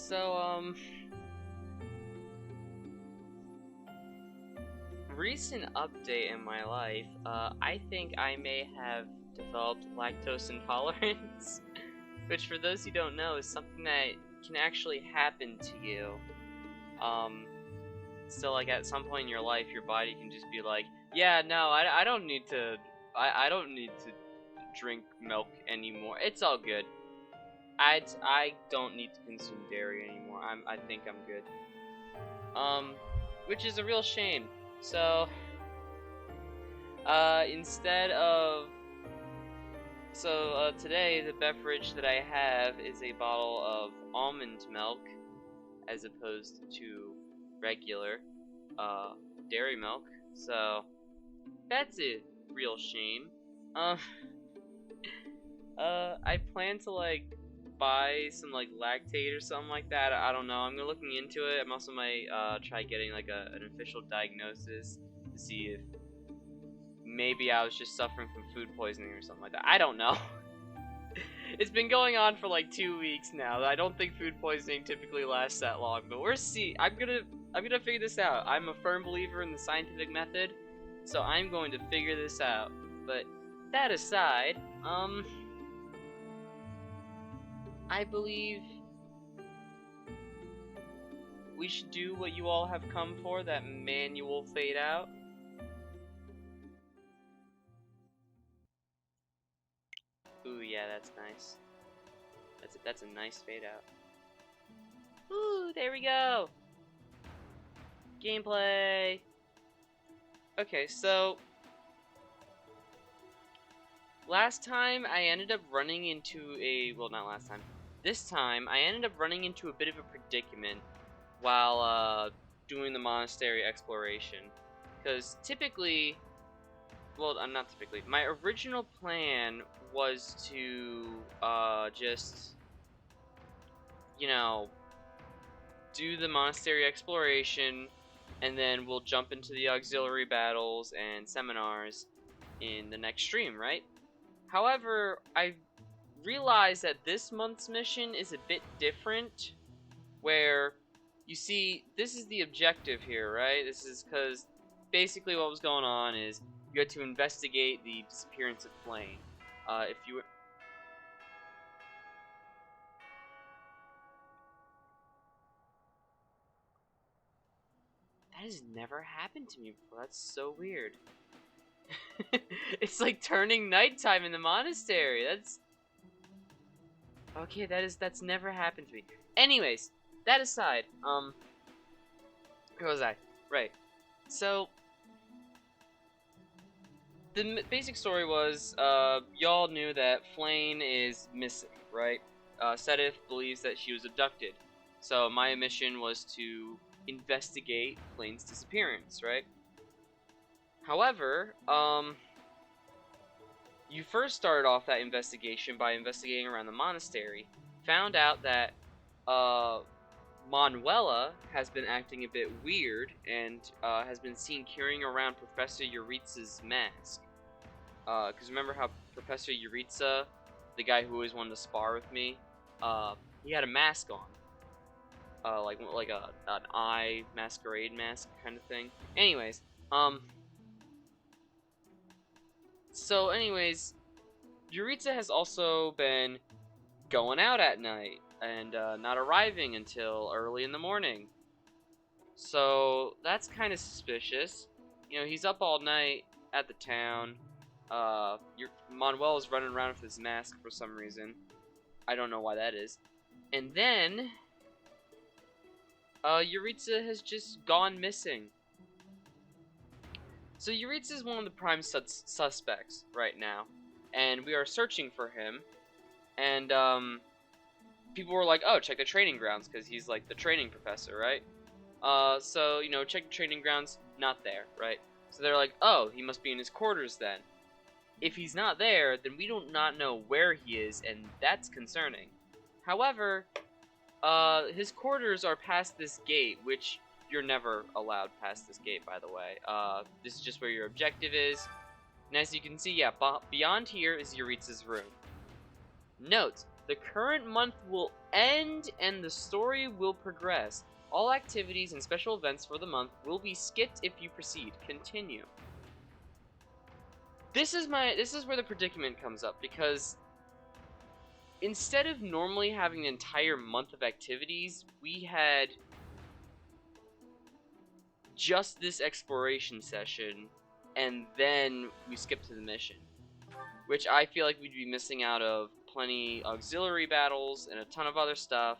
So, recent update in my life, I think I may have developed lactose intolerance, which for those who don't know is something that can actually happen to you. Um, so like at some point in your life, your body can just be like, yeah, no, I don't need to, I don't need to drink milk anymore. It's all good. I don't need to consume dairy anymore. I think I'm good. Which is a real shame. So, instead of today the beverage that I have is a bottle of almond milk as opposed to regular dairy milk. So that's a real shame. Um, I plan to like buy some like lactate or something like that. I don't know. I'm looking into it. I'm also might try getting like an official diagnosis to see if maybe I was just suffering from food poisoning or something like that. I don't know. It's been going on for like 2 weeks now. I don't think food poisoning typically lasts that long, but we're see. I'm gonna figure this out. I'm a firm believer in the scientific method, so I'm going to figure this out. But that aside, I believe we should do what you all have come for, that manual fade out. Ooh, yeah, that's nice. That's a nice fade out. Ooh, there we go. Gameplay. Okay, so last time I ended up running into not last time. This time I ended up running into a bit of a predicament while doing the monastery exploration. Because typically, well, not typically, my original plan was to just, you know, do the monastery exploration, and then we'll jump into the auxiliary battles and seminars in the next stream, right? However, I realized that this month's mission is a bit different, where, you see, this is the objective here, right? This is because basically what was going on is you had to investigate the disappearance of Flayn. If you That has never happened to me before. That's so weird. It's like turning nighttime in the monastery. That's okay. That's never happened to me. Anyways, that aside, where was I? Right. So the basic story was, y'all knew that Flayn is missing, right? Sedith believes that she was abducted. So my mission was to investigate Flayn's disappearance, right? However, you first started off that investigation by investigating around the monastery. Found out that, Manuela has been acting a bit weird and, has been seen carrying around Professor Euritsa's mask. Because remember how Professor Euritsa, the guy who always wanted to spar with me, he had a mask on. Like an eye masquerade mask kind of thing. Anyways, so anyways, Euritsa has also been going out at night and not arriving until early in the morning. So that's kind of suspicious. You know, he's up all night at the town. Manuel is running around with his mask for some reason. I don't know why that is. And then Euritsa has just gone missing. So Euritsa is one of the prime suspects right now, and we are searching for him. And people were like, "Oh, check the training grounds," because he's like the training professor, right? So you know, check the training grounds. Not there, right? So they're like, "Oh, he must be in his quarters then." If he's not there, then we do not know where he is, and that's concerning. However, his quarters are past this gate, which you're never allowed past this gate, by the way. This is just where your objective is. And as you can see, yeah, beyond here is Euritsa's room. Note, The current month will end and the story will progress. All activities and special events for the month will be skipped if you proceed. Continue. This is where the predicament comes up, because instead of normally having an entire month of activities, we had just this exploration session, and then we skipped to the mission, which I feel like we'd be missing out of plenty auxiliary battles and a ton of other stuff.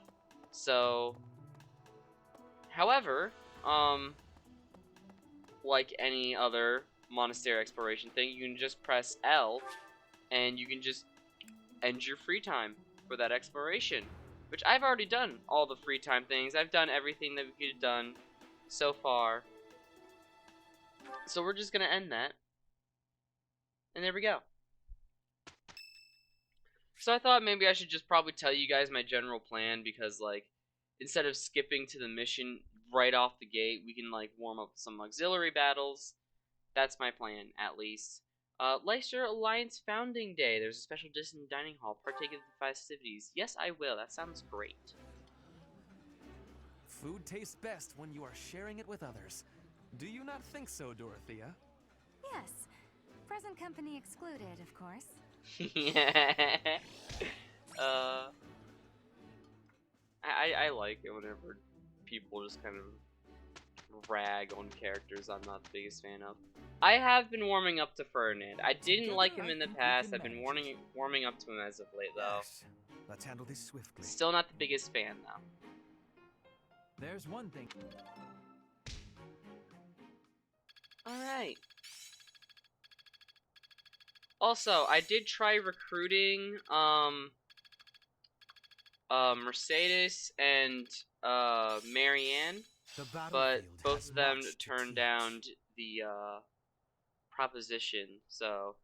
So, however, like any other monastery exploration thing, you can just press L and you can just end your free time for that exploration, which I've already done all the free time things. I've done everything that we could have done so far. So we're just gonna end that. And there we go. So I thought maybe I should just probably tell you guys my general plan, because like instead of skipping to the mission right off the gate, we can like warm up some auxiliary battles. That's my plan, at least. Leicester Alliance Founding Day. There's a special dish in the dining hall. Partake of the festivities. Yes, I will. That sounds great. Food tastes best when you are sharing it with others. Do you not think so, Dorothea? Yes. Present company excluded, of course. I like it whenever people just kind of rag on characters I'm not the biggest fan of. I have been warming up to Ferdinand. I didn't like him in the past. I've been warming up to him as of late, though. Yes. Let's handle this swiftly. Still not the biggest fan, though. There's one thing. Alright. Also, I did try recruiting, Mercedes and, Marianne, but both of them turned down the, proposition, so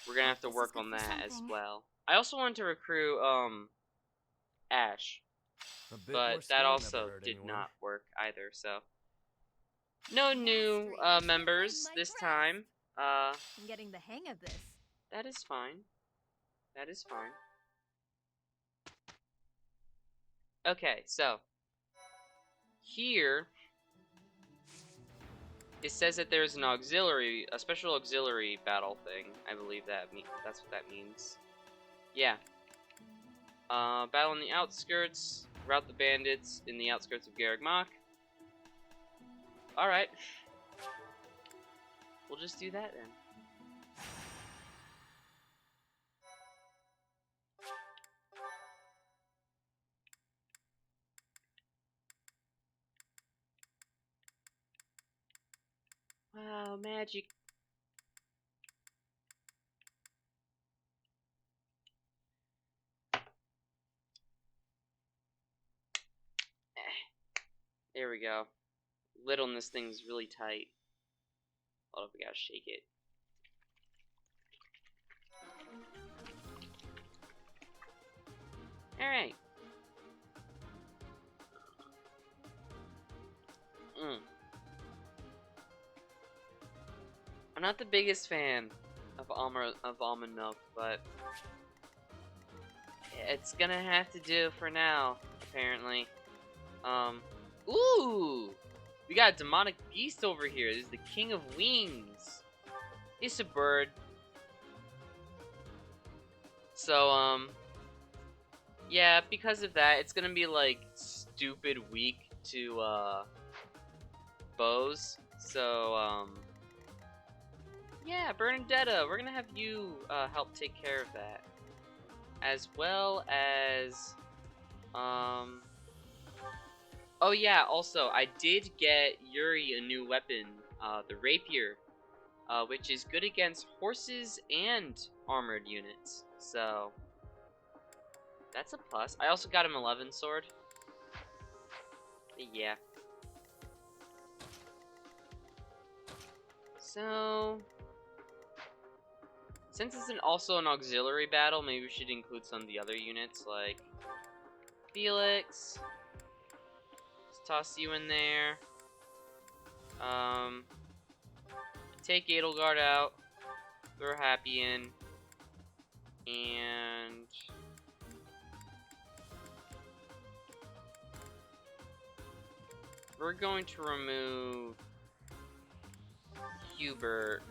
we're gonna have to work on that as well. I also wanted to recruit, Ash, but that also did not work either, so. No new, members this time. I'm getting the hang of this. That is fine. That is fine. Okay, so here it says that there's an auxiliary, a special auxiliary battle thing. I believe that's what that means. Yeah. Battle in the outskirts, rout the bandits in the outskirts of Garreg Mach. Alright. We'll just do that then. Wow, magic. There we go. Lid on this thing's really tight. Hold up, we gotta shake it. Alright. I'm not the biggest fan of Almanuk, but it's gonna have to do for now, apparently. Ooh! We got a demonic beast over here. This is the King of Wings. It's a bird. So, yeah, because of that, it's gonna be, like, stupid weak to, bows. So, yeah, Bernadetta, we're gonna have you, help take care of that. As well as, oh yeah, also, I did get Yuri a new weapon, the Rapier, which is good against horses and armored units, so that's a plus. I also got him 11 sword. Yeah. So, since it's also an auxiliary battle, maybe we should include some of the other units, like Felix. Toss you in there. Take Edelgard out. Throw Happy in. And we're going to remove Hubert.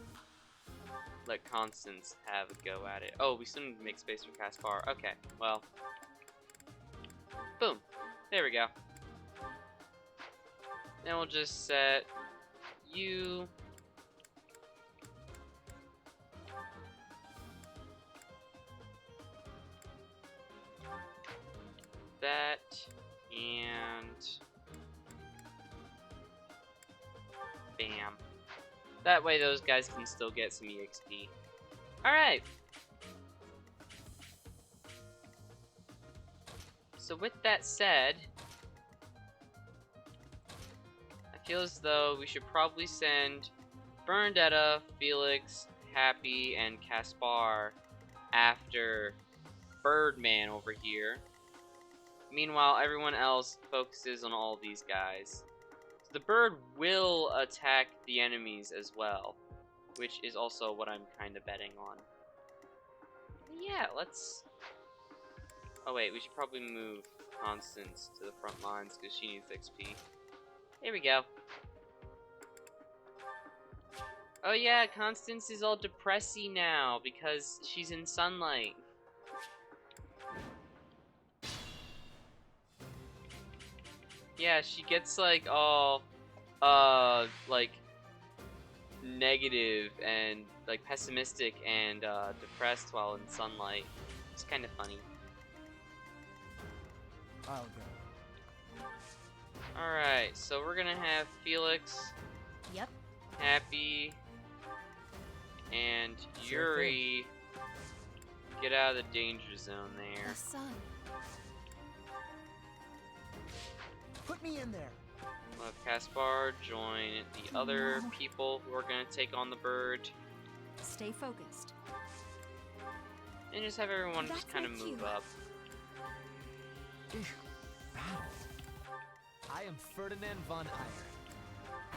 Let Constance have a go at it. Oh, we still need to make space for Caspar. Okay, well. Boom. There we go. Then we'll just set you. That. And. Bam. That way those guys can still get some EXP. Alright. So with that said, I feel as though we should probably send Bernadetta, Felix, Happy, and Caspar after Birdman over here. Meanwhile, everyone else focuses on all these guys. The bird will attack the enemies as well, which is also what I'm kind of betting on. But yeah, let's... Oh wait, we should probably move Constance to the front lines because she needs XP. There we go. Oh yeah, Constance is all depressy now because she's in sunlight. Yeah, she gets like all like negative and like pessimistic and depressed while in sunlight. It's kind of funny. I'll go. Alright, so we're gonna have Felix, Yep. Happy, and Yuri get out of the danger zone there. The sun. Put me in there. We'll have Caspar join the other people who are gonna take on the bird. Stay focused. And just have everyone That's just kind of my move cue. up. Battle. I am Ferdinand von Eyre.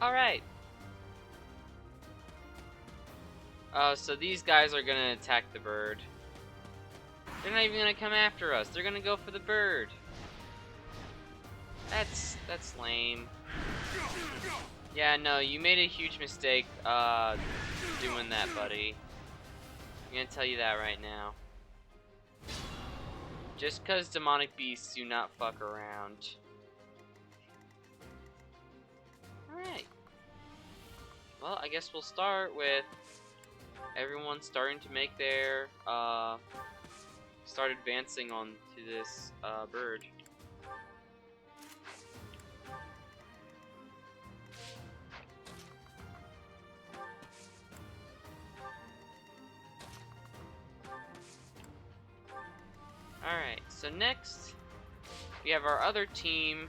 Alright. Oh, so these guys are gonna attack the bird. They're not even gonna come after us. They're gonna go for the bird. That's lame. Yeah, no, you made a huge mistake doing that, buddy. I'm gonna tell you that right now. Just cause demonic beasts do not fuck around. Alright. Well, I guess we'll start with everyone starting to make their start advancing on to this bird. Alright, so next we have our other team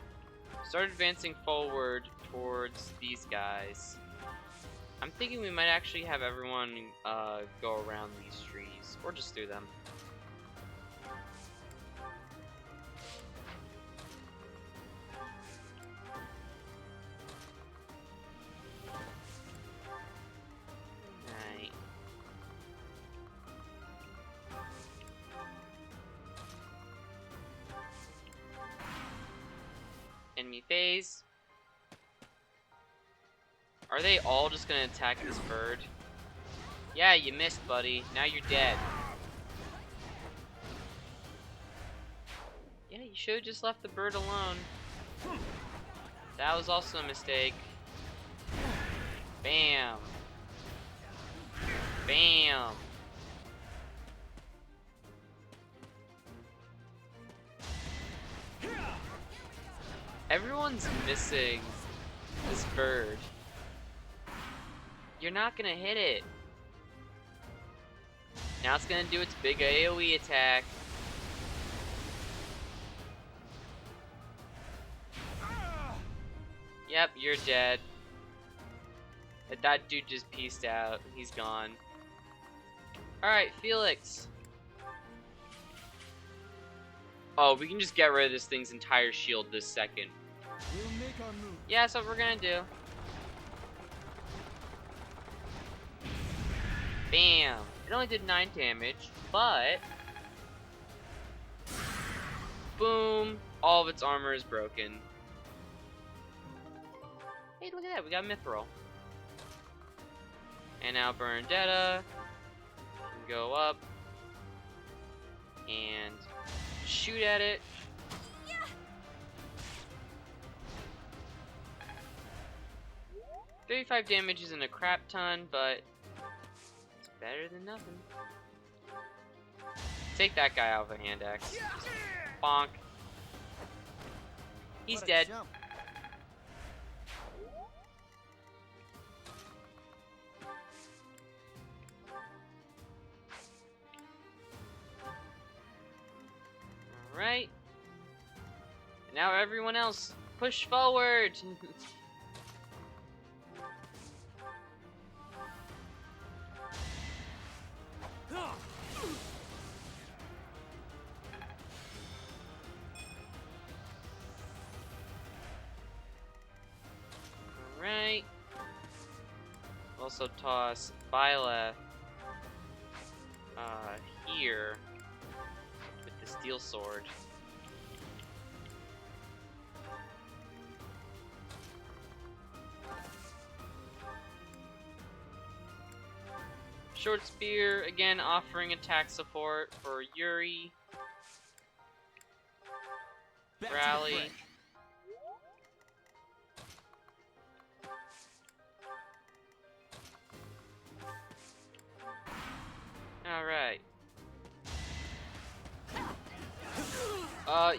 start advancing forward towards these guys. I'm thinking we might actually have everyone go around these trees, or just through them. Right. Enemy phase. Are they all just gonna attack this bird? Yeah, you missed, buddy. Now you're dead. Yeah, you should've just left the bird alone. That was also a mistake. Bam. Bam. Everyone's missing this bird. You're not gonna hit it. Now it's gonna do its big AoE attack. Yep, you're dead. That dude just peaced out. He's gone. Alright, Felix. Oh, we can just get rid of this thing's entire shield this second. We'll make our move. Yeah, that's what we're gonna do. Bam! It only did 9 damage, but... boom! All of its armor is broken. Hey, look at that, we got Mithril. And now Bernadetta can go up and shoot at it. 35 damage isn't a crap ton, but it's better than nothing. Take that guy out of a hand axe. Just bonk. He's dead. Alright. Now everyone else, push forward! Alright. Also toss Byleth here with the steel sword. Short spear, again offering attack support for Yuri. Rally. Alright.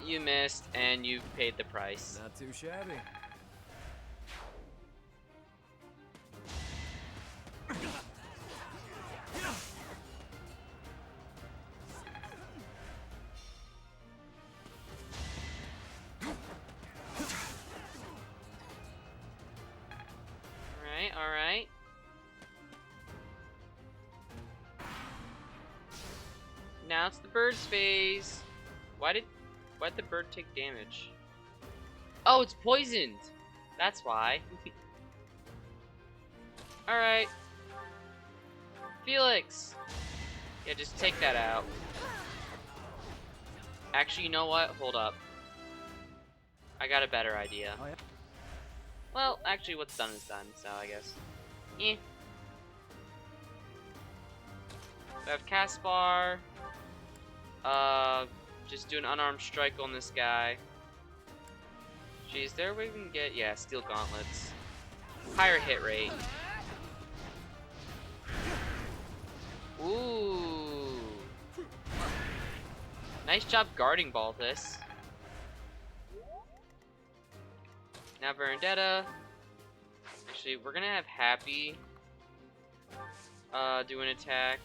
You missed, and you paid the price. Not too shabby. Alright. Now it's the bird's phase. Why'd the bird take damage? Oh, it's poisoned! That's why. Alright. Felix! Yeah, just take that out. Actually, you know what? Hold up. I got a better idea. Oh, yeah? Well, actually, what's done is done, so I guess. Eh. We have Caspar. Just do an unarmed strike on this guy. Geez, there we can get, yeah, steel gauntlets. Higher hit rate. Ooh. Nice job guarding Balthus. Now Bernadetta. Actually, we're gonna have Happy do an attack.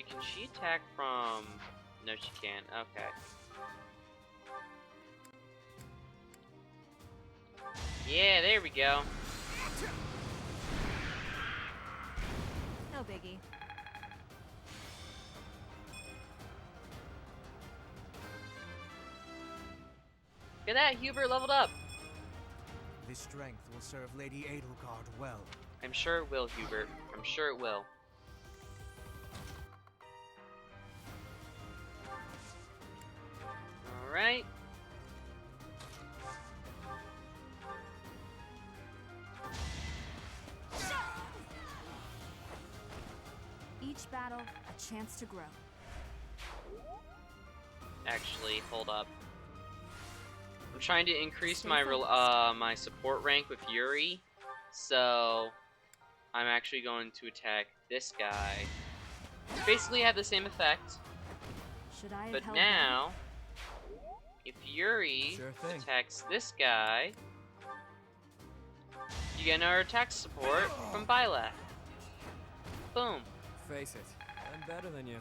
Can she attack from... No, she can't. Okay. Yeah, there we go. No biggie. Look at that, Hubert leveled up. This strength will serve Lady Edelgard well. I'm sure it will, Hubert. I'm sure it will. Alright. Each battle, a chance to grow. Actually, hold up. I'm trying to increase my my support rank with Yuri, so I'm actually going to attack this guy. Basically have the same effect, Should I have but held now, if Yuri Sure thing. attacks this guy, you get another attack support from Byleth. Boom. Face it, I'm better than you.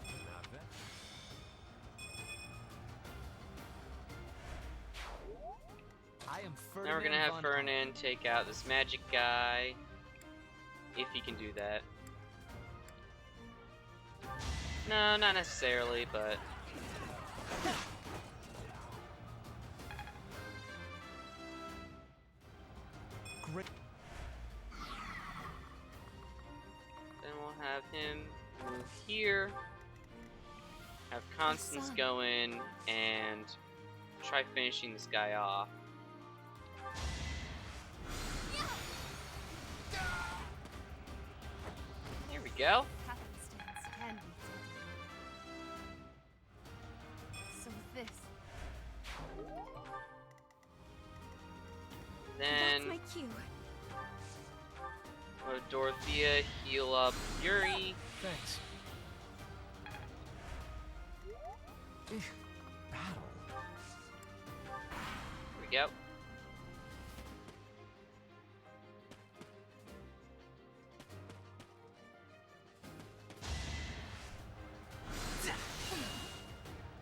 Not bad. I am Now we're gonna have von Ferdinand take out this magic guy, if he can do that. No, not necessarily, but... Great. Then we'll have him move here. Have Constance go in and try finishing this guy off. Here we go. Happenstance can be taken. So this. Then That's my cue. go to Dorothea, heal up Yuri. Thanks. Battle. Here we go.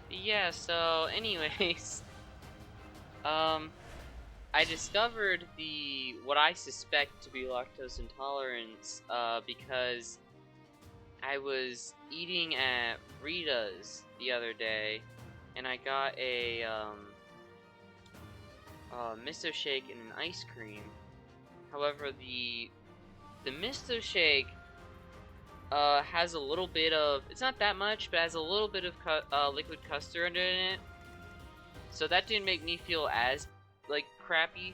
Yeah, so anyways, I discovered what I suspect to be lactose intolerance, because I was eating at Rita's the other day, and I got a, miso shake and an ice cream. However, the miso shake has a little bit of, it's not that much, but has a little bit of liquid custard in it. So that didn't make me feel as, like, crappy.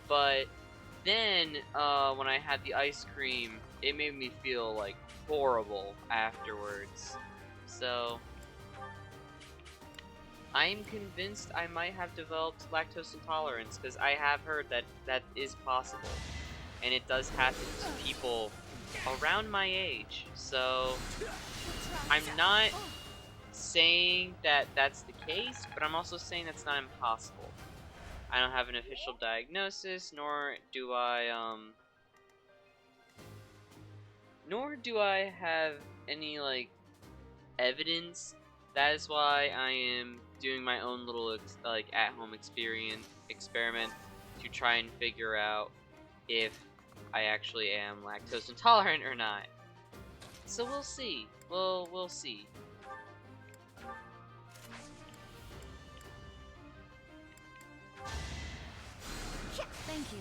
But then, when I had the ice cream, it made me feel, like, horrible afterwards. So, I'm convinced I might have developed lactose intolerance, because I have heard that that is possible. And it does happen to people around my age. So, I'm not saying that that's the case, but I'm also saying that's not impossible. I don't have an official diagnosis, nor do I have any, like, evidence. That is why I am doing my own little, like, at-home experiment to try and figure out if I actually am lactose intolerant or not. So we'll see. We'll see. Thank you.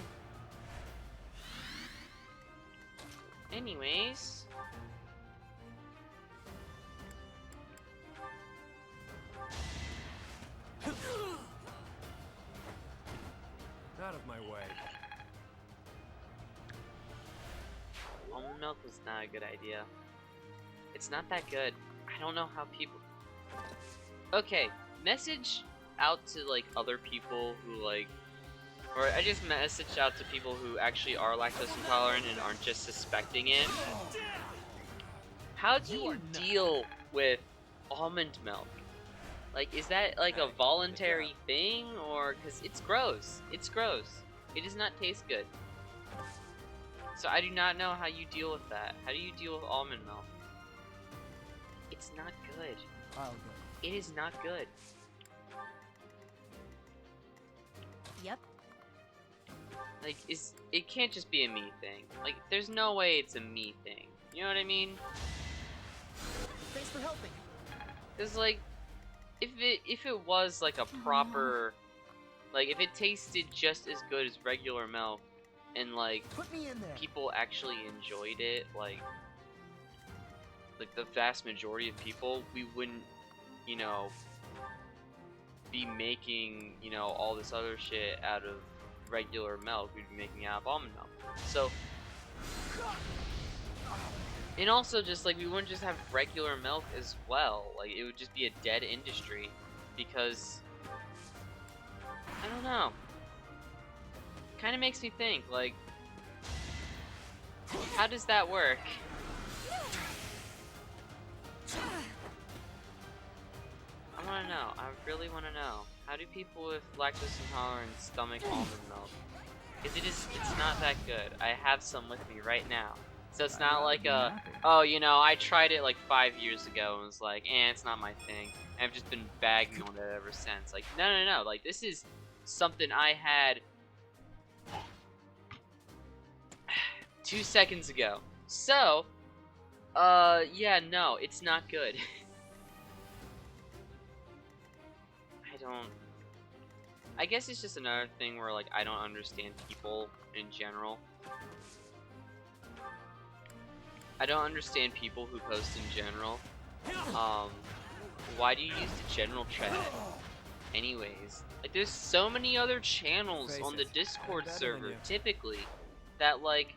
Anyways, Out of my way. almond milk was not a good idea. It's not that good. I don't know how people... Okay, message out to, like, other people who, like... Or I just messaged out to people who actually are lactose intolerant and aren't just suspecting it. How do you deal with almond milk? Like, is that, like, a voluntary thing? Or... Because it's gross. It's gross. It does not taste good. So I do not know how you deal with that. How do you deal with almond milk? It's not good. I'll go. It is not good. Yep. Like, it can't just be a me thing. Like, there's no way it's a me thing. You know what I mean? Thanks for helping. Cause like, if it was like a proper, like if it tasted just as good as regular milk, and like Put me in there. people actually enjoyed it, like the vast majority of people, we wouldn't, you know, be making, you know, all this other shit out of regular milk. We'd be making it out of almond milk. So, and also just like we wouldn't just have regular milk as well. Like it would just be a dead industry, because I don't know. Kind of makes me think, like, how does that work? I want to know. I really want to know. How do people with lactose intolerance stomach almond milk? Because it's not that good. I have some with me right now. So it's not like a, oh, you know, I tried it like 5 years ago and was like, it's not my thing. And I've just been bagging on it ever since. Like, no. Like, this is something I had 2 seconds ago. So, yeah, no, it's not good. I guess it's just another thing where, like, I don't understand people in general. I don't understand people who post in general. Why do you use the general chat? anyways. Like, there's so many other channels Face on the it, I'm Discord better server, than you. typically, that, like,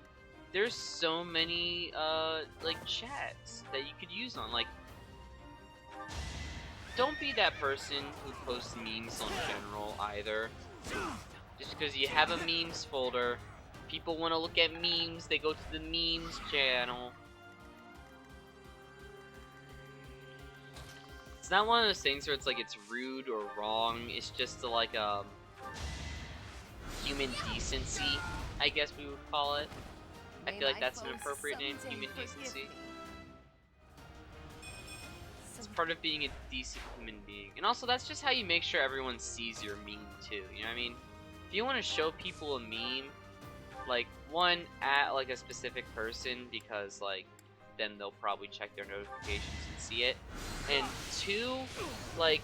there's so many, like, chats that you could use on. Like, don't be that person who posts memes on general, either. Just because you have a memes folder, people want to look at memes, they go to the memes channel. It's not one of those things where it's like it's rude or wrong. It's just like human decency, I guess we would call it. I feel like that's an appropriate name, human decency. It's part of being a decent human being. And also, that's just how you make sure everyone sees your meme too, you know what I mean? If you want to show people a meme, like, one, at like a specific person, because like then they'll probably check their notifications and see it, and two, like,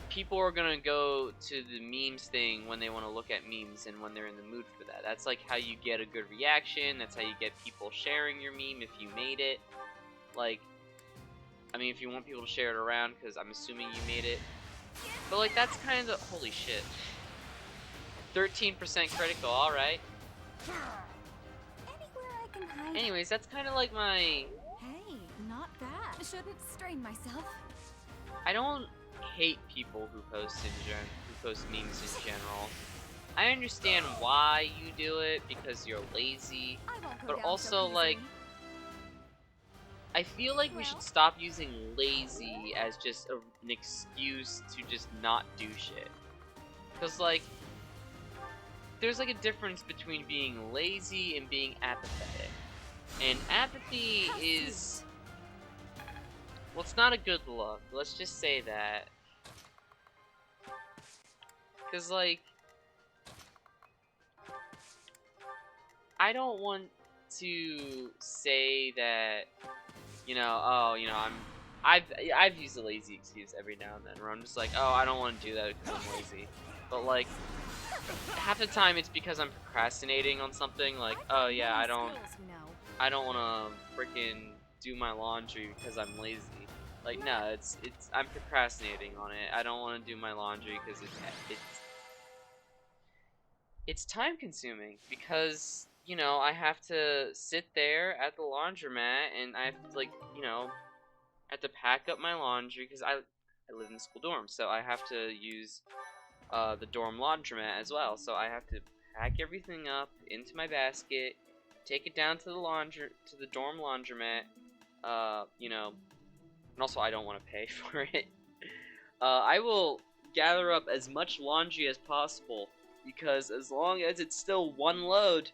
people are gonna go to the memes thing when they want to look at memes and when they're in the mood for that. That's like how you get a good reaction. That's how you get people sharing your meme if you made it. Like, I mean, if you want people to share it around, because I'm assuming you made it. But like, that's kind of the, holy shit. 13% critical, alright. Anywhere I can hide. Anyways, that's kind of like my... Hey, not bad. Shouldn't strain myself. I don't hate people who post memes in general. I understand why you do it, because you're lazy. I won't go But down so also, easily. like, I feel like we should stop using lazy as just an excuse to just not do shit. Because, like, there's like a difference between being lazy and being apathetic. And apathy is... well, it's not a good look. Let's just say that. Because, like, I don't want to say that, you know, oh, you know, I've used a lazy excuse every now and then, where I'm just like, oh, I don't want to do that because I'm lazy. But, like, half the time it's because I'm procrastinating on something, like, oh yeah, I don't want to freaking do my laundry because I'm lazy. Like, no, I'm procrastinating on it. I don't want to do my laundry because it's time consuming, because, you know, I have to sit there at the laundromat and I have to, like, you know, I have to pack up my laundry, because I live in the school dorm, so I have to use the dorm laundromat as well. So I have to pack everything up into my basket, take it down to the dorm laundromat, you know, and also I don't want to pay for it. I will gather up as much laundry as possible, because as long as it's still one load,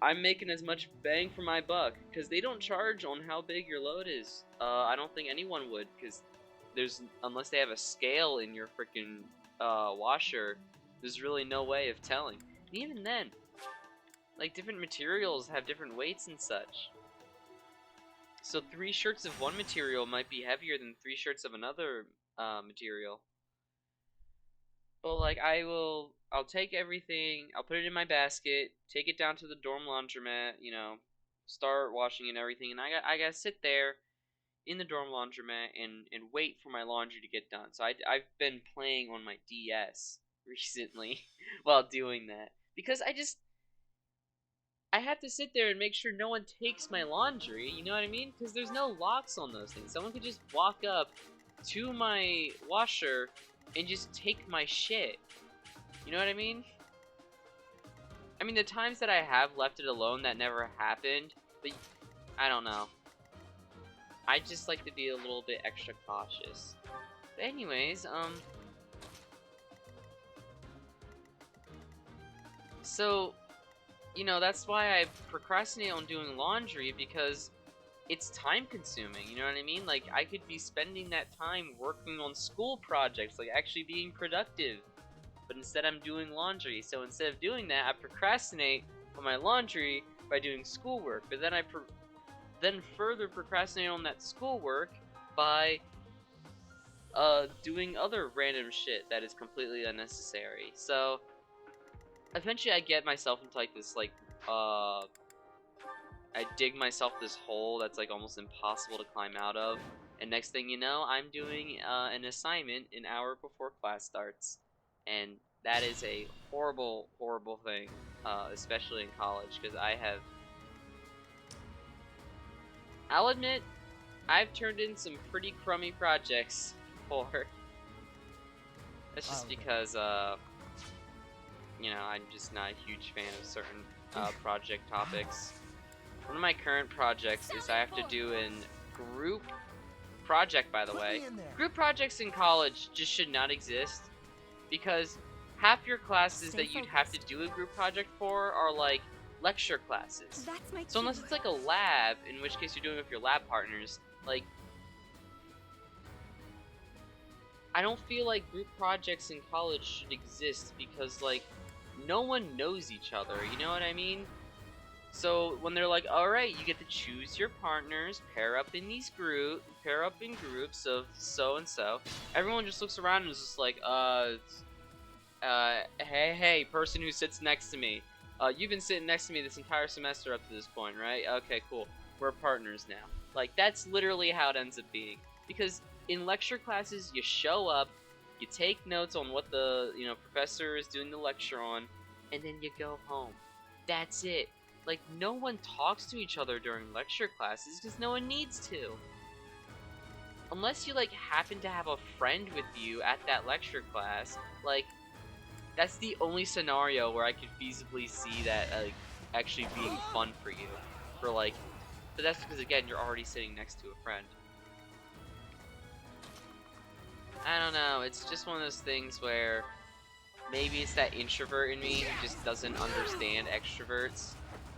I'm making as much bang for my buck, because they don't charge on how big your load is. I don't think anyone would, because unless they have a scale in your freaking washer, there's really no way of telling. And even then, like, different materials have different weights and such. So 3 shirts of one material might be heavier than 3 shirts of another material. But, like, I'll take everything, I'll put it in my basket, take it down to the dorm laundromat, you know, start washing and everything, and I gotta sit there in the dorm laundromat and wait for my laundry to get done. So I've been playing on my DS recently while doing that, because I have to sit there and make sure no one takes my laundry, you know what I mean? Because there's no locks on those things. Someone could just walk up to my washer and just take my shit. You know what I mean? I mean, the times that I have left it alone, that never happened, but I don't know. I just like to be a little bit extra cautious. But anyways, so, you know, that's why I procrastinate on doing laundry, because it's time consuming, you know what I mean? Like, I could be spending that time working on school projects, like actually being productive, but instead I'm doing laundry. So instead of doing that, I procrastinate on my laundry by doing schoolwork, but then I then further procrastinate on that schoolwork by doing other random shit that is completely unnecessary. So eventually I get myself into like this, like, I dig myself this hole that's like almost impossible to climb out of, And next thing you know, I'm doing an assignment an hour before class starts. And that is a horrible, horrible thing, especially in college, because I'll admit, I've turned in some pretty crummy projects before. That's just because, you know, I'm just not a huge fan of certain project topics. One of my current projects is I have to do a group project, by the Put way. me in there. Group projects in college just should not exist, because half your classes Stay that you'd have to do a group project for are like lecture classes. That's my So unless cue. it's like a lab, in which case you're doing it with your lab partners, like, I don't feel like group projects in college should exist, because like no one knows each other, you know what I mean? So when they're like, alright, you get to choose your partners, pair up in groups of so and so, everyone just looks around and is just like, hey, person who sits next to me, you've been sitting next to me this entire semester up to this point, right? Okay, cool. We're partners now. Like, that's literally how it ends up being. Because in lecture classes, you show up, you take notes on what the, you know, professor is doing the lecture on, and then you go home. That's it. Like, no one talks to each other during lecture classes because no one needs to. Unless you, like, happen to have a friend with you at that lecture class, like, that's the only scenario where I could feasibly see that, like, actually being fun for you. But that's because, again, you're already sitting next to a friend. I don't know, it's just one of those things where maybe it's that introvert in me who just doesn't understand extroverts.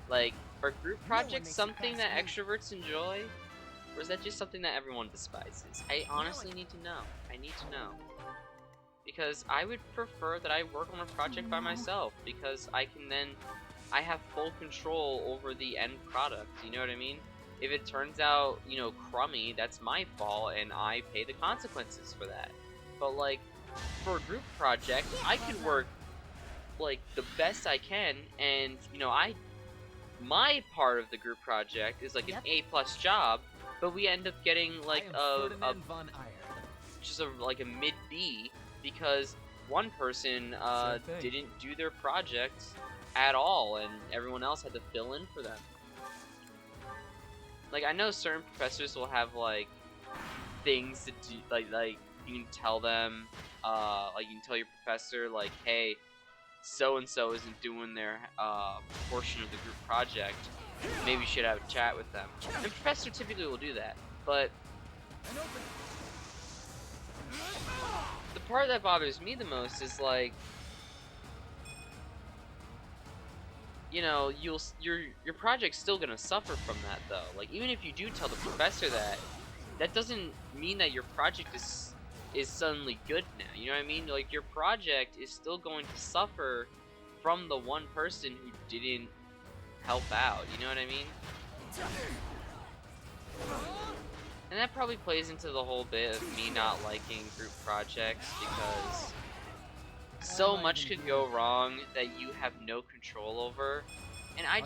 Like, are group projects makes it something that past me. extroverts enjoy? Or is that just something that everyone despises? I honestly need to know. I need to know. Because I would prefer that I work on a project by myself, because I have full control over the end product, you know what I mean? If it turns out, you know, crummy, that's my fault, and I pay the consequences for that. But, like, for a group project, I can work, like, the best I can, and, you know, my part of the group project is, like, an Yep. A+ job, but we end up getting, like, I am Ferdinand von Ayer. like a mid B, because one person Same thing. didn't do their project at all, and everyone else had to fill in for them. Like, I know certain professors will have, like, things to do, like you can tell them, like, you can tell your professor, like, hey, so and so isn't doing their portion of the group project. Maybe you should have a chat with them. And professor typically will do that, but And open. the part that bothers me the most is, like, you know, your project's still gonna suffer from that, though. Like, even if you do tell the professor that, that doesn't mean that your project is suddenly good now. You know what I mean? Like, your project is still going to suffer from the one person who didn't help out. You know what I mean? And that probably plays into the whole bit of me not liking group projects, because so much could go wrong that you have no control over. And I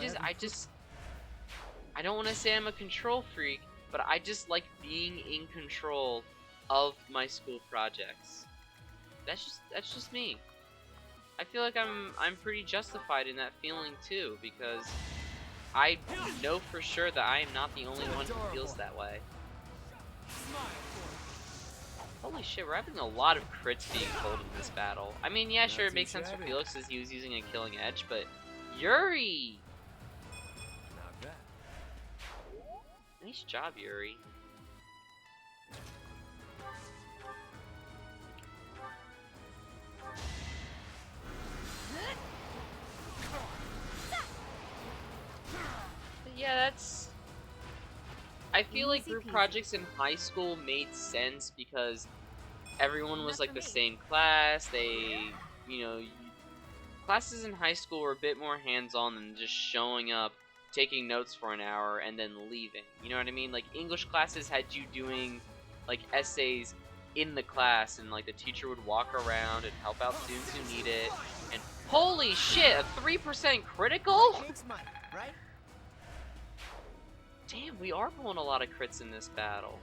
don't want to say I'm a control freak, but I just like being in control of my school projects. That's just me. I feel like I'm pretty justified in that feeling too, because I know for sure that I am not the only one who feels that way. Holy shit, we're having a lot of crits being pulled in this battle. I mean, yeah, sure, it makes sense for Felix as he was using a killing edge, but Yuri! Not bad. Nice job, Yuri. But yeah, that's... I feel like Easy group peasy. projects in high school made sense because everyone was like the same class. They, you know, classes in high school were a bit more hands-on than just showing up, taking notes for an hour, and then leaving. You know what I mean? Like, English classes had you doing, like, essays in the class, and, like, the teacher would walk around and help out students who need it. And holy shit, a 3% critical? Makes money, right? Damn, we are pulling a lot of crits in this battle.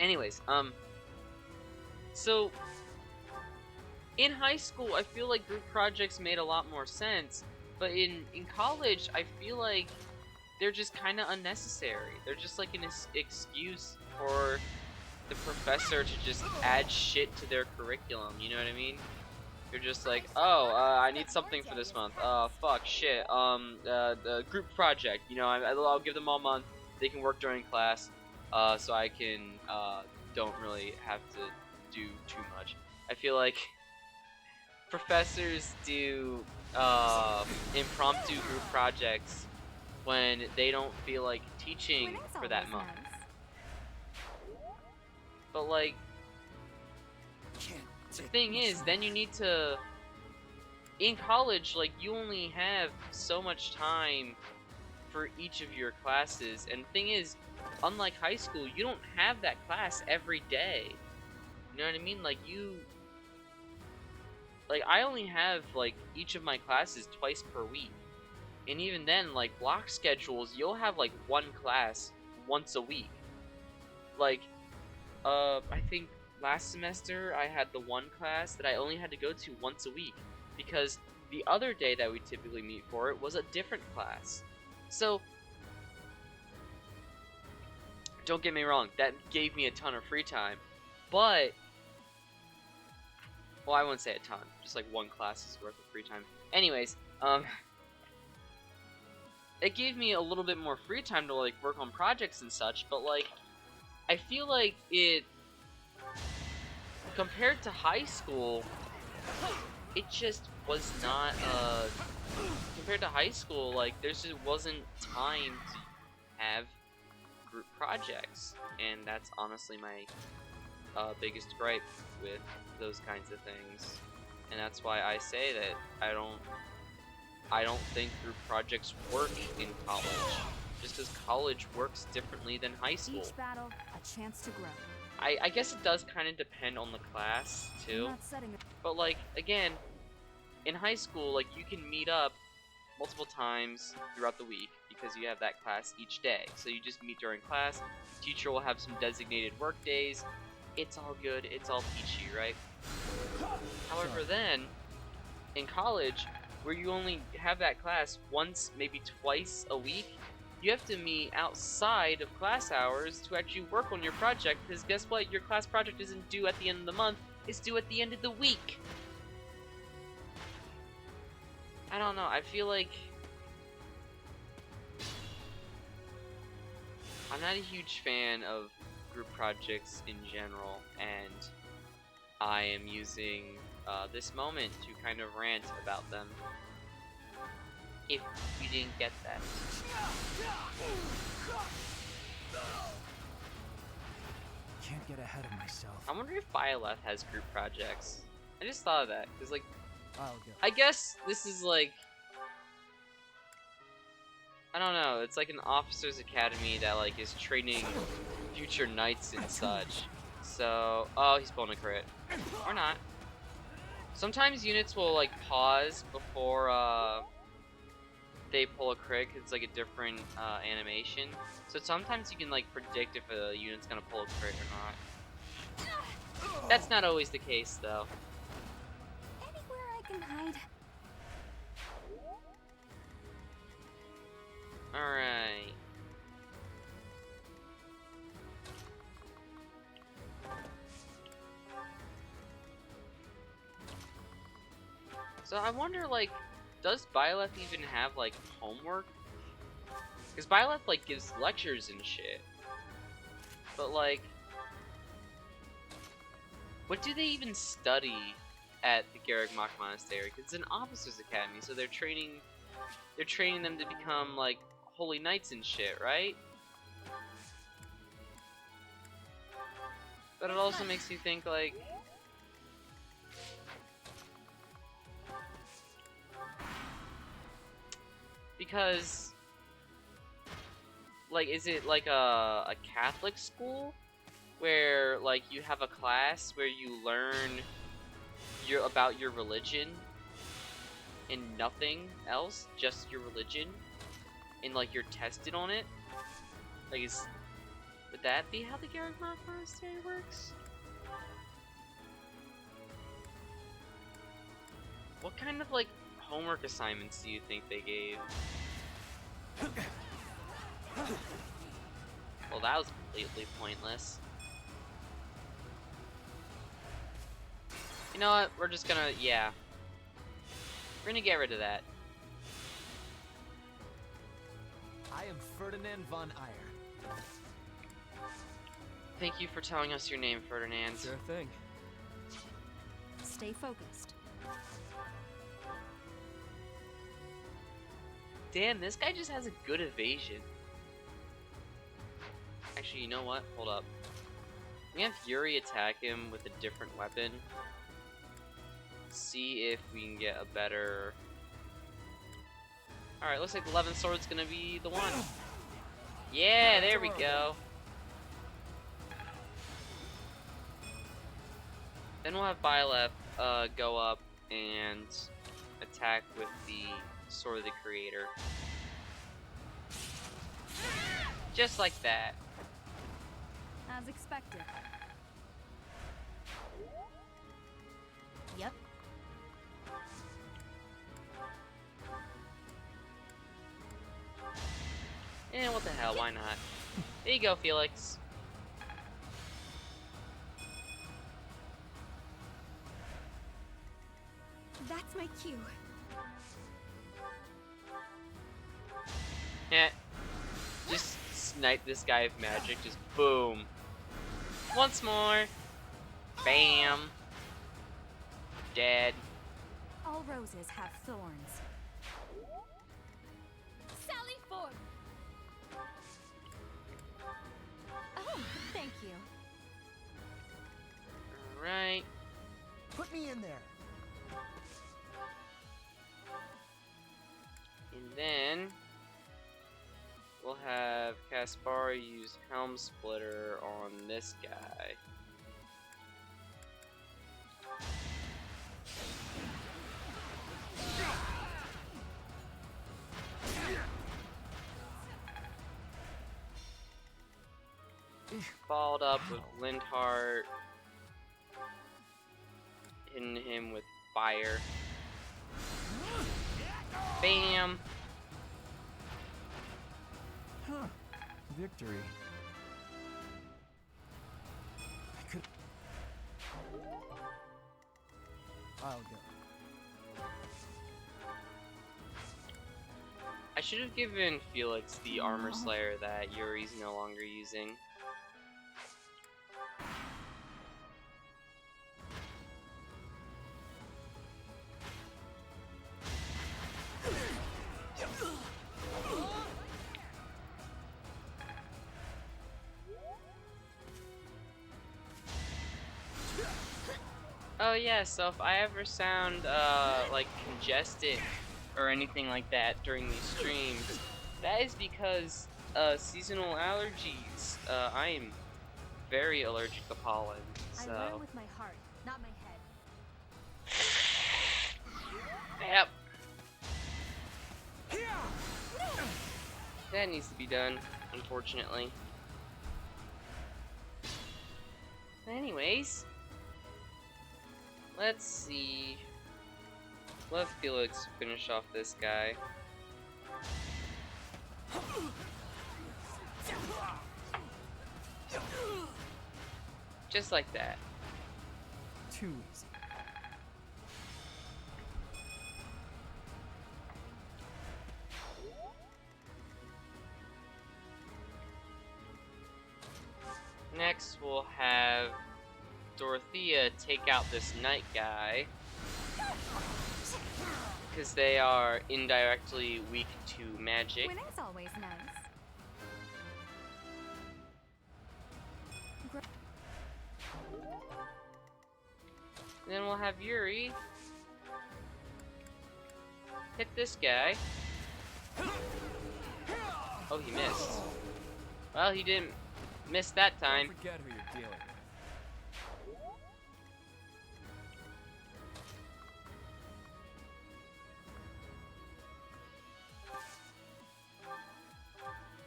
Anyways, so in high school, I feel like group projects made a lot more sense, but in college, I feel like they're just kind of unnecessary. They're just like an excuse for the professor to just add shit to their curriculum. You know what I mean? You're just like, oh, I need something for this month. Fuck, shit. The group project. You know, I'll give them all month. They can work during class, so I can don't really have to do too much. I feel like professors do impromptu group projects when they don't feel like teaching Winning's for that always month. nice. But like, the thing is, then you need to, in college, like, you only have so much time for each of your classes, and the thing is, unlike high school, you don't have that class every day. You know what I mean? Like, I only have, like, each of my classes twice per week. And even then, like, block schedules, you'll have, like, one class once a week. Like, I think last semester I had the one class that I only had to go to once a week, because the other day that we typically meet for it was a different class. So, don't get me wrong, that gave me a ton of free time, but, well, I wouldn't say a ton, just like one class's worth of free time. Anyways, it gave me a little bit more free time to, like, work on projects and such, but, like, I feel like it, compared to high school, it just was not, compared to high school, like, there just wasn't time to have group projects, and that's honestly my biggest gripe with those kinds of things, and that's why I say that I don't think group projects work in college, just because college works differently than high school. Each battle, a chance to grow. I guess it does kind of depend on the class, I'm too. not setting a But, like, again, in high school, like, you can meet up multiple times throughout the week because you have that class each day. So you just meet during class, teacher will have some designated work days, it's all good, it's all peachy, right? However then, in college, where you only have that class once, maybe twice a week, you have to meet outside of class hours to actually work on your project, because guess what? Your class project isn't due at the end of the month, it's due at the end of the week. I don't know, I feel like I'm not a huge fan of group projects in general, and I am using this moment to kind of rant about them. If you didn't get that. Can't get ahead of myself. I wonder if Byleth has group projects. I just thought of that, because, like, I'll go. I guess this is, like, I don't know, it's like an officer's academy that, like, is training future knights and such. So, oh, he's pulling a crit. Or not. Sometimes units will, like, pause before, they pull a crit, 'cause it's like a different animation. So sometimes you can, like, predict if a unit's gonna pull a crit or not. That's not always the case, though. anywhere I can hide. Alright. So I wonder, like, does Byleth even have, like, homework? Because Byleth, like, gives lectures and shit. But, like, what do they even study at the Garreg Mach Monastery? Because it's an officer's academy, so they're training them to become, like, holy knights and shit, right? But it also makes you think, like, because, like, is it like a Catholic school where, like, you have a class where you learn about your religion and nothing else, just your religion, and, like, you're tested on it? Like, Would that be how the Garagmar Monastery works? What kind of, like, homework assignments do you think they gave? Well, that was completely pointless. You know what? We're just gonna, yeah. We're gonna get rid of that. I am Ferdinand von Ayer. Thank you for telling us your name, Ferdinand. Sure thing. Stay focused. Damn, this guy just has a good evasion. Actually, you know what? Hold up. We have Yuri attack him with a different weapon. See if we can get a better... Alright, looks like the 11th sword's gonna be the one. Yeah, there we go. Then we'll have Byleth go up and attack with the Sword of the Creator. Just like that. As expected. Yep. Eh, what the hell, why not? There you go, Felix. That's my cue. Yeah. Just snipe this guy with magic, just boom. Once more. Bam. Dead. All roses have thorns. Sally forth! Oh, thank you. Alright. Put me in there. And then we'll have Caspar use Helm Splitter on this guy. Followed up with Lindhart, hitting him with fire. Bam! Huh. Victory. I could. I'll go. I should have given Felix the Armor Slayer that Yuri's no longer using. Oh yeah, so if I ever sound like congested or anything like that during these streams, that is because seasonal allergies. I am very allergic to pollen, I so learn with my heart, not my head. yep. That needs to be done, unfortunately. Anyways, let's see. Let Felix finish off this guy. Just like that. Too easy. Next, we'll have Dorothea take out this knight guy, because they are indirectly weak to magic. Winning's always nice. Then we'll have Yuri hit this guy. Oh, he missed. Well, he didn't miss that time. Don't forget who you're dealing with.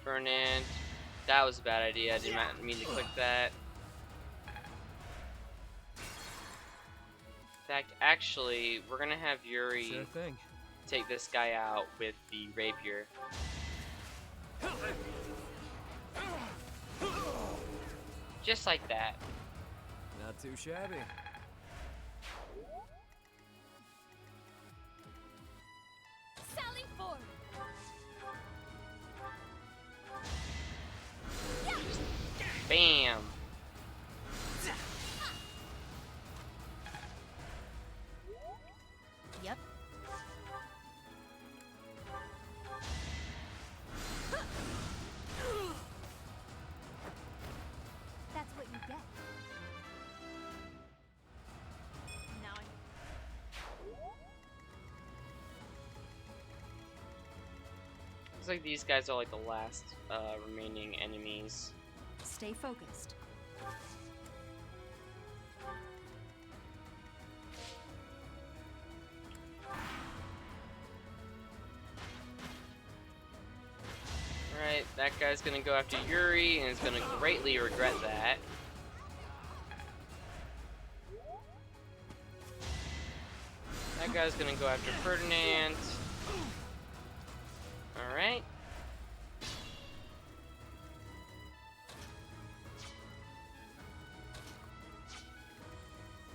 Fernand That was a bad idea. I did not mean to click that. In fact, actually, we're gonna have Yuri Sure thing. take this guy out with the rapier. Just like that. Not too shabby. Sally forward. Bam! Yep. That's what you get. Now Looks like these guys are like the last remaining enemies. stay focused. Alright, that guy's gonna go after Yuri and is gonna greatly regret that. That guy's gonna go after Ferdinand. Alright.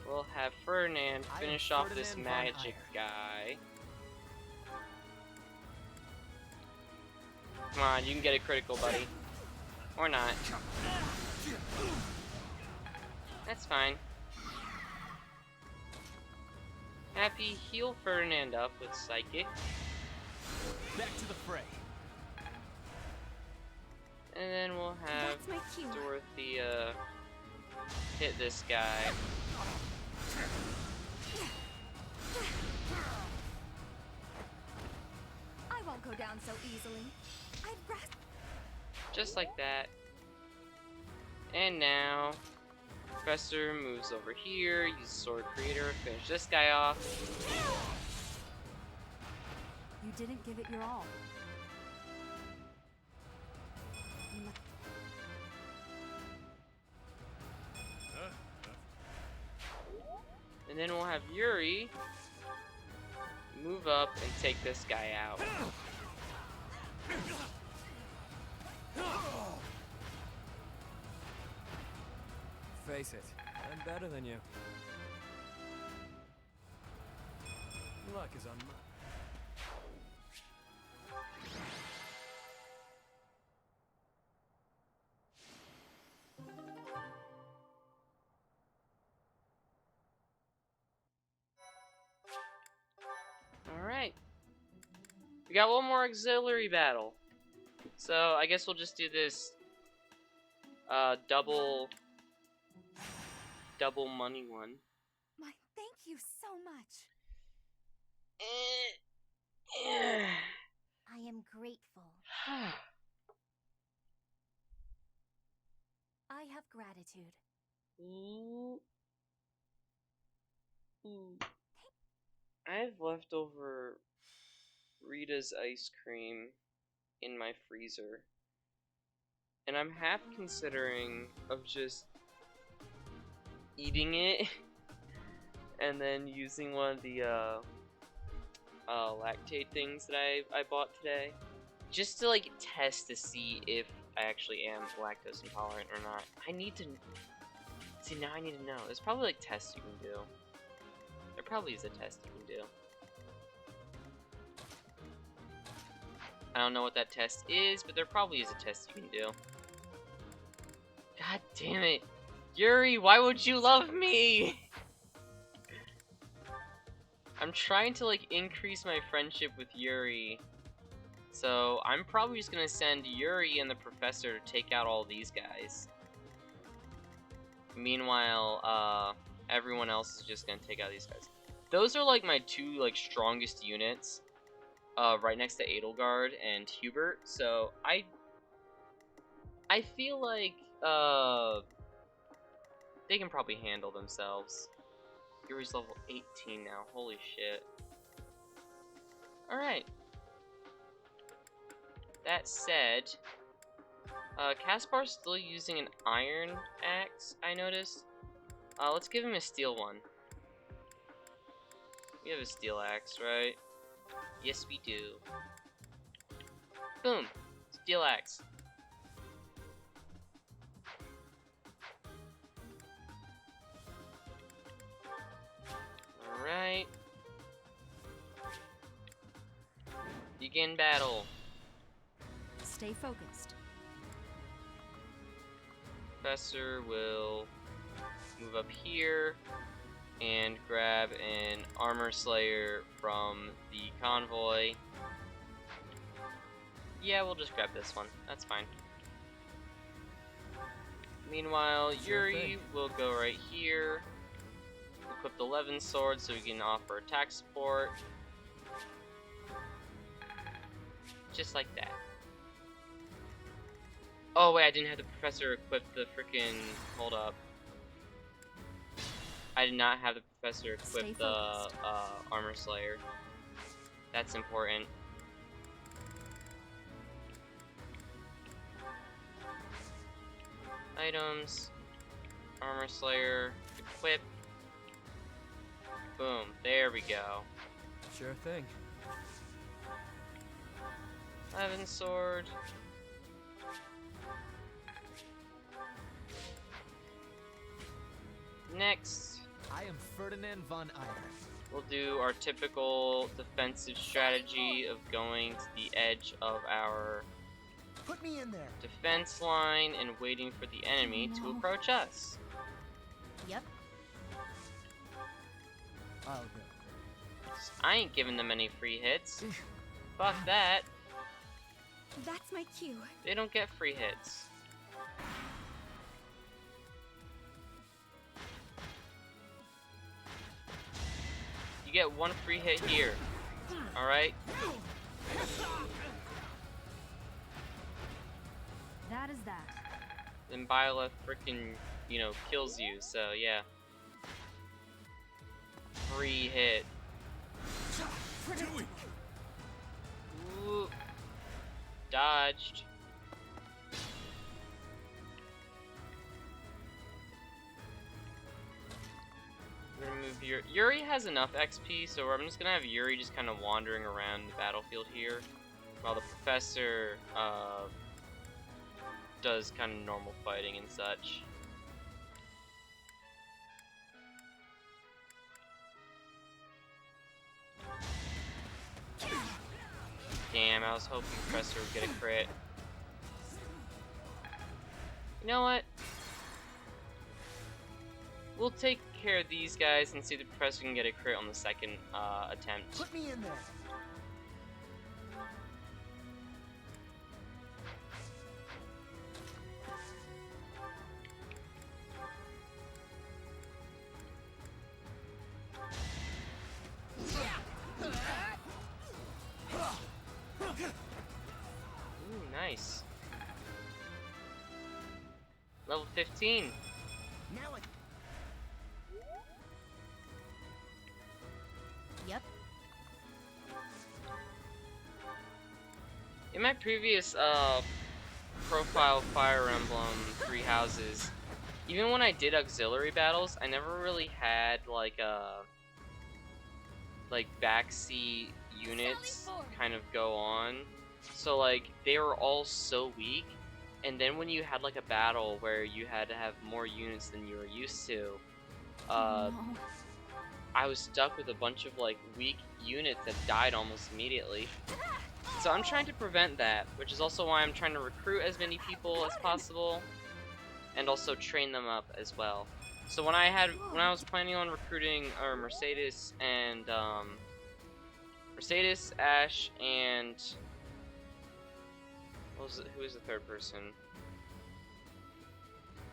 We'll have Ferdinand I am finish off this Ferdinand von magic guy. Come on, you can get a critical, buddy. Or not. That's fine. Happy, heal Ferdinand up with Psychic. Back to the fray. And then we'll have That's my cue. Dorothea hit this guy. I won't go down so easily. I'd rather. Just like that. And now, Professor moves over here, uses Sword Creator, finish this guy off. You didn't give it your all. And then we'll have Yuri move up and take this guy out. Face it, I'm better than you. Luck is on my... Alright. We got one more auxiliary battle. So I guess we'll just do this double money one. My thank you so much. I am grateful. I have gratitude. Ooh. I have leftover Rita's ice cream in my freezer, and I'm half considering of just eating it and then using one of the lactate things that I bought today, just to like test to see if I actually am lactose intolerant or not. I need to see, now I need to know. There's probably like tests you can do. There probably is a test you can do. I don't know what that test is, but there probably is a test you can do. God damn it. Yuri, why would you love me? I'm trying to like increase my friendship with Yuri. So I'm probably just gonna send Yuri and the professor to take out all these guys. Meanwhile, everyone else is just gonna take out these guys. Those are like my two like strongest units, right next to Edelgard and Hubert. So I feel like they can probably handle themselves. Yuri's level 18 now. Holy shit. All right. That said, Caspar's still using an iron axe, I noticed. Let's give him a steel one. We have a steel axe, right? Yes, we do. Boom! Steel axe. Alright. Begin battle. Stay focused. Professor will move up here and grab an armor slayer from the convoy. Yeah, we'll just grab this one. That's fine. Meanwhile, Sure Yuri thing. will go right here. Equip the Levin sword so we can offer attack support. Just like that. Oh wait, I didn't have the professor equip the freaking. Hold up. I did not have the professor Stay equip the focused. armor slayer. That's important. Items. Armor slayer. Equip. Boom. There we go. Sure thing. Levin sword. Next, I am Ferdinand von Eyre. we'll do our typical defensive strategy of going to the edge of our Put me in there. defense line and waiting for the enemy to No. approach us. Yep. I'll go. I ain't giving them any free hits. Fuck that. That's my cue. They don't get free hits. You get one free hit here. Alright? That is that. Then Byleth freaking, kills you, so yeah. Free hit. Ooh. Dodged. We're gonna move Yuri. Yuri has enough XP, so I'm just gonna have Yuri just kind of wandering around the battlefield here, while the professor does kind of normal fighting and such. Damn, I was hoping the Professor would get a crit. You know what? We'll take care of these guys and see if the Professor can get a crit on the second attempt. Put me in there. Ooh, nice. Level 15. Now I Yep. In my previous profile Fire Emblem 3 Houses, even when I did auxiliary battles, I never really had like backseat units kind of go on. So like they were all so weak, and then when you had like a battle where you had to have more units than you were used to, No. I was stuck with a bunch of like weak units that died almost immediately. So I'm trying to prevent that, which is also why I'm trying to recruit as many people as possible, and also train them up as well. So when I was planning on recruiting Mercedes and Mercedes, Ash, and who was the third person?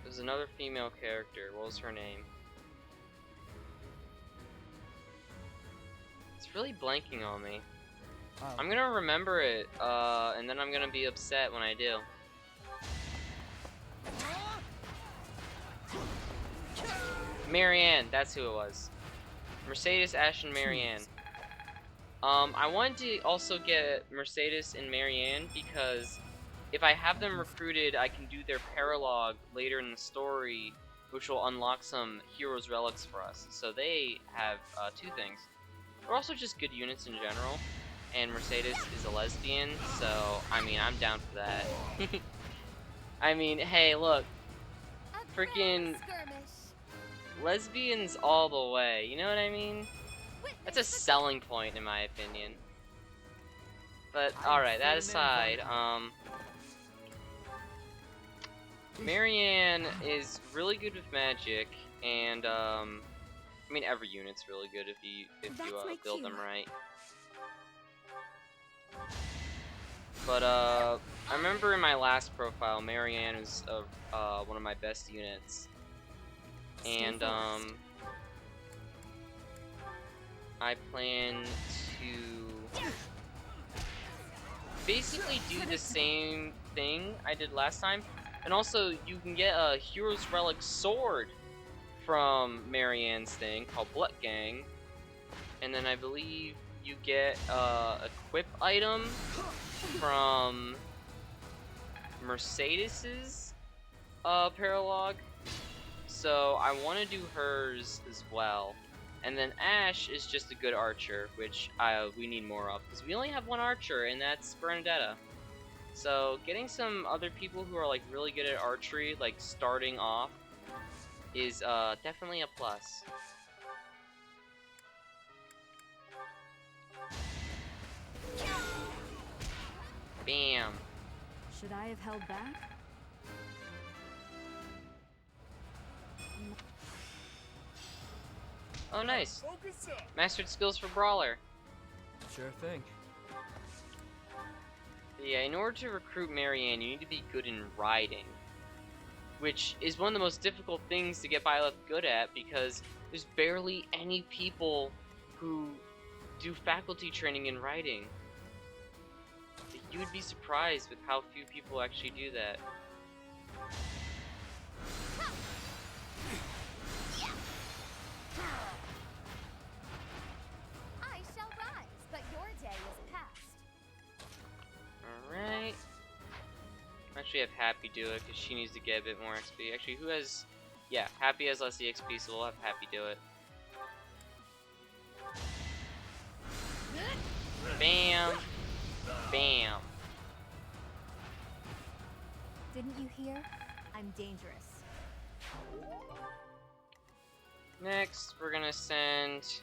There's another female character. What was her name? It's really blanking on me. I'm gonna remember it, and then I'm gonna be upset when I do. Marianne, that's who it was. Mercedes, Ash, and Marianne. I wanted to also get Mercedes and Marianne because if I have them recruited, I can do their paralogue later in the story, which will unlock some heroes relics for us. So they have two things. They're also just good units in general, and Mercedes is a lesbian, so I mean I'm down for that. I mean, hey, look, A freaking skirmish. lesbians all the way. You know what I mean? That's a selling point in my opinion. But alright, that aside, Marianne is really good with magic, and I mean every unit's really good if you build them right. But I remember in my last profile, Marianne was one of my best units, and I plan to basically do the same thing I did last time. And also, you can get a Hero's Relic sword from Marianne's thing called Bloodgang. And then I believe you get equip item from Mercedes's paralogue. So I want to do hers as well. And then Ash is just a good archer, which we need more of, because we only have one archer, and that's Bernadetta. So getting some other people who are like really good at archery, like starting off, is definitely a plus. Bam. Should I have held back? Oh, nice. Mastered skills for Brawler. Sure thing. Yeah, in order to recruit Marianne, you need to be good in riding, which is one of the most difficult things to get Byleth good at, because there's barely any people who do faculty training in riding. You would be surprised with how few people actually do that. I shall rise, but your day is past. Alright. Actually have Happy do it, because she needs to get a bit more XP. Actually, who has... Yeah, Happy has less EXP, so we'll have Happy do it. Bam! Bam! Didn't you hear? I'm dangerous. Next, we're gonna send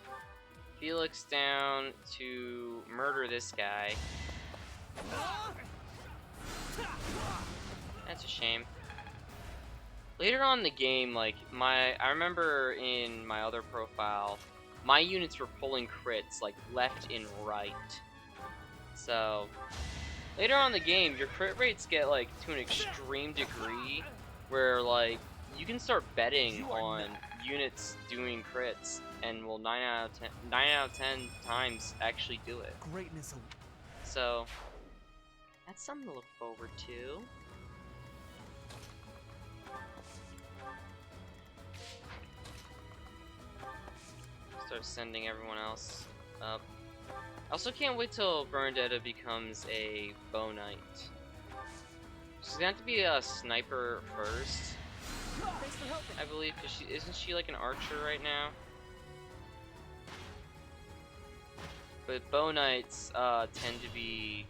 Felix down to murder this guy. That's a shame. Later on in the game, like, I remember in my other profile, my units were pulling crits, like, left and right. So, later on in the game, your crit rates get, like, to an extreme degree, where, like, you can start betting on units doing crits, and will 9 out of 10 times actually do it. Greatness. So, that's something to look forward to. Start sending everyone else up. I also can't wait till Bernadetta becomes a Bow Knight. She's gonna have to be a sniper first, I believe, because isn't she like an archer right now? But Bow Knights tend to be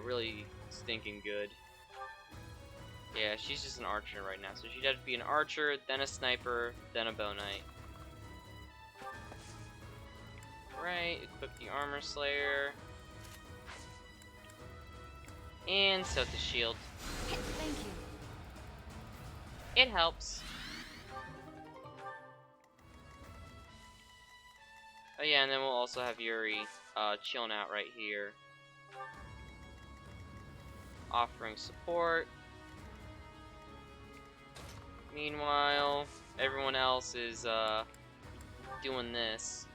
really stinking good. Yeah, she's just an archer right now, so she'd have to be an archer, then a sniper, then a Bow Knight. Right, equip the Armor Slayer. And set the shield. Thank you. It helps. Oh yeah, and then we'll also have Yuri chilling out right here. Offering support. Meanwhile, everyone else is doing this.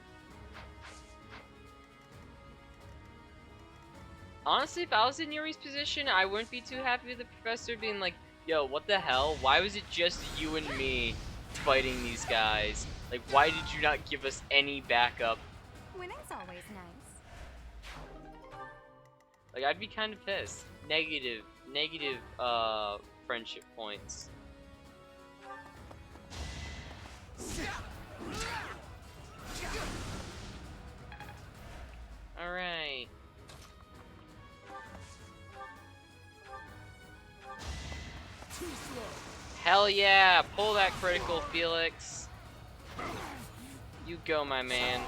Honestly, if I was in Yuri's position, I wouldn't be too happy with the professor being like, yo, what the hell? Why was it just you and me fighting these guys? Like, why did you not give us any backup? Winning's always nice. Like, I'd be kind of pissed. Negative negative friendship points. Alright. Hell yeah! Pull that critical, Felix. You go, my man.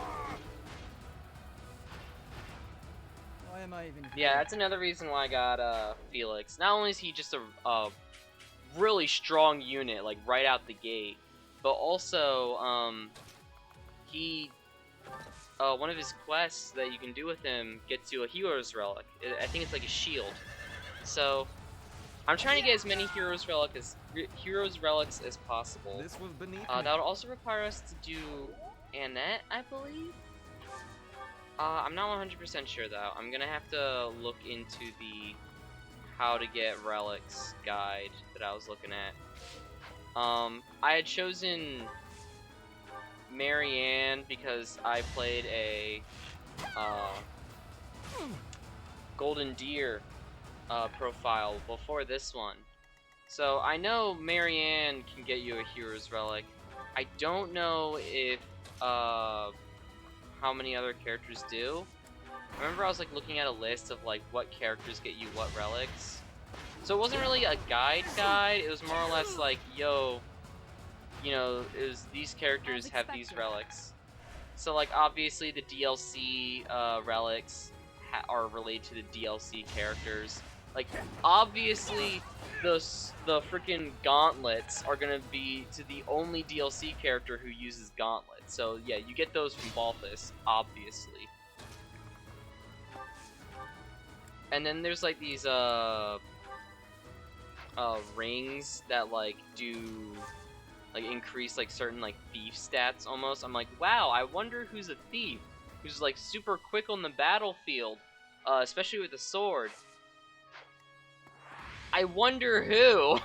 Why am I even Yeah, that's another reason why I got Felix. Not only is he just a really strong unit, like right out the gate, but also he one of his quests that you can do with him gets you a hero's relic. I think it's like a shield. So I'm trying to get as many hero's relics as possible. This was beneath me. That would also require us to do Annette, I believe. I'm not 100% sure though. I'm gonna have to look into the how to get relics guide that I was looking at. I had chosen Marianne because I played a Golden Deer profile before this one. So I know Marianne can get you a hero's relic. I don't know if how many other characters do. Remember I was like looking at a list of like what characters get you what relics. So it wasn't really a guide, it was more or less like, yo, you know, these characters have these relics. So like obviously the DLC relics are related to the DLC characters. Like obviously the freaking gauntlets are gonna be to the only DLC character who uses gauntlets. So yeah, you get those from Balthus, obviously. And then there's like these rings that like do like increase like certain like thief stats almost. I'm like, wow, I wonder who's a thief, who's like super quick on the battlefield, especially with a sword. I wonder who.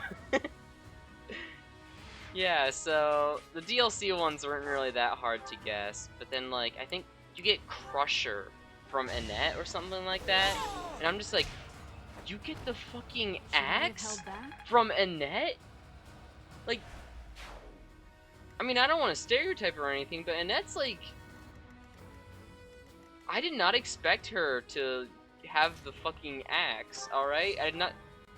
Yeah, so the DLC ones weren't really that hard to guess, but then like I think you get Crusher from Annette or something like that, and I'm just like, you get the fucking axe from Annette? Like, I mean, I don't want to stereotype or anything, but Annette's like, I did not expect her to have the fucking axe, alright?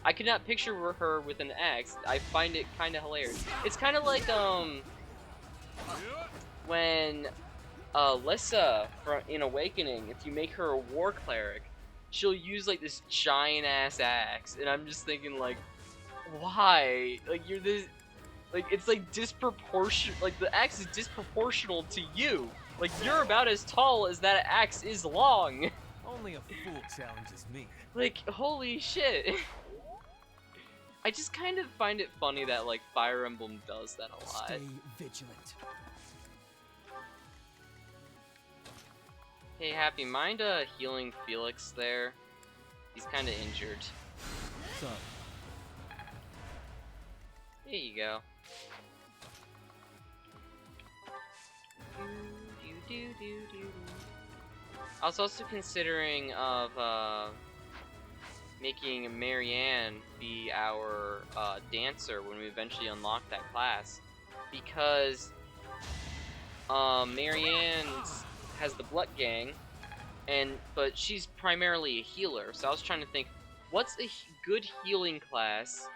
I could not picture her with an axe. I find it kind of hilarious. It's kind of like, when Lissa in Awakening, if you make her a war cleric, she'll use like this giant ass axe, and I'm just thinking like, why? Like you're this, like it's like disproportionate. Like the axe is disproportional to you. Like you're about as tall as that axe is long. Only a fool challenges me. Like holy shit. I just kind of find it funny that like Fire Emblem does that a lot. Stay vigilant. Hey Happy, mind healing Felix there? He's kind of injured. What's up? There you go. I was also considering of making Marianne be our dancer when we eventually unlock that class, because Marianne has the Blood Gang, but she's primarily a healer. So I was trying to think, what's a good healing class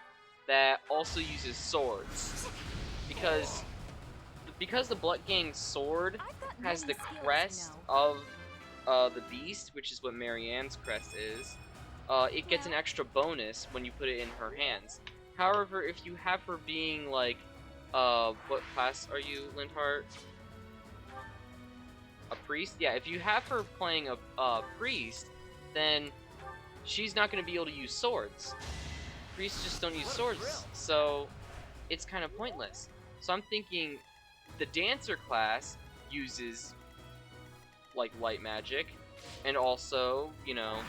that also uses swords? Because the Blood Gang sword has the crest of the beast, which is what Marianne's crest is. It gets an extra bonus when you put it in her hands. However, if you have her being like, what class are you, Lindhart? A priest? Yeah, if you have her playing a priest, then she's not going to be able to use swords. Priests just don't use swords, so it's kind of pointless. So I'm thinking the dancer class uses like light magic, and also, you know,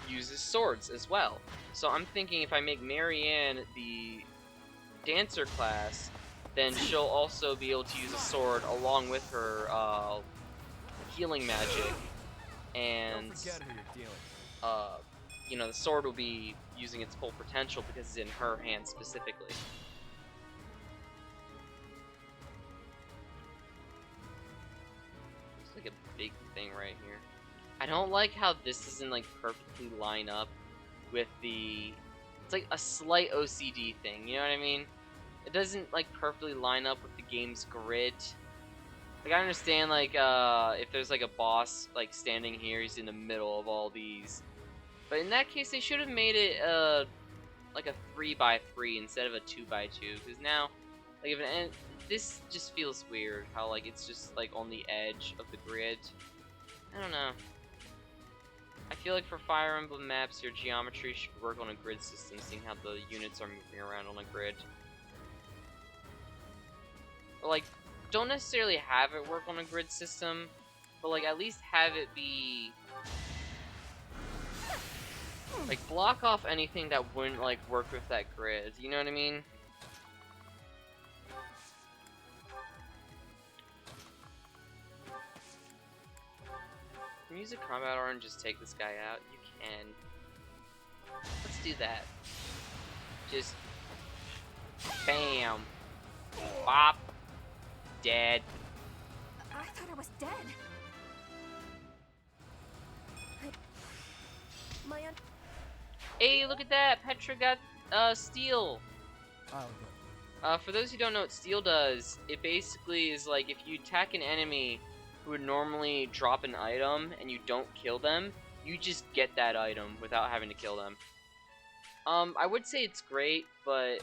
uses swords as well. So I'm thinking if I make Marianne the dancer class, then she'll also be able to use a sword along with her healing magic, and Don't forget who you're dealing you know, the sword will be using its full potential because it's in her hands specifically. It's like a big thing right here. I don't like how this doesn't like perfectly line up with the. It's like a slight OCD thing, you know what I mean? It doesn't like perfectly line up with the game's grid. Like I understand like if there's like a boss like standing here, he's in the middle of all these. But in that case, they should have made it like a 3x3 instead of a 2x2. Because now, like this just feels weird. How like it's just like on the edge of the grid. I don't know. I feel like for Fire Emblem maps, your geometry should work on a grid system, seeing how the units are moving around on a grid. Or like, don't necessarily have it work on a grid system, but like at least have it be like block off anything that wouldn't like work with that grid. You know what I mean? Can you use a combat art and just take this guy out? You can. Let's do that. Just bam, bop, dead. I thought I was dead. Hey, look at that! Petra got steel. I'll go. For those who don't know what steel does, it basically is like if you attack an enemy who would normally drop an item and you don't kill them, you just get that item without having to kill them. I would say it's great, but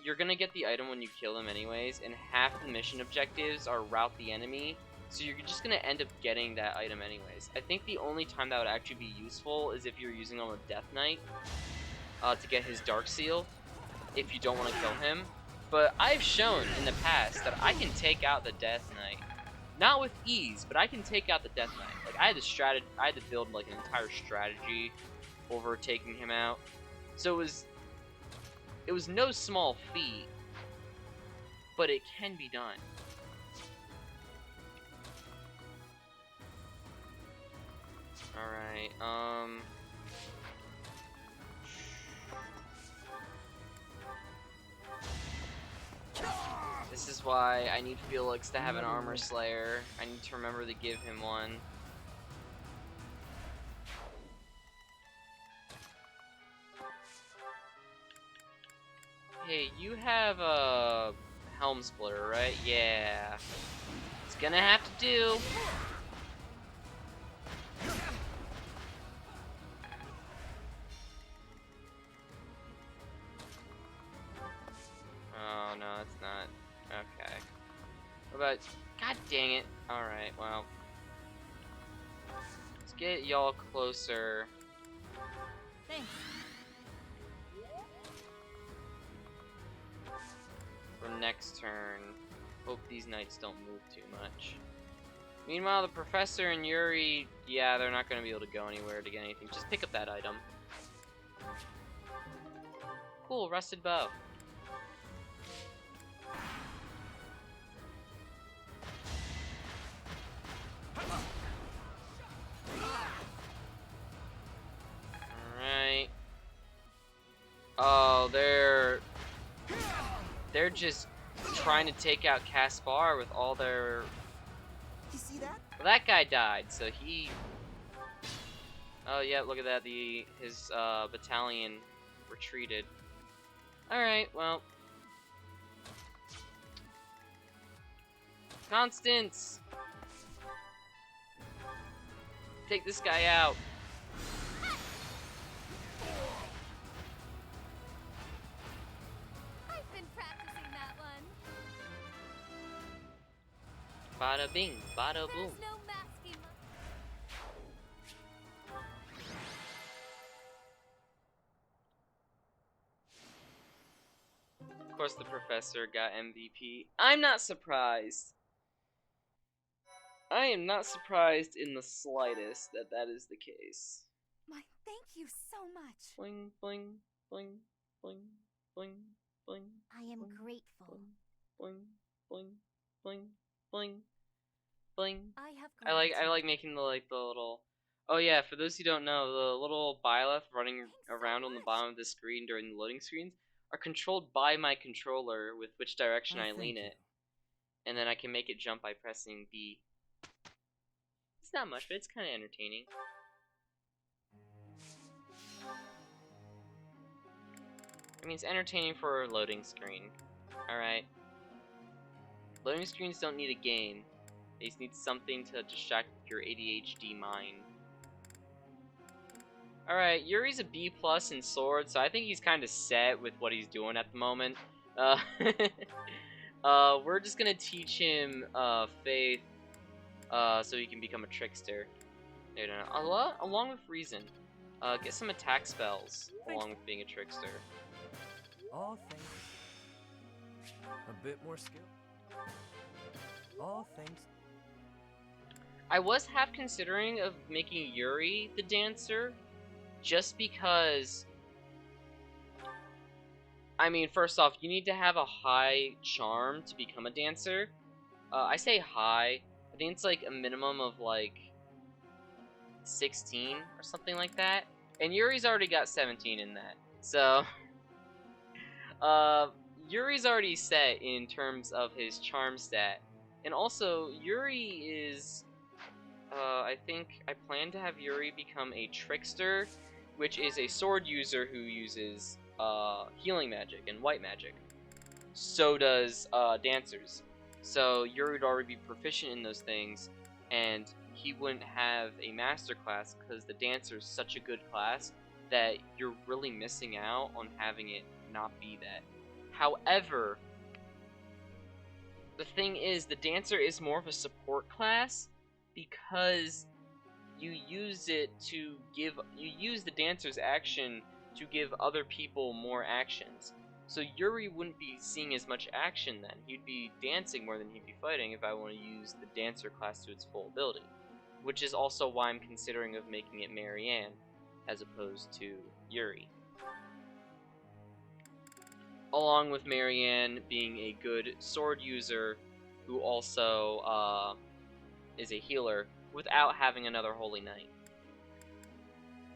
you're gonna get the item when you kill them anyways, and half the mission objectives are rout the enemy, so you're just gonna end up getting that item anyways. I think the only time that would actually be useful is if you're using on a Death Knight to get his Dark Seal, if you don't want to kill him. But I've shown in the past that I can take out the Death Knight. Not with ease, but I can take out the Death Knight. Like I had to build like an entire strategy over taking him out. So it was no small feat, but it can be done. Alright, this is why I need Felix to have an Armor Slayer. I need to remember to give him one. Hey, you have a Helm Splitter, right? Yeah. It's gonna have to do. Oh, no, it's not. Okay. What about... God dang it. Alright, well. Let's get y'all closer. Thanks. For next turn. Hope these knights don't move too much. Meanwhile, the professor and Yuri, yeah, they're not going to be able to go anywhere to get anything. Just pick up that item. Cool, rusted bow. Alright. Oh, they're just trying to take out Caspar with all their... You see that? Well, that guy died, so he... Oh yeah, look at that, his battalion retreated. Alright, well... Constance! Take this guy out. I've been practicing that one. Bada bing, bada boom. There's no masking. Of course the professor got MVP. I'm not surprised. I am not surprised in the slightest that that is the case. Why, thank you so much. Bling, bling, bling, bling, bling, bling. I am bling, grateful. Bling, bling, bling, bling, bling. I have I like gratitude. making the little Oh yeah, for those who don't know, the little Byleth running around on the bottom of the screen during the loading screens are controlled by my controller with which direction I lean it. And then I can make it jump by pressing B. It's not much, but it's kind of entertaining. I mean, it's entertaining for a loading screen. Alright. Loading screens don't need a game. They just need something to distract your ADHD mind. Alright, Yuri's a B+ in Sword, so I think he's kind of set with what he's doing at the moment. We're just gonna teach him Faith so he can become a trickster. Along with Reason. Get some attack spells along with being a trickster. All thanks. A bit more skill. All thanks. I was half considering of making Yuri the dancer, just because, I mean, first off, you need to have a high charm to become a dancer. I say high, I think it's like a minimum of like 16 or something like that, and Yuri's already got 17 in that, so Yuri's already set in terms of his charm stat. And also, Yuri is, I think I plan to have Yuri become a trickster, which is a sword user who uses healing magic and white magic. So does dancers. So Yuri would already be proficient in those things, and he wouldn't have a master class because the dancer is such a good class that you're really missing out on having it not be that. However, the thing is, the dancer is more of a support class because you use the dancer's action to give other people more actions. So Yuri wouldn't be seeing as much action then. He'd be dancing more than he'd be fighting if I want to use the dancer class to its full ability. Which is also why I'm considering of making it Marianne as opposed to Yuri. Along with Marianne being a good sword user who also is a healer without having another Holy Knight.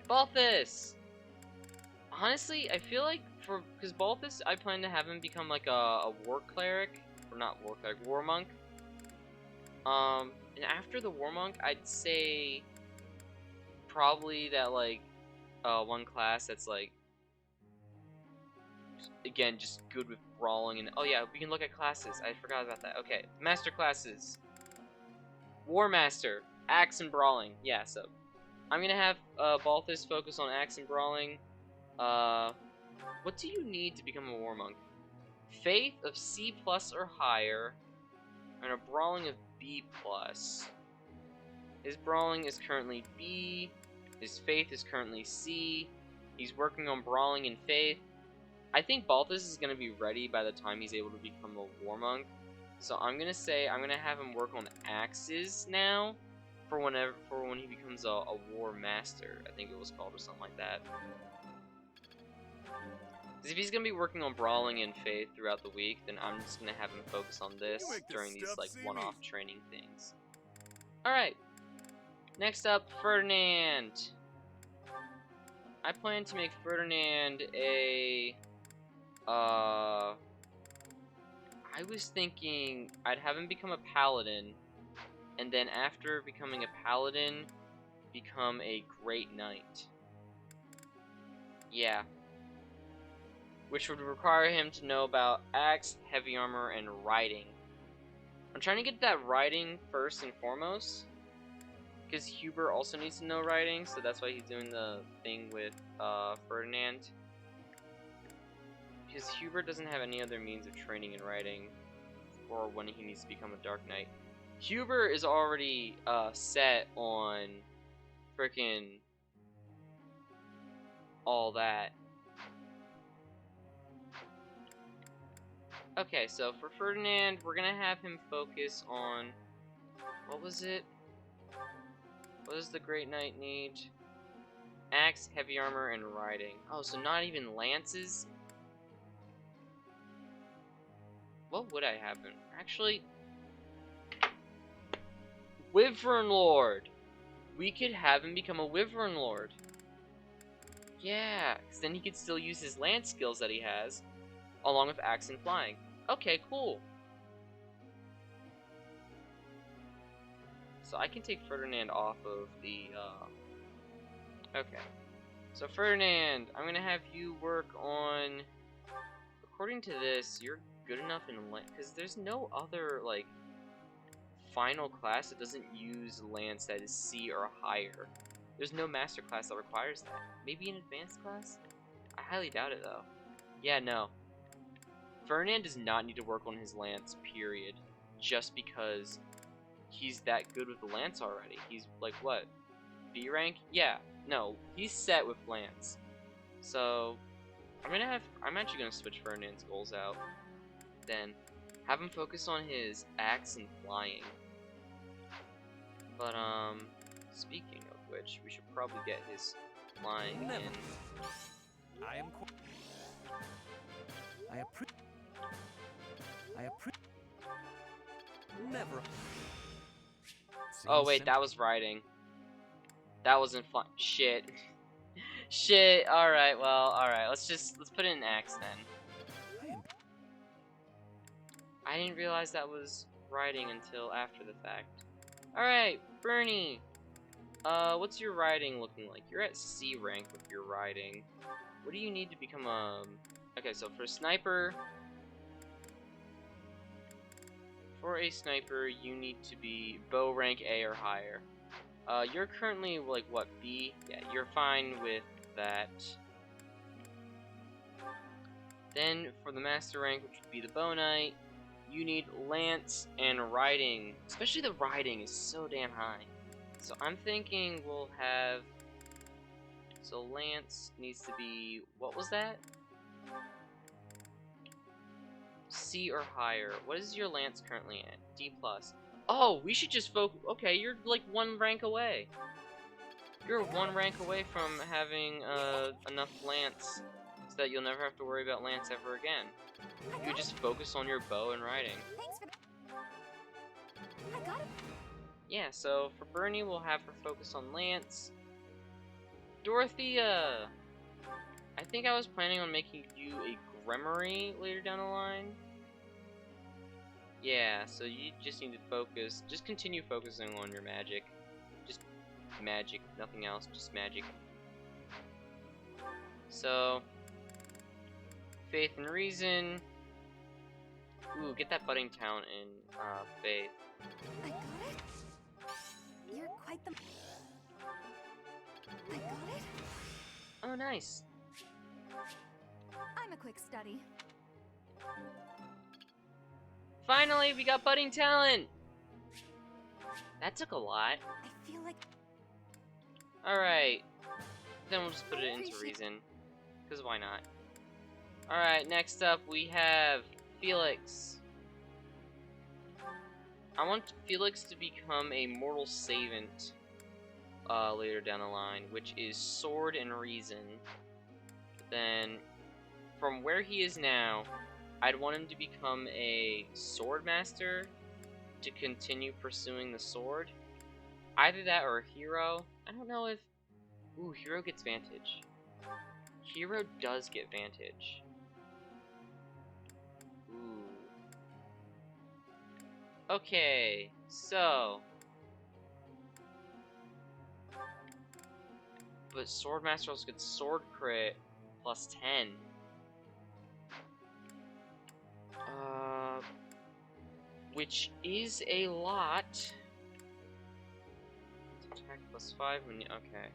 Balthus! Honestly, I feel like because Balthus, I plan to have him become like a war cleric, or not war cleric, war monk. And after the war monk, I'd say probably that like one class that's like, again, just good with brawling. And oh yeah, we can look at classes. I forgot about that. Okay, master classes. War Master, axe and brawling. Yeah, so I'm gonna have Balthus focus on axe and brawling. What do you need to become a war monk? Faith of C+ or higher, and a brawling of B+. His brawling is currently B. His faith is currently C. He's working on brawling and faith. I think Balthus is going to be ready by the time he's able to become a war monk. So I'm going to say I'm going to have him work on axes now for when he becomes a war master, I think it was called, or something like that. Because if he's going to be working on brawling and faith throughout the week, then I'm just going to have him focus on this during these like one-off training things. Alright. Next up, Ferdinand. I plan to make Ferdinand a I was thinking I'd have him become a paladin, and then after becoming a paladin, become a great knight. Yeah. Which would require him to know about axe, heavy armor, and riding. I'm trying to get that riding first and foremost, because Huber also needs to know riding, so that's why he's doing the thing with Ferdinand. Because Hubert doesn't have any other means of training in riding, or when he needs to become a Dark Knight. Hubert is already set on frickin' all that. Okay, so for Ferdinand, we're gonna have him focus on, what was it? What does the Great Knight need? Axe, heavy armor, and riding. Oh, so not even lances? What would I have him? Actually, Wyvern Lord. we could have him become a Wyvern Lord. Yeah, because then he could still use his lance skills that he has, along with axe and flying. Okay, cool. So I can take Ferdinand off of the, okay. So Ferdinand, I'm gonna have you work on, according to this, you're good enough in lance, because there's no other, like, final class that doesn't use lance that is C or higher. There's no master class that requires that. Maybe an advanced class? I highly doubt it, though. Yeah, no. Ferdinand does not need to work on his lance, period. Just because he's that good with the lance already. He's, like, what? B rank? Yeah. No, he's set with lance. So, I'm actually gonna switch Ferdinand's goals out. Then, have him focus on his axe and flying. But, speaking of which, we should probably get his flying Never. in. Never. Oh wait, that was riding. That wasn't fun. Shit. Shit. Alright, well, alright. Let's put it in axe then. I didn't realize that was riding until after the fact. Alright, Bernie. What's your riding looking like? You're at C rank with your riding. What do you need to become a... Okay, so for sniper... For a sniper, you need to be bow rank A or higher. You're currently, like, what, B? Yeah, you're fine with that. Then, for the master rank, which would be the bow knight, you need lance and riding. Especially the riding is so damn high. So I'm thinking we'll have... So lance needs to be... What was that? C or higher. What is your lance currently at? D+. Oh, we should just focus... Okay, you're like 1 rank away. You're 1 rank away from having enough lance so that you'll never have to worry about lance ever again. You just focus on your bow and riding. Thanks for I got it. Yeah, so for Bernie, we'll have her focus on lance. Dorothea! I think I was planning on making you a Gremory later down the line. Yeah, so you just need to focus. Just continue focusing on your magic. Just magic, nothing else, just magic. So, Faith and Reason. Ooh, get that budding talent in Faith. I got it. You're quite the... I got it. Oh, nice. I'm a quick study. Finally, we got budding talent! That took a lot. I feel like... Alright. Then we'll just put it into Reason. Because why not? Alright, next up we have Felix. I want Felix to become a Mortal Savant later down the line, which is Sword and Reason. Then, from where he is now, I'd want him to become a Sword Master to continue pursuing the sword. Either that or a hero. I don't know if... Ooh, hero gets Vantage. Hero does get Vantage. Ooh. Okay, so... But Swordmaster also gets Sword Crit plus 10. Which is a lot. Attack plus 5 when you... Okay.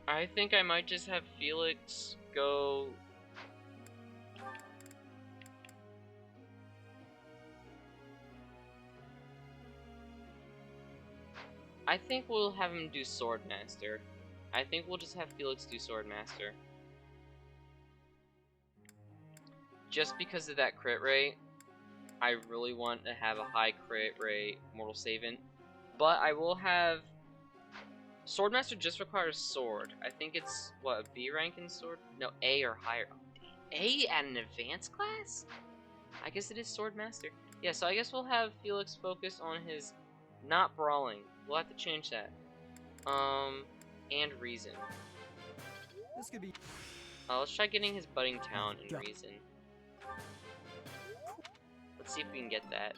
I think I might just have Felix go... I think we'll have him do Swordmaster. I think we'll just have Felix do Swordmaster. Just because of that crit rate, I really want to have a high crit rate Mortal Savant. But I will have... Swordmaster just requires sword. I think it's, what, a B rank in sword? No, A or higher. A at an advanced class? I guess it is Swordmaster. Yeah, so I guess we'll have Felix focus on his Not brawling. We'll have to change that. And reason. This could be. Let's try getting his budding talent in Go. reason. Let's see if we can get that.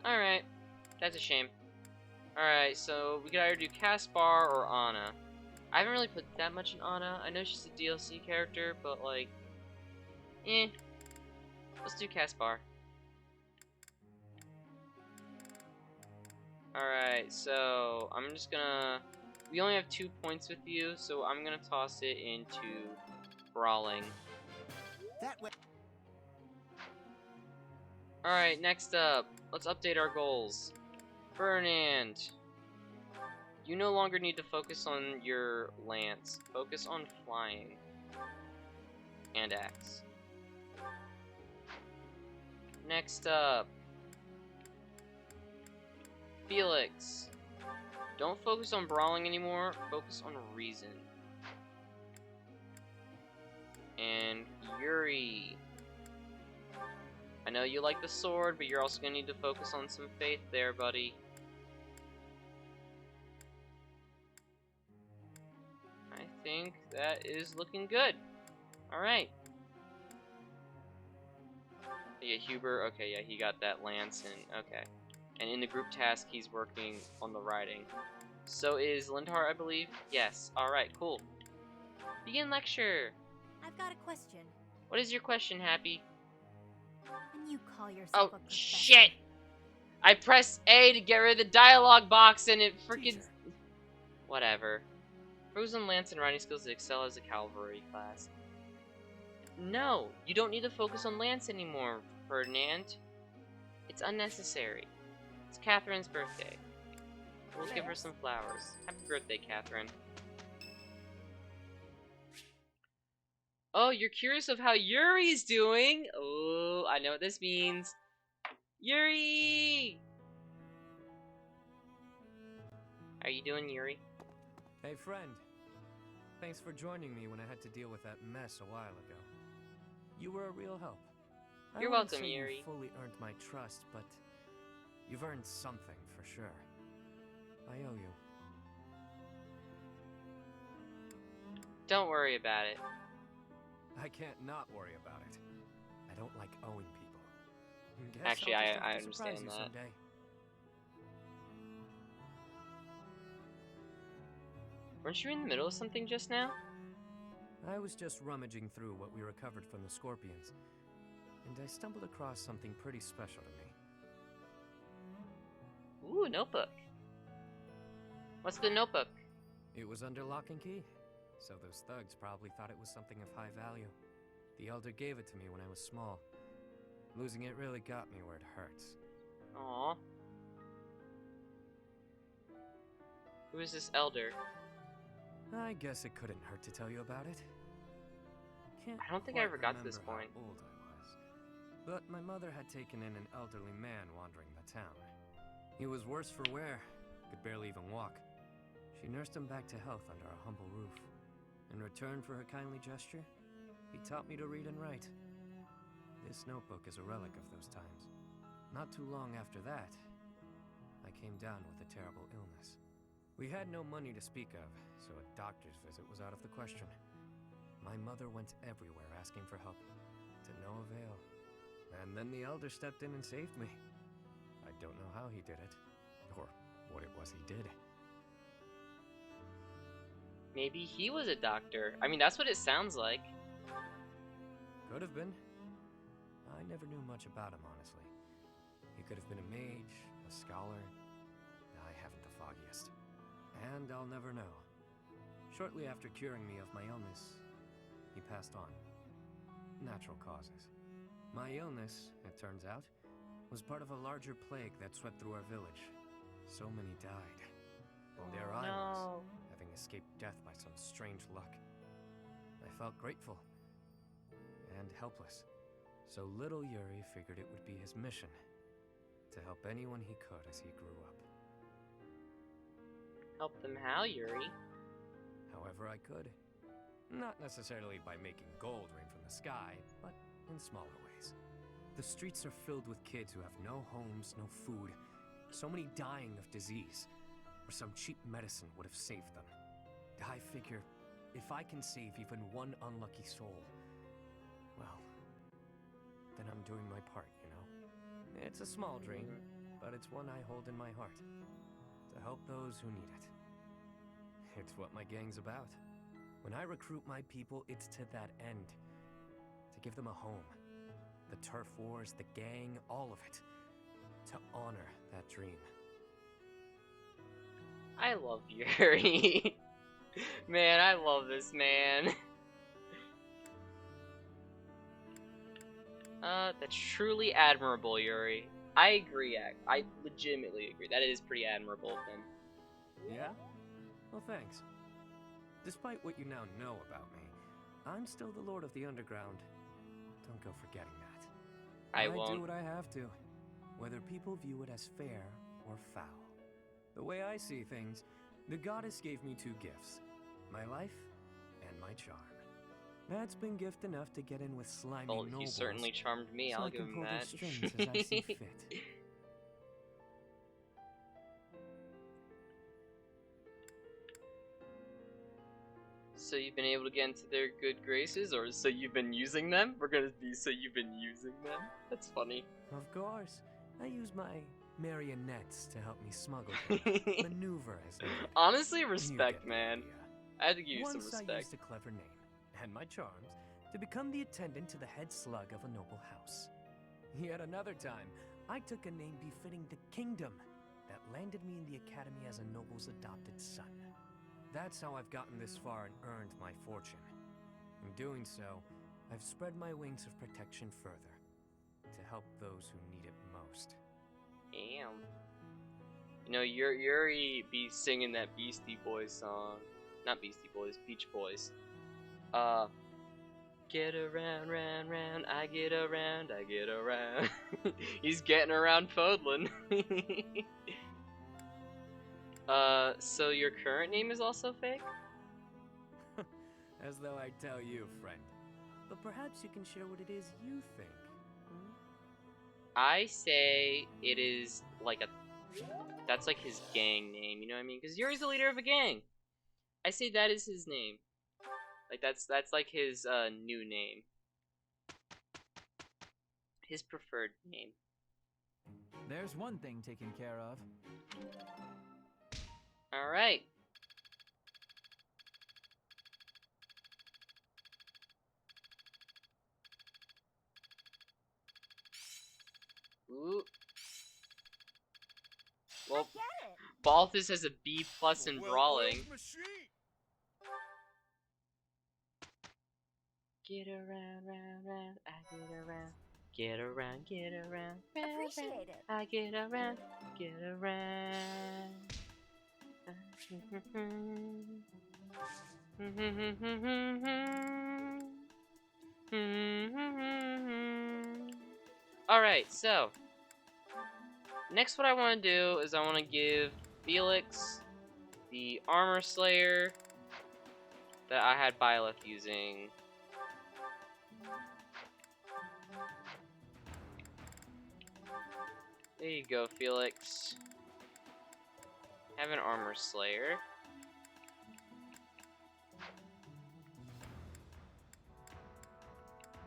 Alright. That's a shame. Alright, so we could either do Caspar or Anna. I haven't really put that much in Anna. I know she's a DLC character, but like, let's do Caspar. Alright, so I'm just gonna... We only have 2 points with you, so I'm gonna toss it into brawling. That way. Alright, next up, let's update our goals. Fernand, you no longer need to focus on your lance. Focus on flying. And axe. Next up, Felix. Don't focus on brawling anymore, focus on reason. And Yuri. I know you like the sword, but you're also gonna need to focus on some faith there, buddy. I think that is looking good. Alright. Yeah, Huber, okay, yeah, he got that lance, and okay. And in the group task, he's working on the riding. So is Lindhar, I believe? Yes. Alright, cool. Begin lecture! I've got a question. What is your question, Happy? When you call yourself Oh, a professor, shit! I pressed A to get rid of the dialogue box and it freaking... Teacher. Whatever. Frozen Lance and Riding skills that excel as a cavalry class. No, you don't need to focus on Lance anymore, Ferdinand. It's unnecessary. It's Catherine's birthday. We'll give her some flowers. Happy birthday, Catherine. Oh, you're curious of how Yuri's doing? Oh, I know what this means. Yuri! How you doing, Yuri? Hey, friend. Thanks for joining me when I had to deal with that mess a while ago. You were a real help. I You're wouldn't welcome, say Yuri. You fully earned my trust, but you've earned something for sure. I owe you. Don't worry about it. I can't not worry about it. I don't like owing people. Guess Actually, I'll just I have to surprise understand you that. someday. Weren't you in the middle of something just now? I was just rummaging through what we recovered from the Scorpions, and I stumbled across something pretty special to me. Ooh, a notebook. What's the notebook? It was under lock and key, so those thugs probably thought it was something of high value. The Elder gave it to me when I was small. Losing it really got me where it hurts. Aww. Who is this Elder? I guess it couldn't hurt to tell you about it. Can't I don't think I quite ever got to this remember point. how old I was, but my mother had taken in an elderly man wandering the town. He was worse for wear, could barely even walk. She nursed him back to health under a humble roof. In return for her kindly gesture, he taught me to read and write. This notebook is a relic of those times. Not too long after that, I came down with a terrible illness. We had no money to speak of, so a doctor's visit was out of the question. My mother went everywhere asking for help, to no avail. And then the Elder stepped in and saved me. I don't know how he did it, or what it was he did. Maybe he was a doctor. I mean, that's what it sounds like. Could have been. I never knew much about him, honestly. He could have been a mage, a scholar. I haven't the foggiest. And I'll never know. Shortly after curing me of my illness, he passed on. Natural causes. My illness, it turns out, was part of a larger plague that swept through our village. So many died. And there I was, having escaped death by some strange luck. I felt grateful. And helpless. So little Yuri figured it would be his mission to help anyone he could as he grew up. Help them how, Yuri? However I could. Not necessarily by making gold rain from the sky, but in smaller ways. The streets are filled with kids who have no homes, no food, so many dying of disease, or some cheap medicine would have saved them. I figure, if I can save even one unlucky soul, well, then I'm doing my part, you know? It's a small dream, but it's one I hold in my heart. To help those who need it. It's what my gang's about. When I recruit my people, it's to that end. To give them a home. The turf wars, the gang, all of it. To honor that dream. I love Yuri. Man, I love this man. That's truly admirable, Yuri. I agree, I legitimately agree. That is pretty admirable of him. Yeah? Well, thanks. Despite what you now know about me, I'm still the Lord of the Underground. Don't go forgetting that. I do won't. what I have to, whether people view it as fair or foul. The way I see things, the goddess gave me two gifts. My life and my charm. That's been gift enough to get in with slimy Well, he nobles. certainly charmed me, So I'll I give can him pull their that. strings as I see fit. So you've been able to get into their good graces, or so you've been using them? We're gonna be so you've been using them? That's funny. Of course. I use my marionettes to help me smuggle things. Maneuver as needed. Honestly, You respect, get the man. idea. I had to give you some Once I respect. used a clever name, and my charms, to become the attendant to the head slug of a noble house. Yet another time, I took a name befitting the kingdom that landed me in the academy as a noble's adopted son. That's how I've gotten this far and earned my fortune. In doing so, I've spread my wings of protection further, to help those who need it most. Damn. You know, Yuri be singing that Beastie Boys song. Not Beastie Boys, Beach Boys. Get around, round, round, I get around, I get around. He's getting around Fodlan. So your current name is also fake? As though I tell you, friend. But perhaps you can share what it is you think. Hmm? I say it is like a... That's like his gang name, you know what I mean? Because Yuri's the leader of a gang. I say that is his name. Like, that's like his, new name. His preferred name. There's one thing taken care of. Alright. Ooh. Well, Balthus has a B+ in Brawling. Get around, round, round, I get around. Get around, get around, round, Appreciate round. it. I get around, get around. Alright, so next what I want to do is I want to give Felix the Armor Slayer that I had Byleth using. There you go, Felix. Have an Armor Slayer.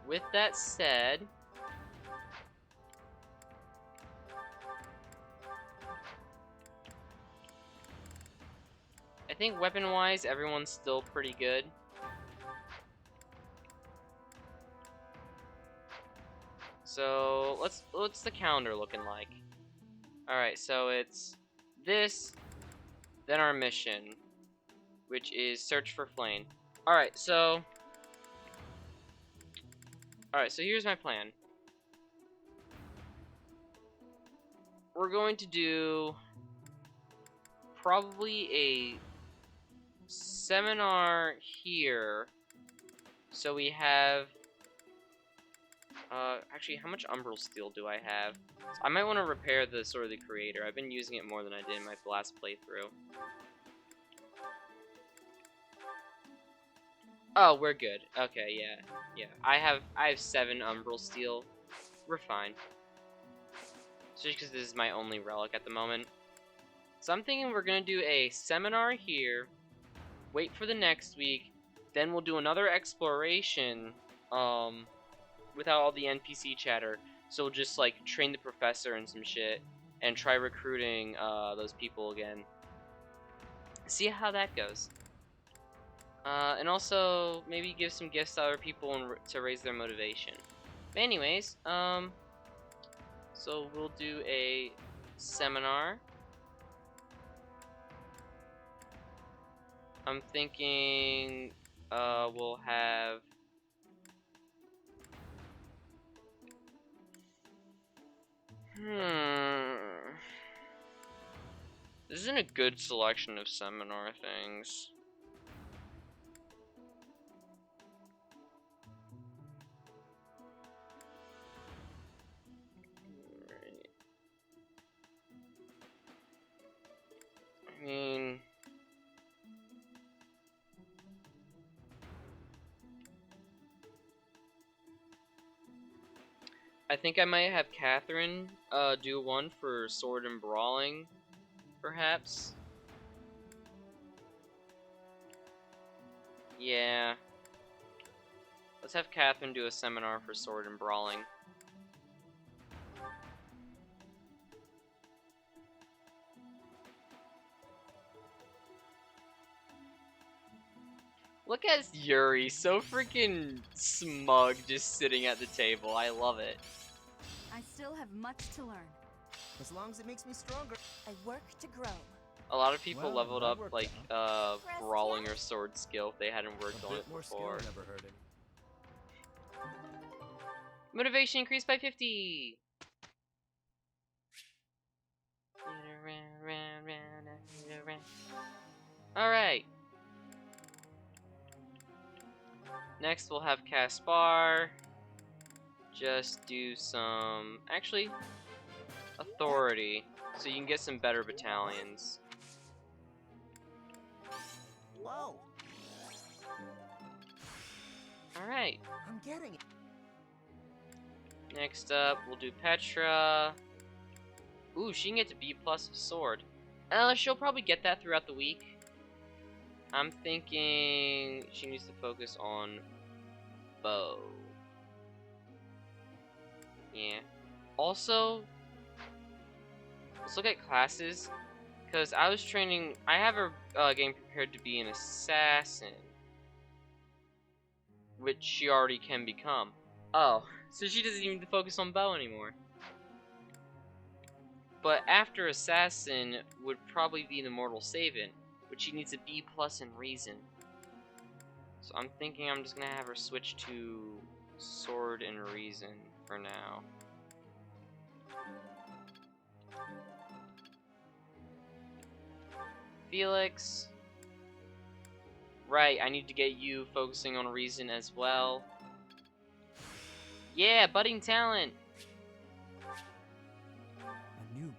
With that said, I think weapon-wise, everyone's still pretty good. So what's the calendar looking like? Alright, so it's this, then our mission, which is search for Flayn. Alright, so here's my plan. We're going to do probably a seminar here, so we have actually, how much Umbral Steel do I have? So I might want to repair the Sword of the Creator. I've been using it more than I did in my last playthrough. Oh, we're good. Okay, yeah. I have 7 Umbral Steel, we're fine. Especially because this is my only relic at the moment. So I'm thinking we're gonna do a seminar here, wait for the next week, then we'll do another exploration, without all the NPC chatter. So we'll just like train the professor and some shit, and try recruiting those people again. See how that goes. And also maybe give some gifts to other people and to raise their motivation. But anyways, so we'll do a seminar. I'm thinking we'll have this isn't a good selection of seminar things. I mean, I think I might have Catherine do one for sword and brawling, perhaps. Yeah. Let's have Catherine do a seminar for sword and brawling. Look at Yuri, so freaking smug, just sitting at the table. I love it. I still have much to learn. As long as it makes me stronger. I work to grow. A lot of people Well, leveled that up worked like brawling or sword skill if they hadn't worked A on bit it more before. skill never hurted. Motivation increased by 50. Alright. Next we'll have Caspar just do some, actually, authority, so you can get some better battalions. Whoa, Alright. I'm getting it. Next up, we'll do Petra. Ooh, she can get to B+ with sword. She'll probably get that throughout the week. I'm thinking she needs to focus on bow. Yeah. Also, let's look at classes, because I was training. I have her game prepared to be an assassin, which she already can become. Oh, so she doesn't even focus on bow anymore. But after assassin would probably be the Mortal Savin, which she needs a B+ in reason. So I'm thinking I'm just gonna have her switch to sword and reason for now. Felix. Right, I need to get you focusing on reason as well. Yeah, budding talent. A new.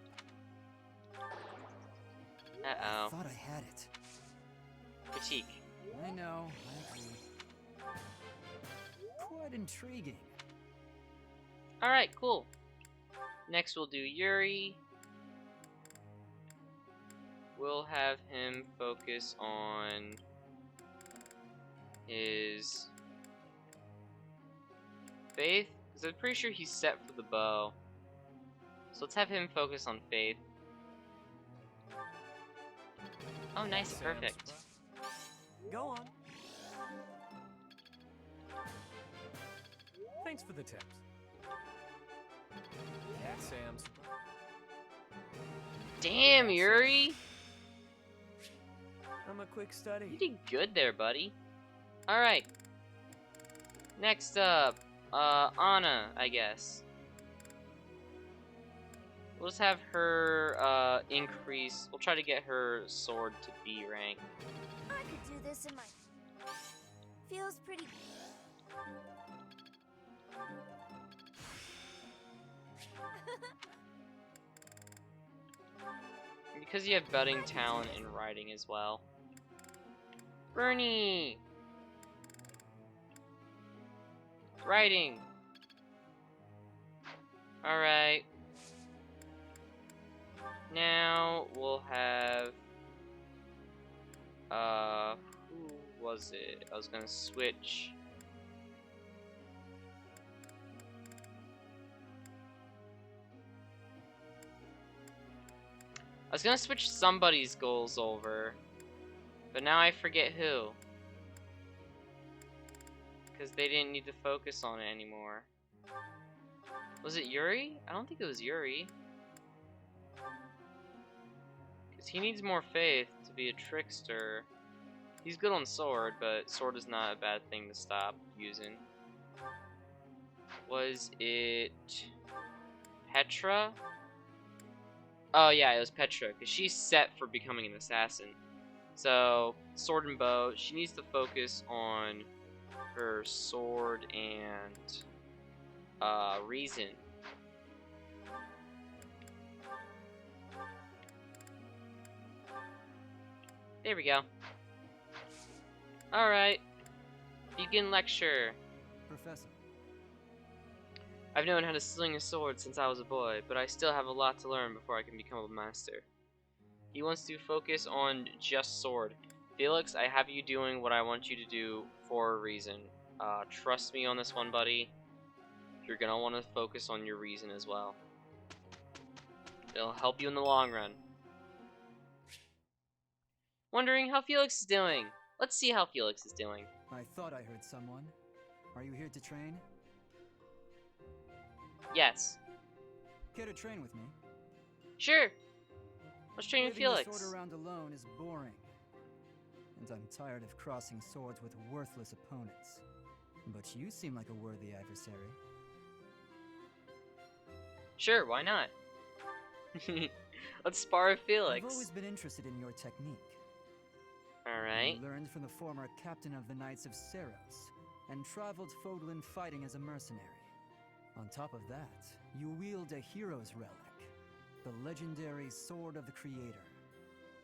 Uh-oh. Thought I had it. Critique. I know, I agree. Quite intriguing. Alright, cool. Next we'll do Yuri. We'll have him focus on his faith, because I'm pretty sure he's set for the bow. So let's have him focus on faith. Oh, nice, Sam's. perfect. Go on. Thanks for the tips. Cat Sam's. Damn, Yuri! I'm a quick study. You did good there, buddy. Alright. Next up, Anna, I guess. We'll just have her, increase. We'll try to get her sword to B rank. I could do this in my... Feels pretty... Because you have budding talent in writing as well. Bernie! Alright. Now we'll have who was it? I was gonna switch. I was gonna switch somebody's goals over, but now I forget who. Because they didn't need to focus on it anymore. Was it Yuri? I don't think it was Yuri. Because he needs more faith to be a trickster. He's good on sword, but sword is not a bad thing to stop using. Was it Petra? Oh yeah, it was Petra, because she's set for becoming an assassin. So, sword and bow, she needs to focus on her sword and reason. There we go. Alright. Begin lecture. Professor. I've known how to sling a sword since I was a boy, but I still have a lot to learn before I can become a master. He wants to focus on just sword. Felix, I have you doing what I want you to do for a reason. Trust me on this one, buddy. You're gonna want to focus on your reason as well. It'll help you in the long run. Wondering how Felix is doing. Let's see how Felix is doing. I thought I heard someone. Are you here to train? Yes. Care to train with me? Sure. Let's train with Waving the Felix. sword around alone is boring. And I'm tired of crossing swords with worthless opponents. But you seem like a worthy adversary. Sure, why not? Let's spar with Felix. I've always been interested in your technique. Alright. You learned from the former captain of the Knights of Seros, and traveled Fodlan fighting as a mercenary. On top of that, you wield a hero's relic, the legendary Sword of the Creator.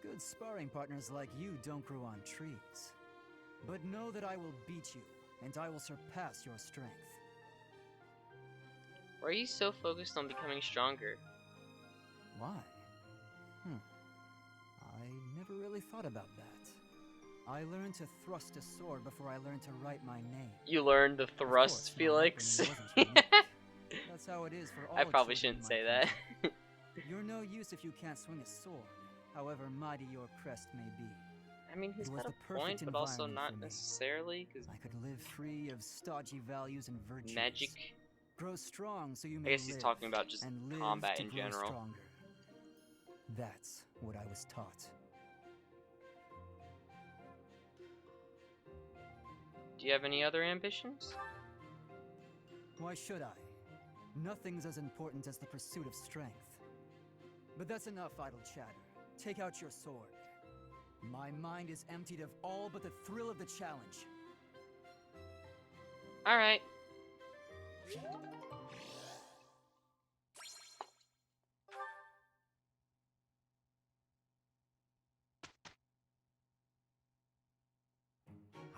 Good sparring partners like you don't grow on trees. But know that I will beat you, and I will surpass your strength. Why are you so focused on becoming stronger? Why? I never really thought about that. I learned to thrust a sword before I learned to write my name. You learned the Of thrust, course, my Felix. opening wasn't unique. That's how it is for all I probably children shouldn't in say my that. country. You're no use if you can't swing a sword, however mighty your crest may be. I mean, he's It was got the a point, perfect but also environment not for me. necessarily, because I could live free of stodgy values and virtues. magic. Grow strong so you I may guess he's live, talking about just and live combat to in grow general. Stronger. That's what I was taught. Do you have any other ambitions? Why should I? Nothing's as important as the pursuit of strength. But that's enough idle chatter. Take out your sword. My mind is emptied of all but the thrill of the challenge. Alright.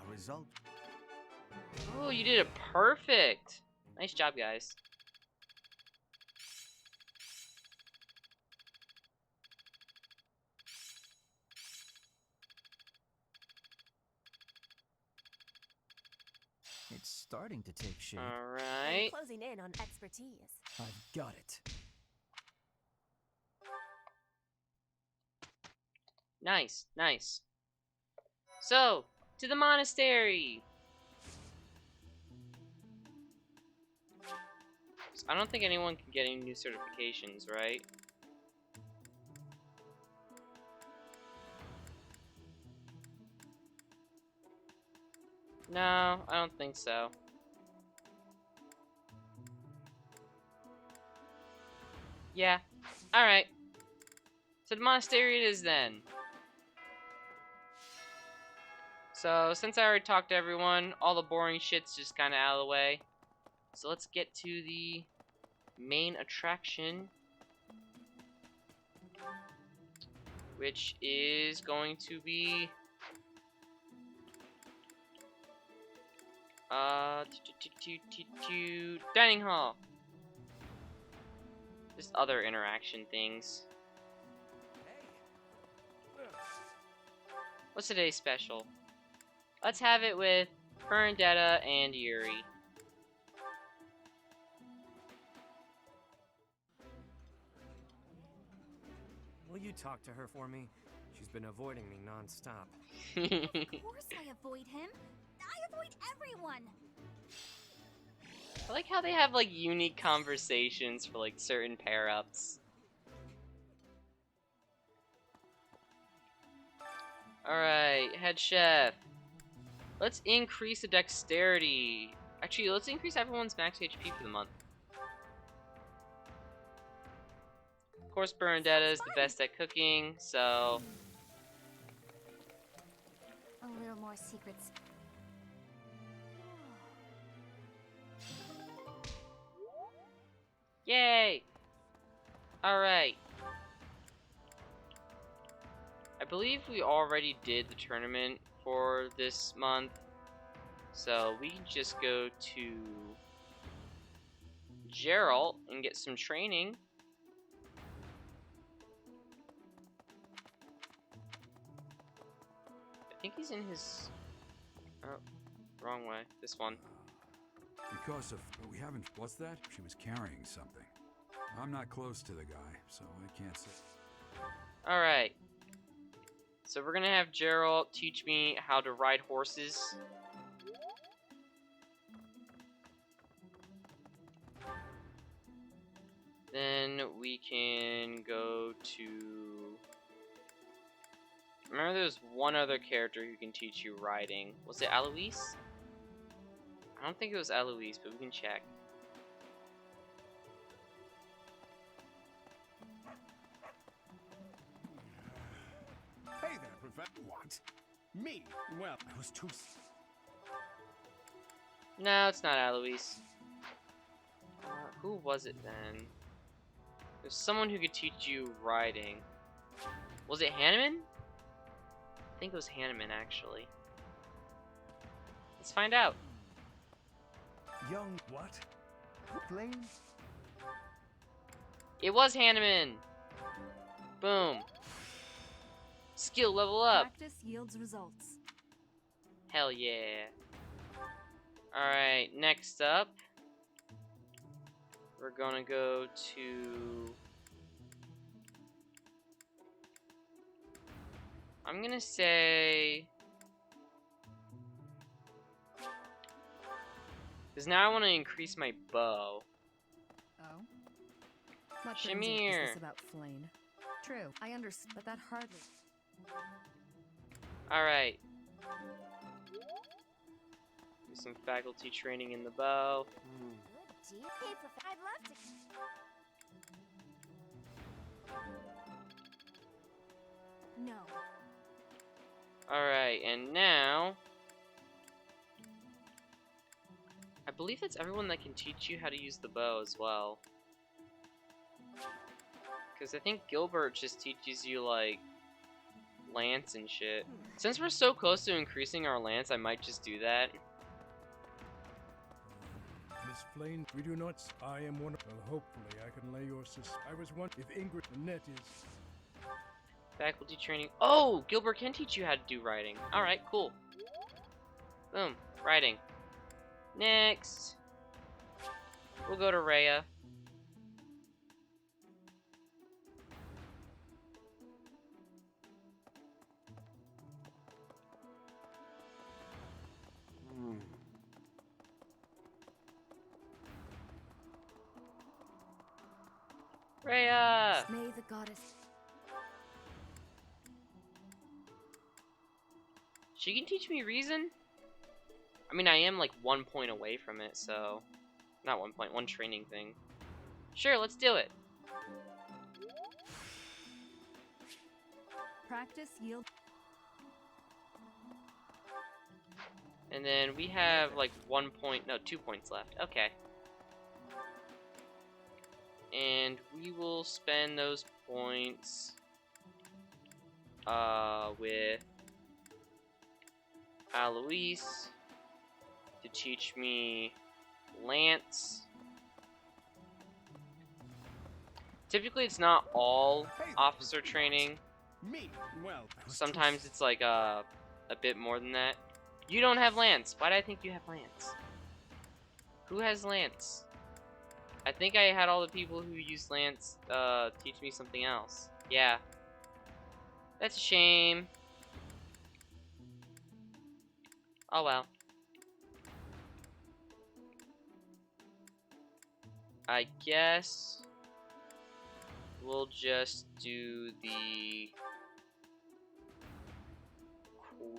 A result. Oh, you did it perfect. Nice job, guys. It's starting to take shape. Alright. Closing in on expertise. I've got it. Nice, nice. So, to the monastery! I don't think anyone can get any new certifications, right? No, I don't think so. Yeah. Alright. So the monastery it is then. So, since I already talked to everyone, all the boring shit's just kind of out of the way. So let's get to the main attraction, which is going to be dining hall. just other interaction things. What's today's special? Let's have it with Bernadetta and Yuri. Will you talk to her for me? She's been avoiding me non-stop. Of course I avoid him. I avoid everyone. I like how they have like unique conversations for like certain pair-ups. Alright, head chef. Let's increase the dexterity. Actually, let's increase everyone's max HP for the month. Of course, Bernadetta is the best at cooking, so... A little more secrets. Yay! Alright. I believe we already did the tournament for this month, so we can just go to Geralt and get some training. I think he's in his... Oh, wrong way. This one. Because of... we haven't... What's that? She was carrying something. I'm not close to the guy, so I can't say. Alright. So we're gonna have Geralt teach me how to ride horses. Then we can go to... Remember there's one other character who can teach you riding. Was it Eloise? I don't think it was Eloise, but we can check. Hey there, Professor. What? Me? Well, I was too... No, it's not Eloise. Who was it then? There's someone who could teach you riding. Was it Hanneman? I think it was Hanneman, actually. Let's find out. Young... What? Plain? It was Hanneman! Boom. Skill level up. Practice yields results. Hell yeah. Alright, next up. We're gonna go to... I'm gonna say... Because now I want to increase my bow. Oh? What Shamir. is this about Flayn? True, I understand, but that hardly... Alright. Do some faculty training in the bow. Good deal. Hey, Professor. I'd love to. No. Alright, and now... I believe that's everyone that can teach you how to use the bow as well. Because I think Gilbert just teaches you, like, lance and shit. Since we're so close to increasing our lance, I might just do that. Miss Flayn, we do not... I am one of... Well, hopefully I can lay your I was one... If Ingrid Annette is... Faculty training. Oh! Gilbert can teach you how to do riding. Alright, cool. Boom. Riding. Next. We'll go to Rhea. Rhea! May the goddess... She can teach me reason? I mean, I am like 1 point away from it, so... Not 1 point, one training thing. Sure, let's do it. Practice yield... And then we have like 1 point, no, 2 points left. Okay. And we will spend those points with Alois to teach me Lance. Typically, it's not all officer training. Me? Well, Sometimes it's like a bit more than that. You don't have Lance. Why did I think you have Lance? Who has Lance? I think I had all the people who used Lance teach me something else. Yeah. That's a shame. Oh well. I guess we'll just do the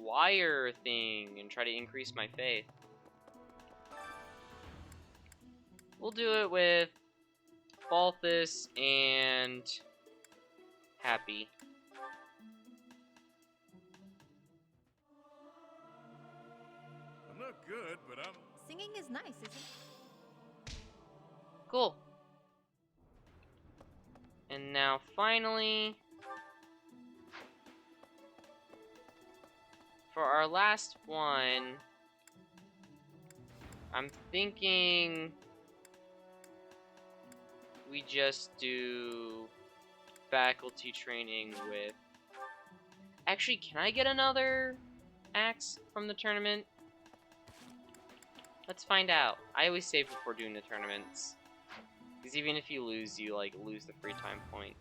choir thing and try to increase my faith. We'll do it with Balthus and Happy. I'm not good, but I'm. Singing is nice, isn't it? Cool. And now finally, for our last one, I'm thinking we just do faculty training with... Actually, can I get another axe from the tournament? Let's find out. I always save before doing the tournaments. Because even if you lose, you like lose the free time point.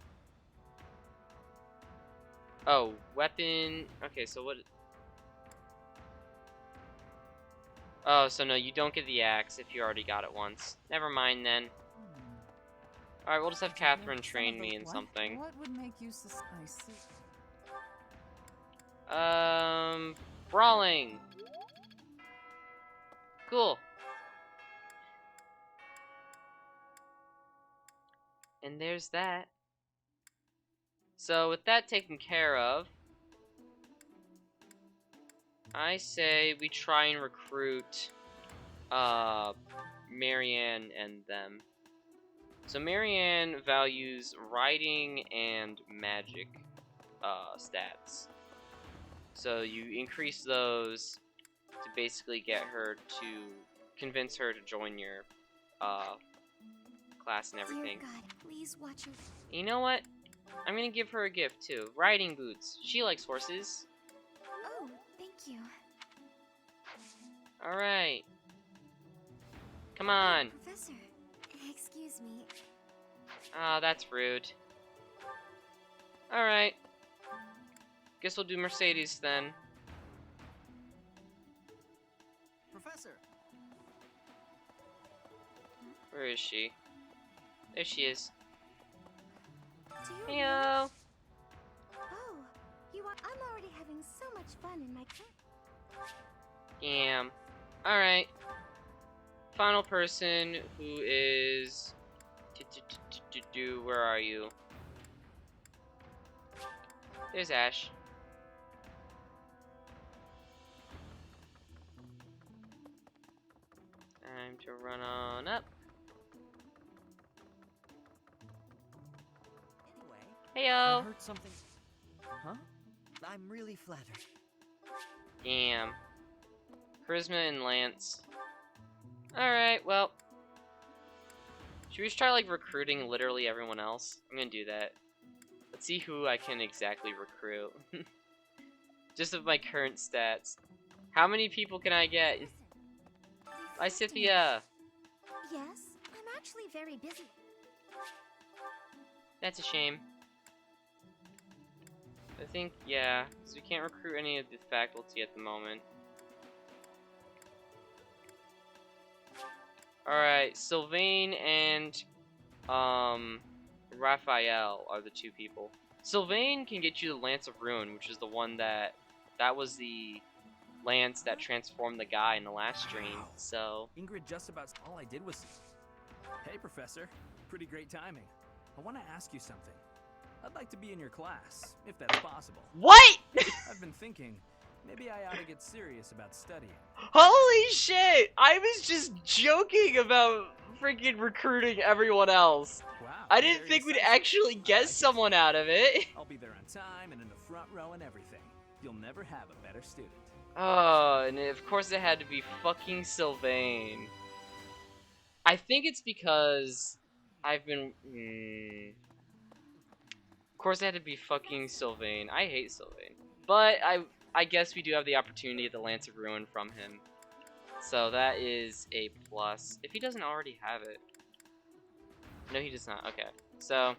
Oh, weapon. Okay, so what? Oh, so no, you don't get the axe if you already got it once. Never mind then. Alright, we'll just have Catherine train me in something. What would make you I see. Brawling. Cool. And there's that. So with that taken care of, I say we try and recruit Marianne and them. So Marianne values riding and magic stats. So you increase those to basically get her to convince her to join your class and everything. Dear God, please watch your... You know what? I'm gonna give her a gift too. Riding boots. She likes horses. Oh, thank you. Alright. Come on. Professor, excuse me. Ah, that's rude. Alright. Guess we'll do Mercedes then. Professor! Where is she? There she is. Do you really? Heyo! Oh, you are... I'm already having so much fun in my class. Damn. Alright. Final person who is... Where are you? There's Ash. Time to run on up. Anyway, I Heyo! heard something. Huh? I'm really flattered. Damn. Charisma and Lance. Alright, well. Should we just try like recruiting literally everyone else? I'm gonna do that. Let's see who I can exactly recruit. Just with my current stats. How many people can I get? Listen. Hi, Scythia. Yes, I'm actually very busy. That's a shame. I think, yeah, because we can't recruit any of the faculty at the moment. Alright, Sylvain and Raphael are the two people. Sylvain can get you the Lance of Ruin, which is the one that was the lance that transformed the guy in the last stream. So Ingrid just about all I did was... Hey, Professor. Pretty great timing. I want to ask you something. I'd like to be in your class, if that's possible. what? I've been thinking, maybe I ought to get serious about studying. Holy shit! I was just joking about freaking recruiting everyone else. Wow. I didn't very think we'd decisive. actually I get like it. someone out of it. I'll be there on time and in the front row and everything. You'll never have a better student. Oh, and of course it had to be fucking Sylvain. I think it's because I've been... course, it had to be fucking Sylvain. I hate Sylvain, but I guess we do have the opportunity to get the Lance of Ruin from him, so that is a plus. If he doesn't already have it, no, he does not. Okay, so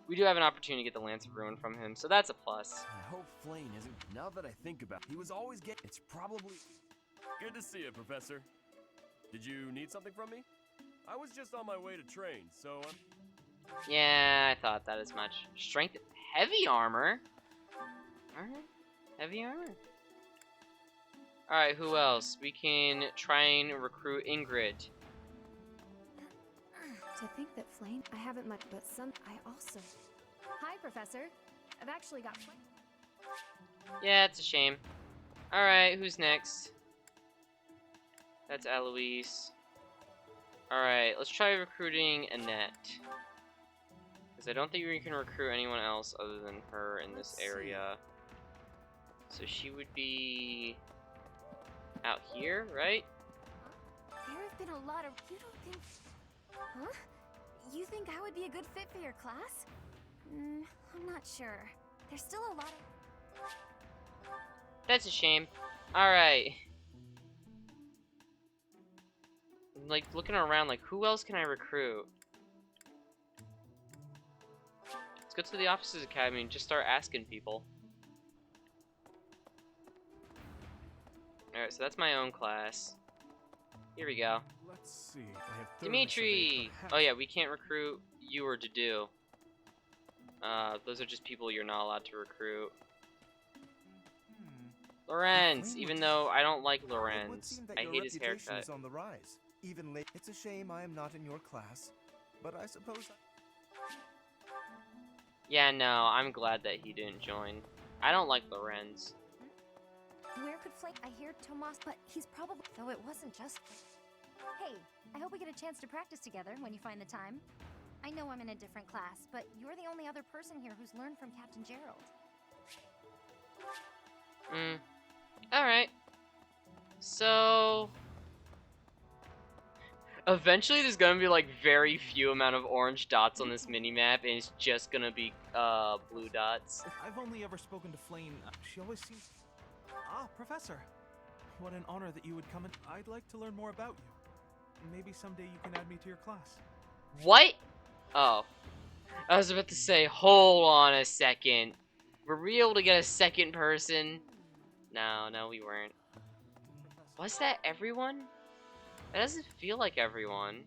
we do have an opportunity to get the Lance of Ruin from him, so that's a plus. I hope Flame isn't. Now that I think about it, he was always getting. It's probably. Good to see you, Professor. Did you need something from me? I was just on my way to train, so Yeah, I thought that as much. Strength, heavy armor. Alright, heavy armor. Alright, who else? We can try and recruit Ingrid. To think that Flame, I haven't much, but some, I also. Hi, Professor. I've actually got Flame. Yeah, it's a shame. Alright, who's next? That's Eloise. Alright, let's try recruiting Annette. Because I don't think we can recruit anyone else other than her in this area. So she would be out here, right? There have been a lot of. You don't think. Huh? You think I would be a good fit for your class? I'm not sure. There's still a lot of. That's a shame. Alright. Like, looking around, like, who else can I recruit? Let's go to the Officers Academy and just start asking people. Alright, so that's my own class. Here we go. Let's see. I have thoroughly Dimitri! surveyed perhaps- Oh yeah, we can't recruit you or Dedu. Those are just people you're not allowed to recruit. Lorenz! Even though I don't like Lorenz. I hate his haircut. Is on the rise. Even late. It's a shame I am not in your class, but I suppose. Yeah, no, I'm glad that he didn't join. I don't like Lorenz. Where could Flame? I hear Tomas, but he's probably. Though it wasn't just. Hey, I hope we get a chance to practice together when you find the time. I know I'm in a different class, but you're the only other person here who's learned from Captain Gerald. Alright. So eventually there's gonna be like very few amount of orange dots on this minimap, and it's just gonna be blue dots. I've only ever spoken to Flame. She always seems. Ah, Professor. What an honor that you would come in. I'd like to learn more about you. Maybe someday you can add me to your class. What? Oh. I was about to say, hold on a second. Were we able to get a second person? No, we weren't. Was that everyone? That doesn't feel like everyone.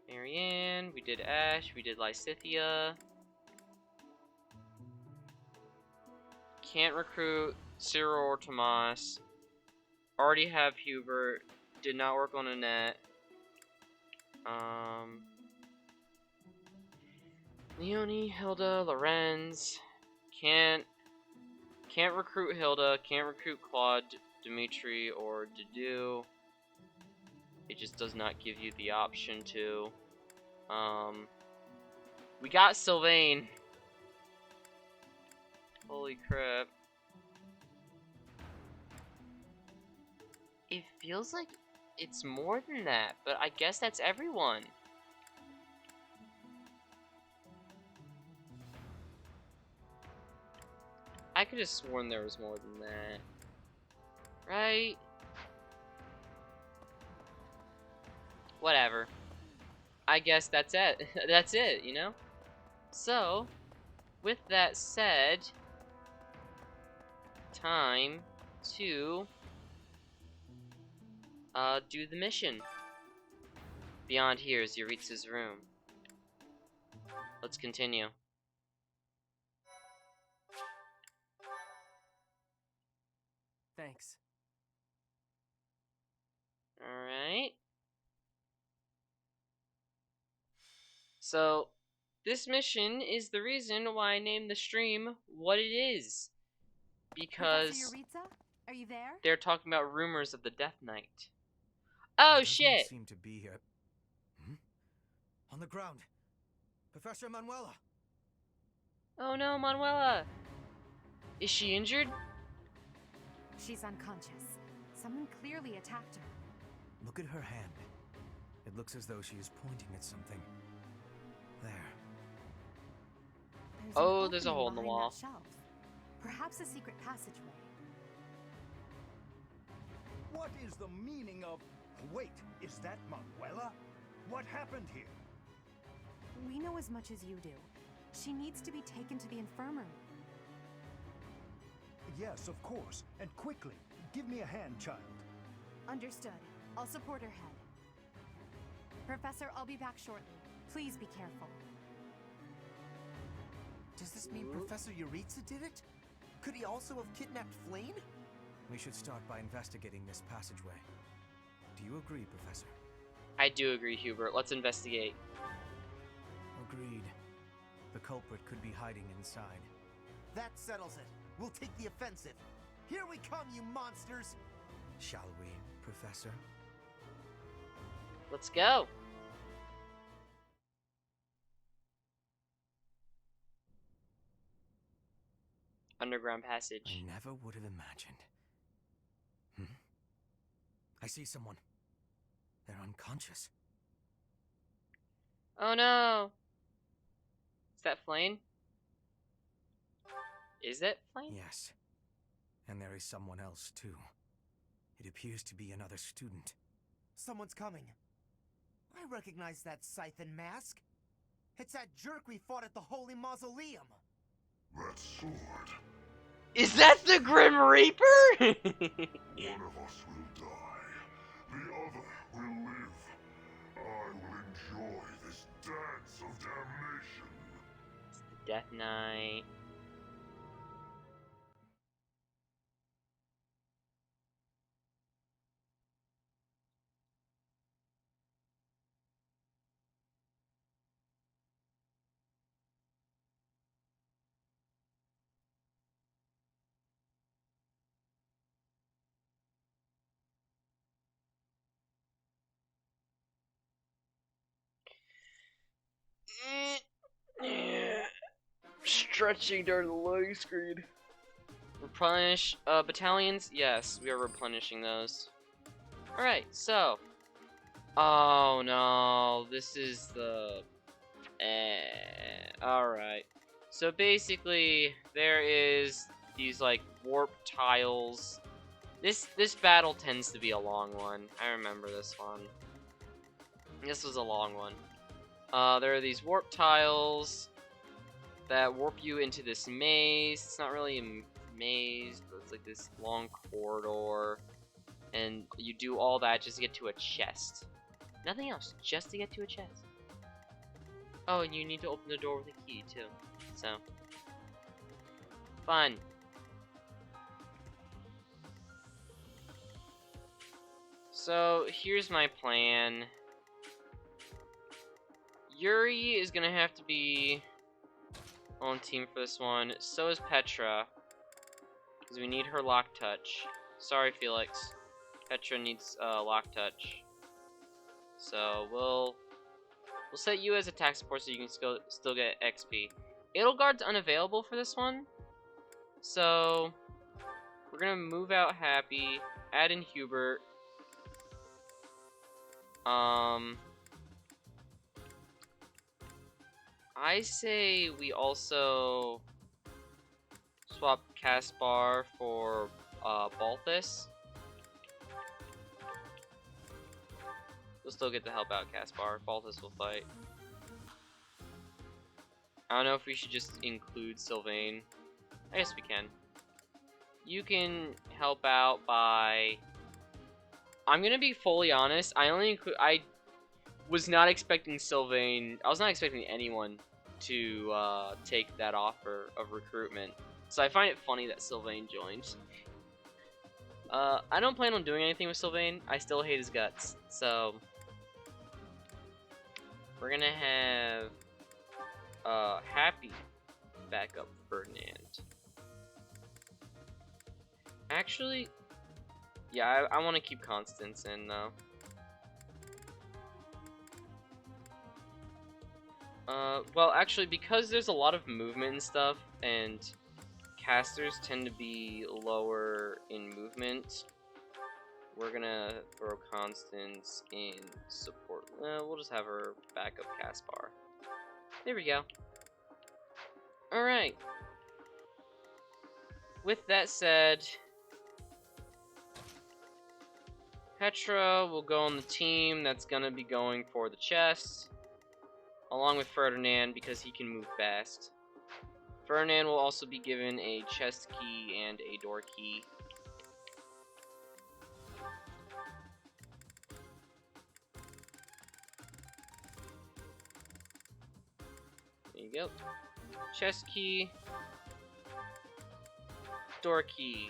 Marianne, we did Ash, we did Lysithia. Can't recruit Cyril or Tomas. Already have Hubert. Did not work on Annette. Leonie, Hilda, Lorenz. Can't recruit Hilda. Can't recruit Claude, Dimitri, or Dedu. It just does not give you the option to. We got Sylvain. Holy crap. It feels like it's more than that, but I guess that's everyone. I could have sworn there was more than that. Right? Whatever. I guess that's it. That's it, you know? So, with that said, time to do the mission. Beyond here is Yuritsa's room. Let's continue. Thanks. Alright. So, this mission is the reason why I named the stream what it is. Because Professor Yuritsa, are you there? they're talking about rumors of the Death Knight. Oh shit! Seem to be here. On the ground, Professor Manuela. Oh no, Manuela! Is she injured? She's unconscious. Someone clearly attacked her. Look at her hand. It looks as though she is pointing at something. There. Oh, there's a hole in the behind wall. that shelf. Perhaps a secret passageway. What is the meaning of... Wait, is that Manuela? What happened here? We know as much as you do. She needs to be taken to the infirmary. Yes, of course. And quickly. Give me a hand, child. Understood. I'll support her head. Professor, I'll be back shortly. Please be careful. Does this mean Professor Yuritsa did it? Could he also have kidnapped Flayn? We should start by investigating this passageway. Do you agree, Professor? I do agree, Hubert. Let's investigate. Agreed. The culprit could be hiding inside. That settles it. We'll take the offensive. Here we come, you monsters! Shall we, Professor? Let's go. Underground passage. I never would have imagined. I see someone. They're unconscious. Oh no! Is that Flayn? Is that Flayn? Yes. And there is someone else, too. It appears to be another student. Someone's coming. I recognize that Scythen mask. It's that jerk we fought at the Holy Mausoleum. That sword. Is that the Grim Reaper? One of us will die. The other will live. I will enjoy this dance of damnation. It's the Death Knight. Stretching during the loading screen. Replenish battalions? Yes, we are replenishing those. Alright, so. Oh no, this is the. Alright. So basically, there is these like warp tiles. This battle tends to be a long one. I remember this one. This was a long one. There are these warp tiles that warp you into this maze. It's not really a maze, but it's like this long corridor. And you do all that just to get to a chest. Nothing else, just to get to a chest. Oh, and you need to open the door with a key, too. So. Fun. So, here's my plan. Yuri is gonna have to be on team for this one. So is Petra, because we need her lock touch. Sorry, Felix. Petra needs lock touch. So we'll set you as attack support so you can still get XP. Edelgard's unavailable for this one, so we're gonna move out Happy, add in Hubert. I say we also swap Caspar for Balthus. We'll still get to help out Caspar. Balthus will fight. I don't know if we should just include Sylvain. I guess we can. You can help out by... I'm gonna be fully honest. I was not expecting Sylvain. I was not expecting anyone to take that offer of recruitment. So I find it funny that Sylvain joined. I don't plan on doing anything with Sylvain. I still hate his guts. So we're gonna have Happy back up Ferdinand. Actually, yeah, I want to keep Constance in though. Well, actually, because there's a lot of movement and stuff, and casters tend to be lower in movement, we're gonna throw Constance in support. We'll just have her back up Caspar. There we go. Alright. With that said, Petra will go on the team that's gonna be going for the chest, along with Ferdinand because he can move fast. Ferdinand will also be given a chest key and a door key. There you go. Chest key. Door key.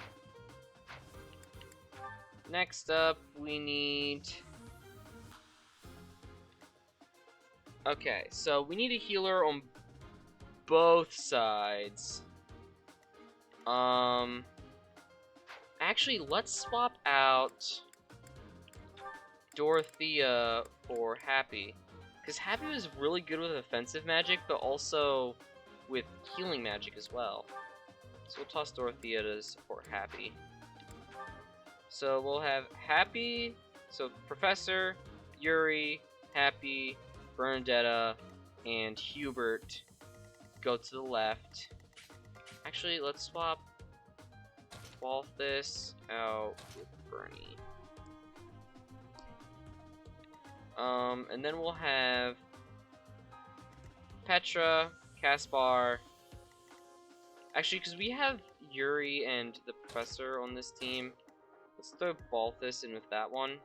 Next up, we need... Okay, so we need a healer on both sides. Actually, let's swap out Dorothea for Happy. Because Happy was really good with offensive magic, but also with healing magic as well. So we'll toss Dorothea to support Happy. So we'll have Happy, so Professor, Yuri, Happy, Bernadetta, and Hubert go to the left. Actually, let's swap Balthus out with Bernie. And then we'll have Petra, Caspar. Actually, because we have Yuri and the Professor on this team, let's throw Balthus in with that one.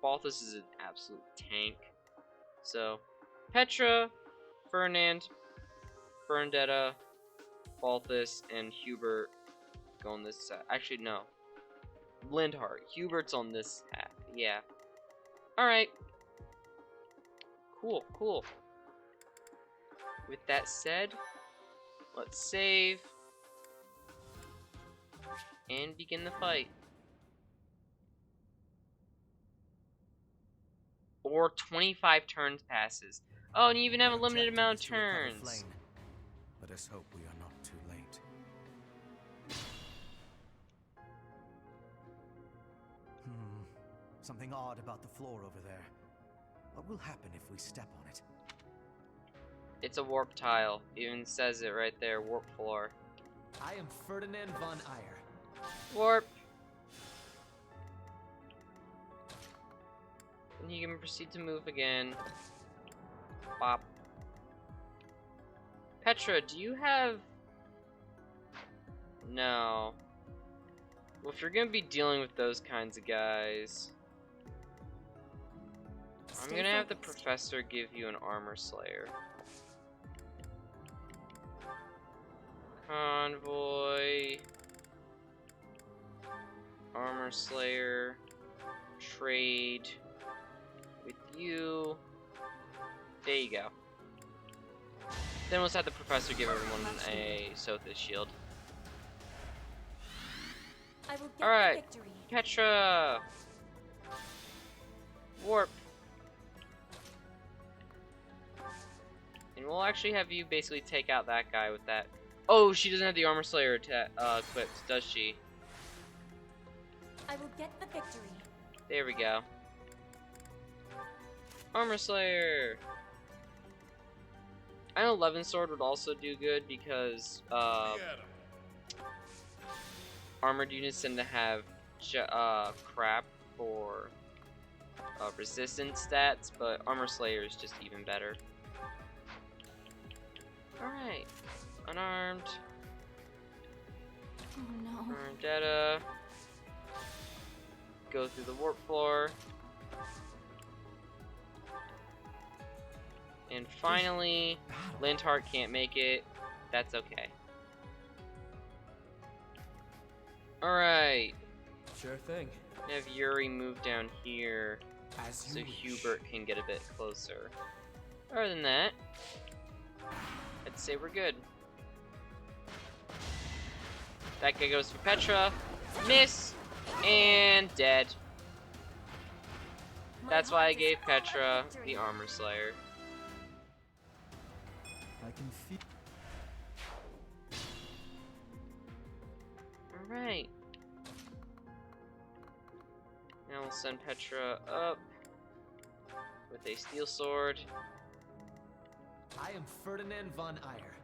Balthus is an absolute tank. So, Petra, Ferdinand, Bernadetta, Balthus, and Hubert go on this side. Actually, no. Lindhart. Hubert's on this half. Yeah. Alright. Cool, cool. With that said, let's save and begin the fight. Or 25 turns passes. Oh, and you even have a limited amount of turns. Let us hope we are not too late. Something odd about the floor over there. What will happen if we step on it? It's a warp tile. Even says it right there, warp floor. I am Ferdinand von Ayer. Warp. And you can proceed to move again. Bop. Petra, do you have... No. Well, if you're gonna be dealing with those kinds of guys... I'm gonna have the Professor give you an Armor Slayer. Convoy... Armor Slayer... Trade... with you... There you go. Then we'll just have the Professor give everyone a Sothis shield. Alright, Petra! Warp! And we'll actually have you basically take out that guy with that. Oh, she doesn't have the Armor Slayer equipped, does she? I will get the victory. There we go. Armor Slayer! I know Levin Sword would also do good because armored units tend to have crap for resistance stats, but Armor Slayer is just even better. Alright. Unarmed. Oh no. Bernadetta. Go through the warp floor. And finally, Lindhart can't make it. That's okay. Alright. Sure thing. Have Yuri move down here As so you wish. Hubert can get a bit closer. Other than that, I'd say we're good. That guy goes for Petra. Miss! And dead. That's why I gave Petra the Armor Slayer. I can feel. Alright. Now we'll send Petra up with a steel sword. I am Ferdinand von Ayer.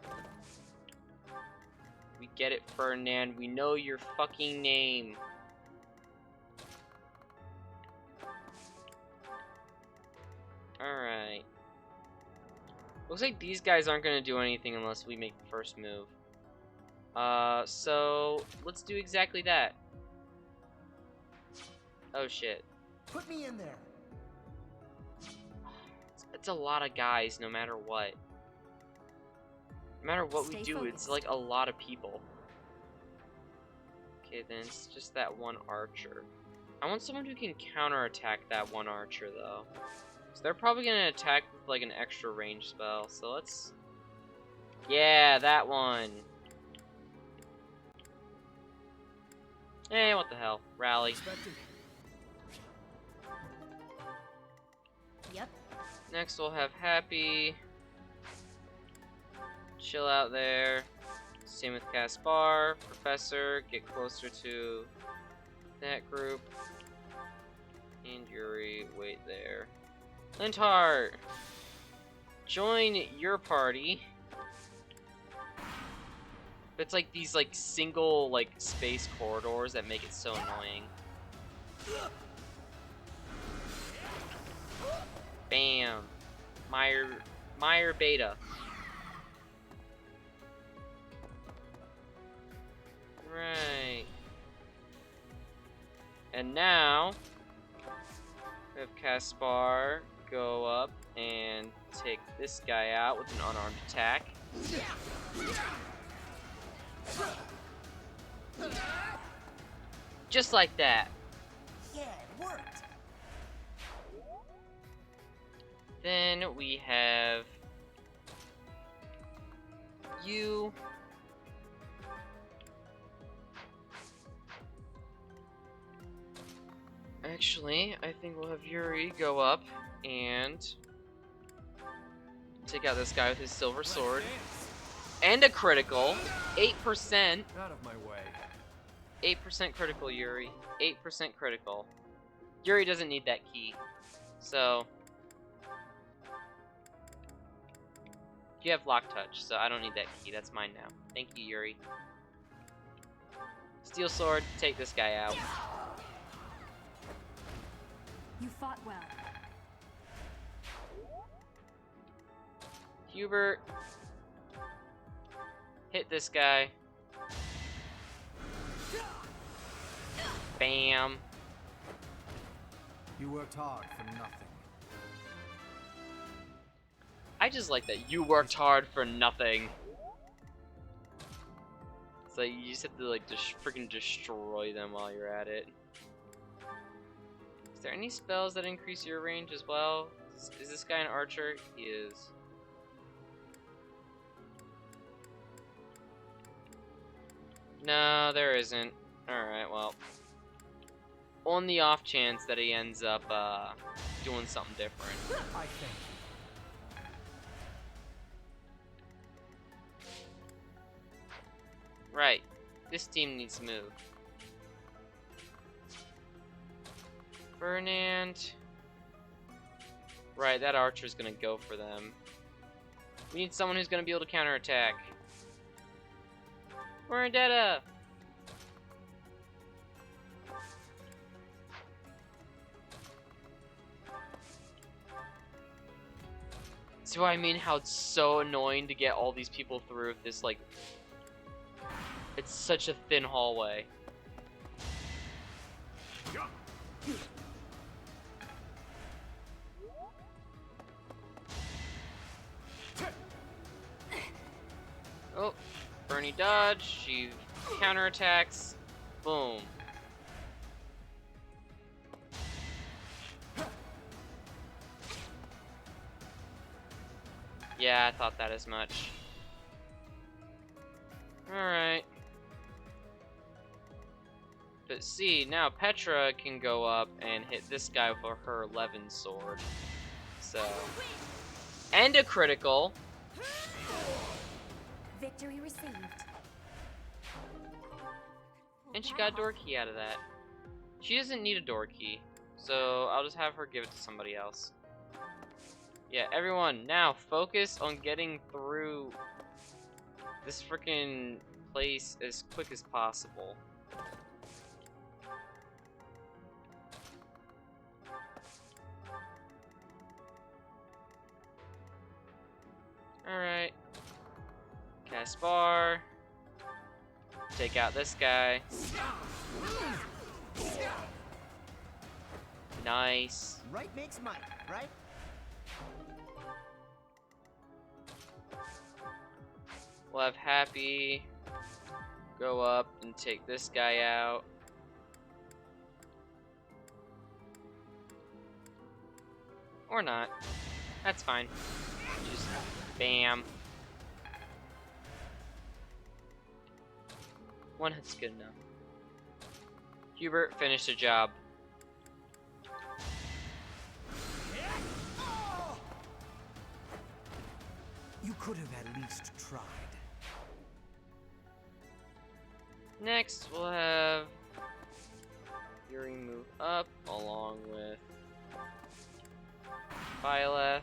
We get it, Ferdinand. We know your fucking name. Alright. Looks like these guys aren't gonna do anything unless we make the first move. So let's do exactly that. Oh shit. Put me in there. It's a lot of guys no matter what. No matter what we do, it's like a lot of people. Okay, then it's just that one archer. I want someone who can counterattack that one archer though. So they're probably gonna attack with like an extra range spell. So let's... Yeah, that one. Hey, what the hell? Rally. Yep. Next we'll have Happy. Chill out there. Same with Caspar. Professor, get closer to that group. And Yuri, wait there. Linthart! Join your party. It's like these like single like space corridors that make it so annoying. Bam. Meyer Beta. Right. And now we have Caspar go up and take this guy out with an unarmed attack. Just like that. Yeah, it worked. Then we have you. Actually, I think we'll have Yuri go up and take out this guy with his silver sword. And a critical. 8%. Out of my way. 8% critical, Yuri. 8% critical. Yuri doesn't need that key. So... You have lock touch, so I don't need that key. That's mine now. Thank you, Yuri. Steel sword, take this guy out. You fought well. Hubert, hit this guy. Bam. You worked hard for nothing. I just like that. You worked hard for nothing. It's like you just have to like just freaking destroy them while you're at it. Is there any spells that increase your range as well? Is this guy an archer? He is. No, there isn't. Alright, well. On the off chance that he ends up doing something different. I think. Right. This team needs to move. Ferdinand. Right, that archer's gonna go for them. We need someone who's gonna be able to counterattack. Vendetta! So I mean how it's so annoying to get all these people through if this like... It's such a thin hallway. Oh, Bernie dodge, she counterattacks, boom. Yeah, I thought that as much. Alright. But see, now Petra can go up and hit this guy for her Levin sword. So. And a critical. Victory received. And she got a door key out of that. She doesn't need a door key. So I'll just have her give it to somebody else. Yeah, everyone, now focus on getting through this freaking place as quick as possible. Alright. Caspar. Take out this guy. Nice. Right makes might, right? We'll have Happy go up and take this guy out. Or not. That's fine. Just bam. One hit's good enough. Hubert, finish the job. You could have at least tried. Next, we'll have Yuri move up along with Byleth.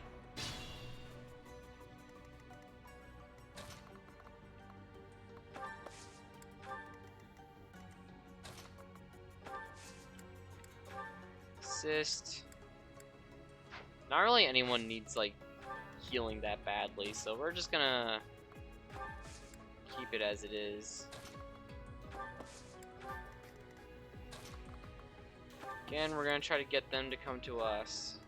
Assist. Not really anyone needs like healing that badly, so we're just gonna keep it as it is. Again, we're gonna try to get them to come to us.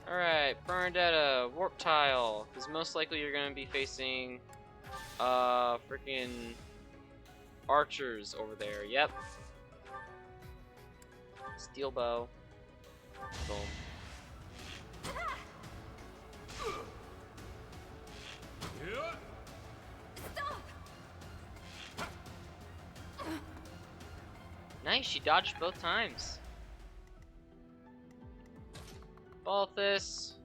Alright, Bernadetta, warp tile. Because most likely you're gonna be facing freaking archers over there. Yep. Steel bow. Boom. Nice, she dodged both times. Balthus.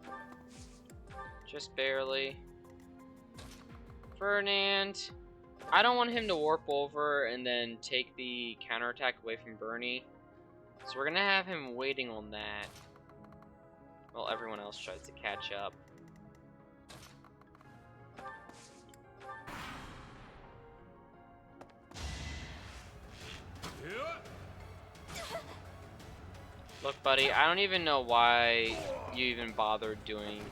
Just barely. Ferdinand. I don't want him to warp over and then take the counterattack away from Bernie. So we're gonna have him waiting on that. While everyone else tries to catch up. Look, buddy, I don't even know why you even bothered doing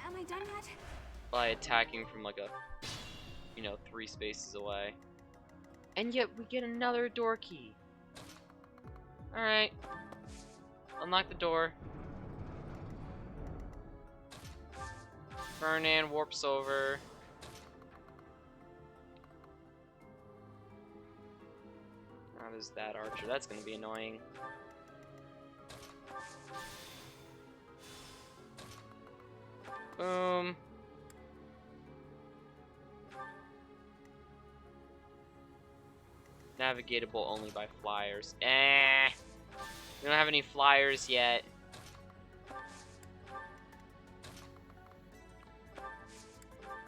Am I done yet? by attacking from like a, 3 spaces away. And yet we get another door key. Alright. Unlock the door. Ferdinand warps over. How does that archer? That's gonna be annoying. Boom. Navigatable only by flyers. We don't have any flyers yet.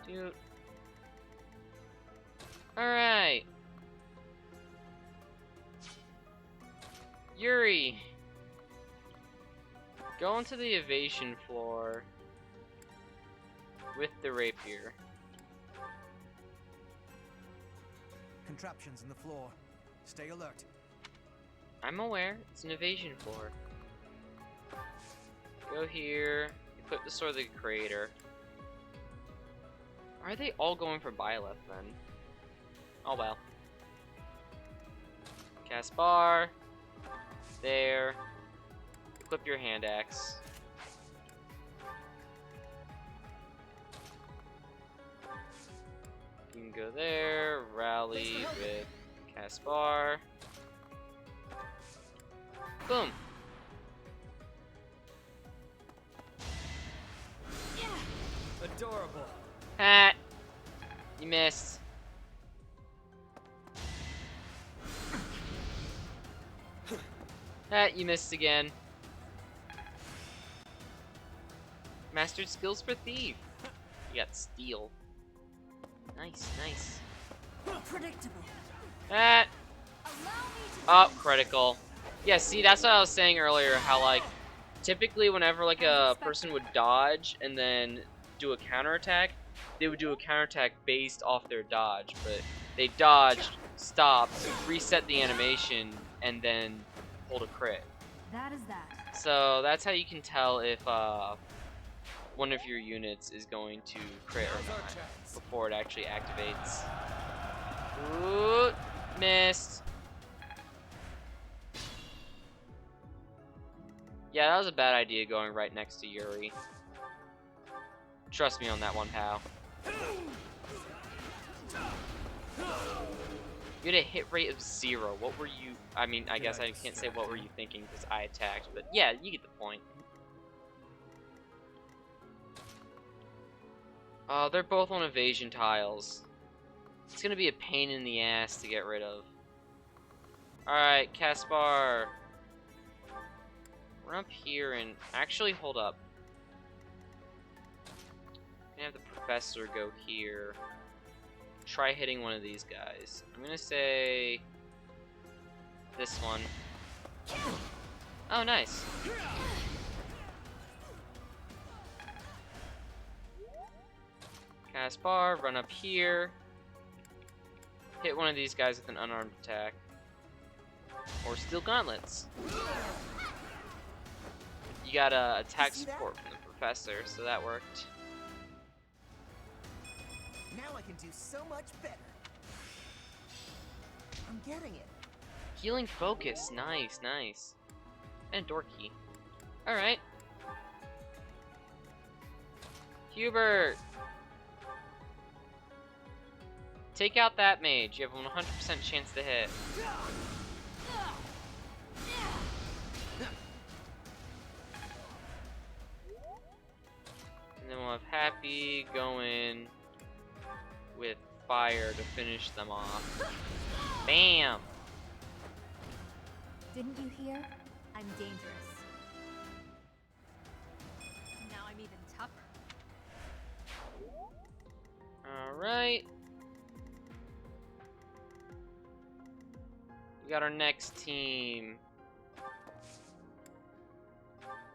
Dude. Alright. Yuri. Go into the evasion floor with the rapier. Contraptions in the floor. Stay alert. I'm aware. It's an evasion floor. Go here. Equip the Sword of the Creator. Are they all going for Byleth then? Oh well. Caspar. There. Equip your hand axe. You can go there. Rally with Caspar. Boom. Adorable. Hat. You missed. Hat, you missed again. Mastered skills for thief. You got steal. Nice, nice. Predictable. Hat. Allow me to Oh, critical. Yeah, see, that's what I was saying earlier, how, like, typically whenever, like, a person would dodge and then do a counterattack, they would do a counterattack based off their dodge, but they dodged, stopped, reset the animation, and then pulled a crit. That is that. So that's how you can tell if one of your units is going to crit or not before it actually activates. Ooh, missed. Yeah, that was a bad idea going right next to Yuri. Trust me on that one, pal. You had a hit rate of 0. What were you... I mean, I guess I can't say what were you thinking because I attacked, but yeah, you get the point. They're both on evasion tiles. It's gonna be a pain in the ass to get rid of. Alright, Caspar. Run up here and... Actually, hold up. I'm gonna have the professor go here. Try hitting one of these guys. I'm gonna say... this one. Oh, nice. Caspar, run up here. Hit one of these guys with an unarmed attack. Or steal gauntlets. You got attack support from the professor, so that worked. Now I can do so much better. I'm getting it. Healing focus, nice, nice. And Dorky. Alright. Hubert! Take out that mage, you have a 100% chance to hit. And then we'll have Happy go in with fire to finish them off. Bam! Didn't you hear? I'm dangerous. Now I'm even tougher. Alright. We got our next team.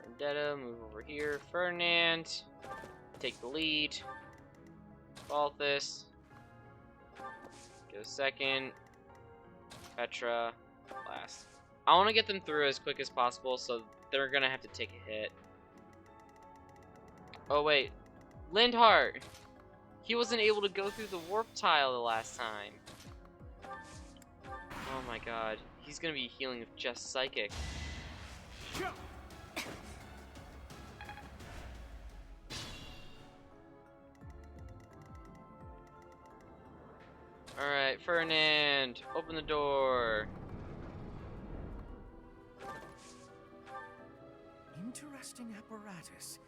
Vendetta, move over here. Ferdinand, take the lead. Balthus, go second. Petra, last. I want to get them through as quick as possible, so they're gonna have to take a hit. Oh wait, Lindhart! He wasn't able to go through the warp tile the last time. Oh my god, he's gonna be healing with just psychic. Alright, Ferdinand, open the door. Interesting apparatus.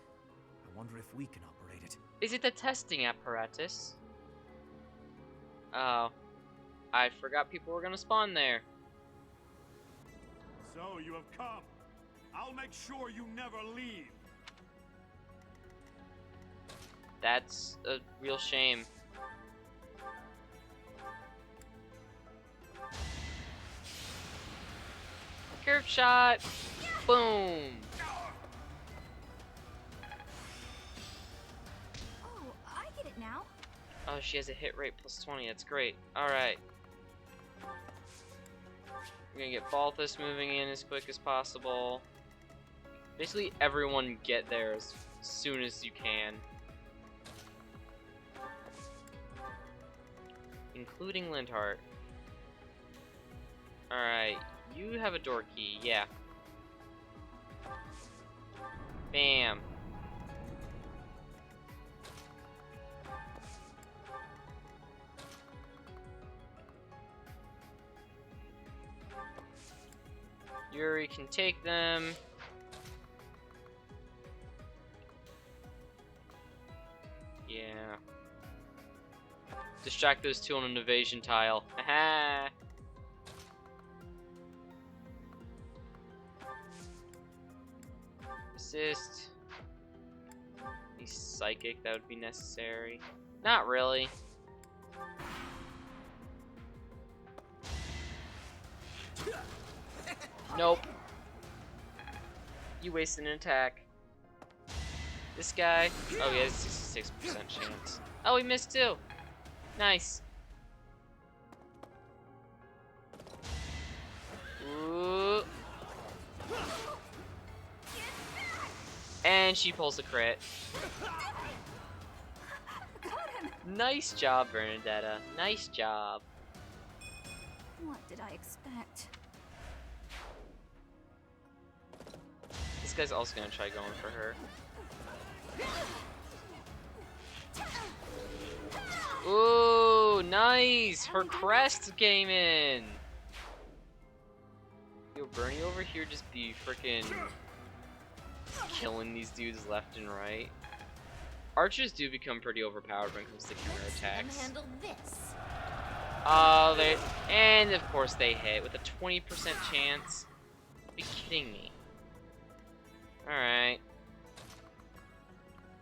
I wonder if we can operate it. Is it the testing apparatus? Oh. I forgot people were gonna spawn there. So you have come. I'll make sure you never leave. That's a real shame. Curve shot! Boom! Oh, I get it now. Oh, she has a hit rate plus 20. That's great. Alright. We're gonna get Balthus moving in as quick as possible. Basically, everyone get there as soon as you can. Including Lindhart. Alright. You have a door key, yeah. Bam. Yuri can take them. Yeah. Distract those two on an evasion tile. Haha. Assist. He's psychic, that would be necessary. Not really. Nope. You wasted an attack. This guy. Oh, he has a 66% chance. Oh, he missed too. Nice. Ooh. And she pulls a crit. Nice job, Bernadetta. Nice job. What did I expect? This guy's also gonna try going for her. Ooh, nice! Her crest came in! Yo, Bernie over here just be freaking killing these dudes left and right. Archers do become pretty overpowered when it comes to counterattacks. Handle this. Oh, and of course they hit with a 20% chance. Are you kidding me? Alright.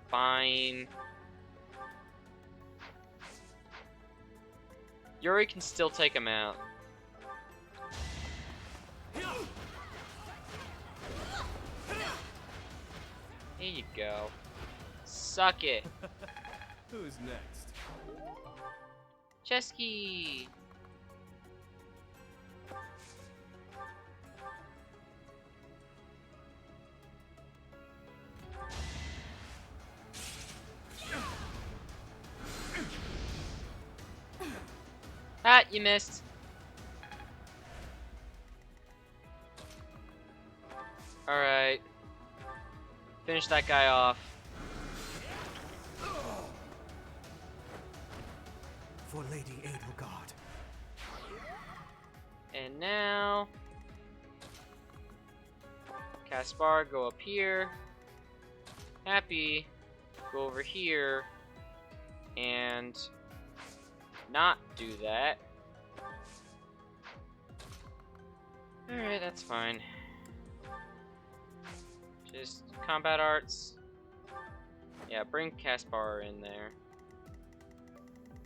Fine. Yuri can still take him out. Here you go. Suck it. Who's next? Chesky. Ah, you missed. Alright. Finish that guy off. For Lady Edelgard. And now... Caspar, go up here. Happy, go over here. And... not do that. Alright, that's fine. Just combat arts. Yeah, bring Caspar in there.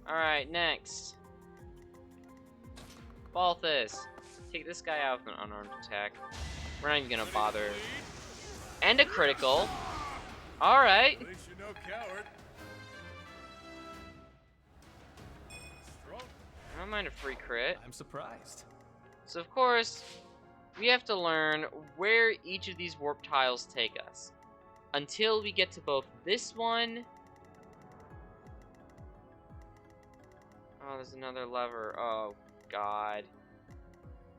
Alright, next. Balthus. Take this guy out with an unarmed attack. We're not even gonna bother. And a critical. Alright. At least you're no coward. I don't mind a free crit. I'm surprised. So of course, we have to learn where each of these warp tiles take us. Until we get to both this one. Oh, there's another lever. Oh, God.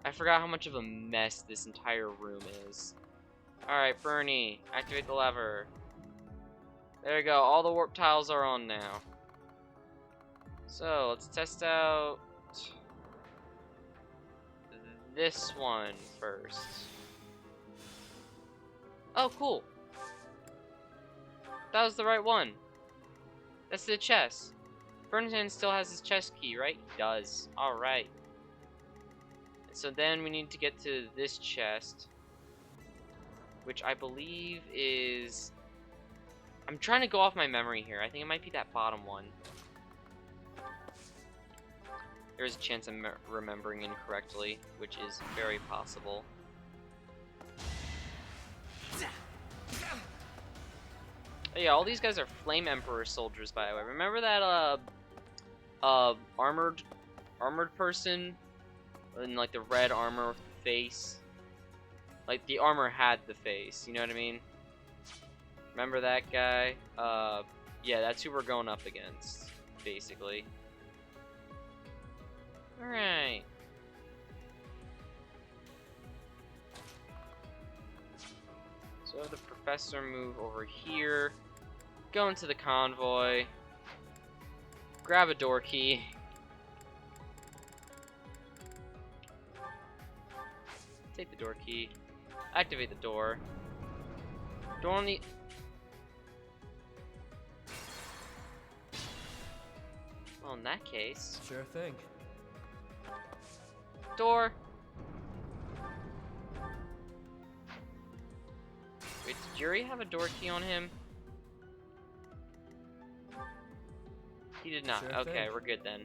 I forgot how much of a mess this entire room is. Alright, Bernie, activate the lever. There you go, all the warp tiles are on now. So, let's test out this one first. Oh, cool. That was the right one. That's the chest. Ferdinand still has his chest key, right? He does. Alright. So then we need to get to this chest, which I believe is... I'm trying to go off my memory here. I think it might be that bottom one. There's a chance I'm remembering incorrectly, which is very possible. Oh, yeah, all these guys are Flame Emperor soldiers, by the way. Remember that armored person in like the red armor with the face? Like the armor had the face, you know what I mean? Remember that guy? Yeah, that's who we're going up against, basically. Alright. So have the professor move over here. Go into the convoy. Grab a door key. Take the door key. Activate the door. Door on the... Well, in that case... Sure thing. Door. Wait, did Yuri have a door key on him? He did not. Sure Okay, thing. we're good then.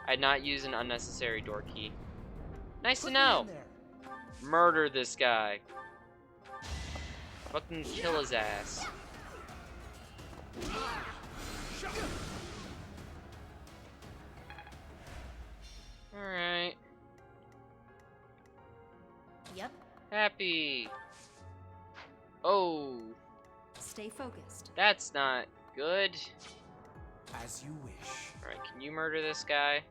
I'd not use an unnecessary door key. Nice to know. Murder this guy. Fucking kill his ass. Alright. Yep. Happy. Oh. Stay focused. That's not good. As you wish. Alright, can you murder this guy?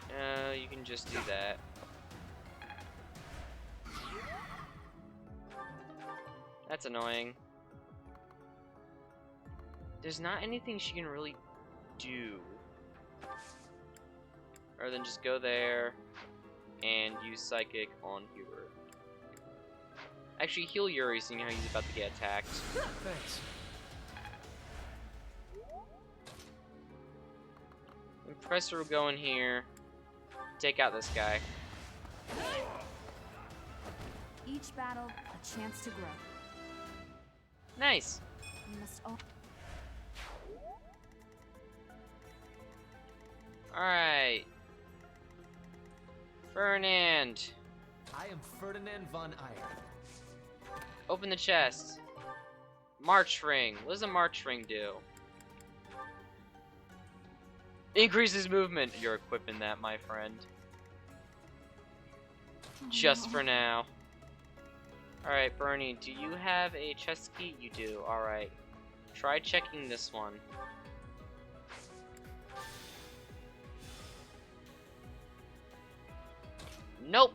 No, you can just do that. That's annoying. There's not anything she can really do. Rather than just go there and use Psychic on Hubert. Actually, heal Yuri, seeing how he's about to get attacked. Thanks. The Professor will go in here, take out this guy. Each battle, a chance to grow. Nice. We must all. Alright. Ferdinand. I am Ferdinand von Ayer. Open the chest. March ring. What does a march ring do? Increases movement. You're equipping that, my friend. Just for now. Alright, Bernie, do you have a chest key? You do. Alright. Try checking this one. Nope.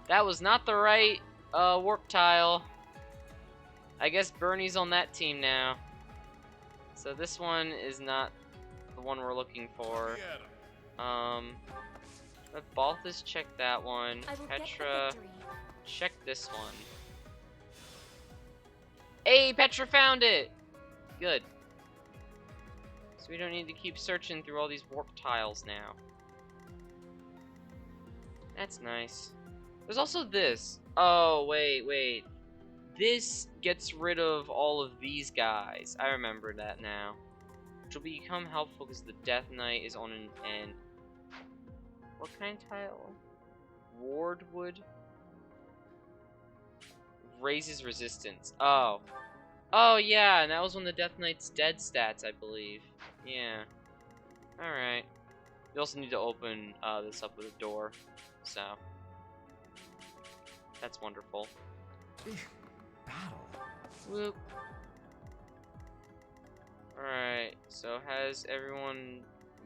That was not the right warp tile. I guess Bernie's on that team now. So this one is not the one we're looking for. Let Balthus check that one. Petra, check this one. Hey, Petra found it! Good. So we don't need to keep searching through all these warp tiles now. That's nice. There's also this. Oh, wait. This gets rid of all of these guys. I remember that now. Which will become helpful because the Death Knight is on an end. What kind of tile? Wardwood? Raises resistance. Oh. Oh, yeah, and that was one of the Death Knight's dead stats, I believe. Yeah. Alright. You also need to open this up with a door. So. That's wonderful. Battle. Whoop. Alright, so has everyone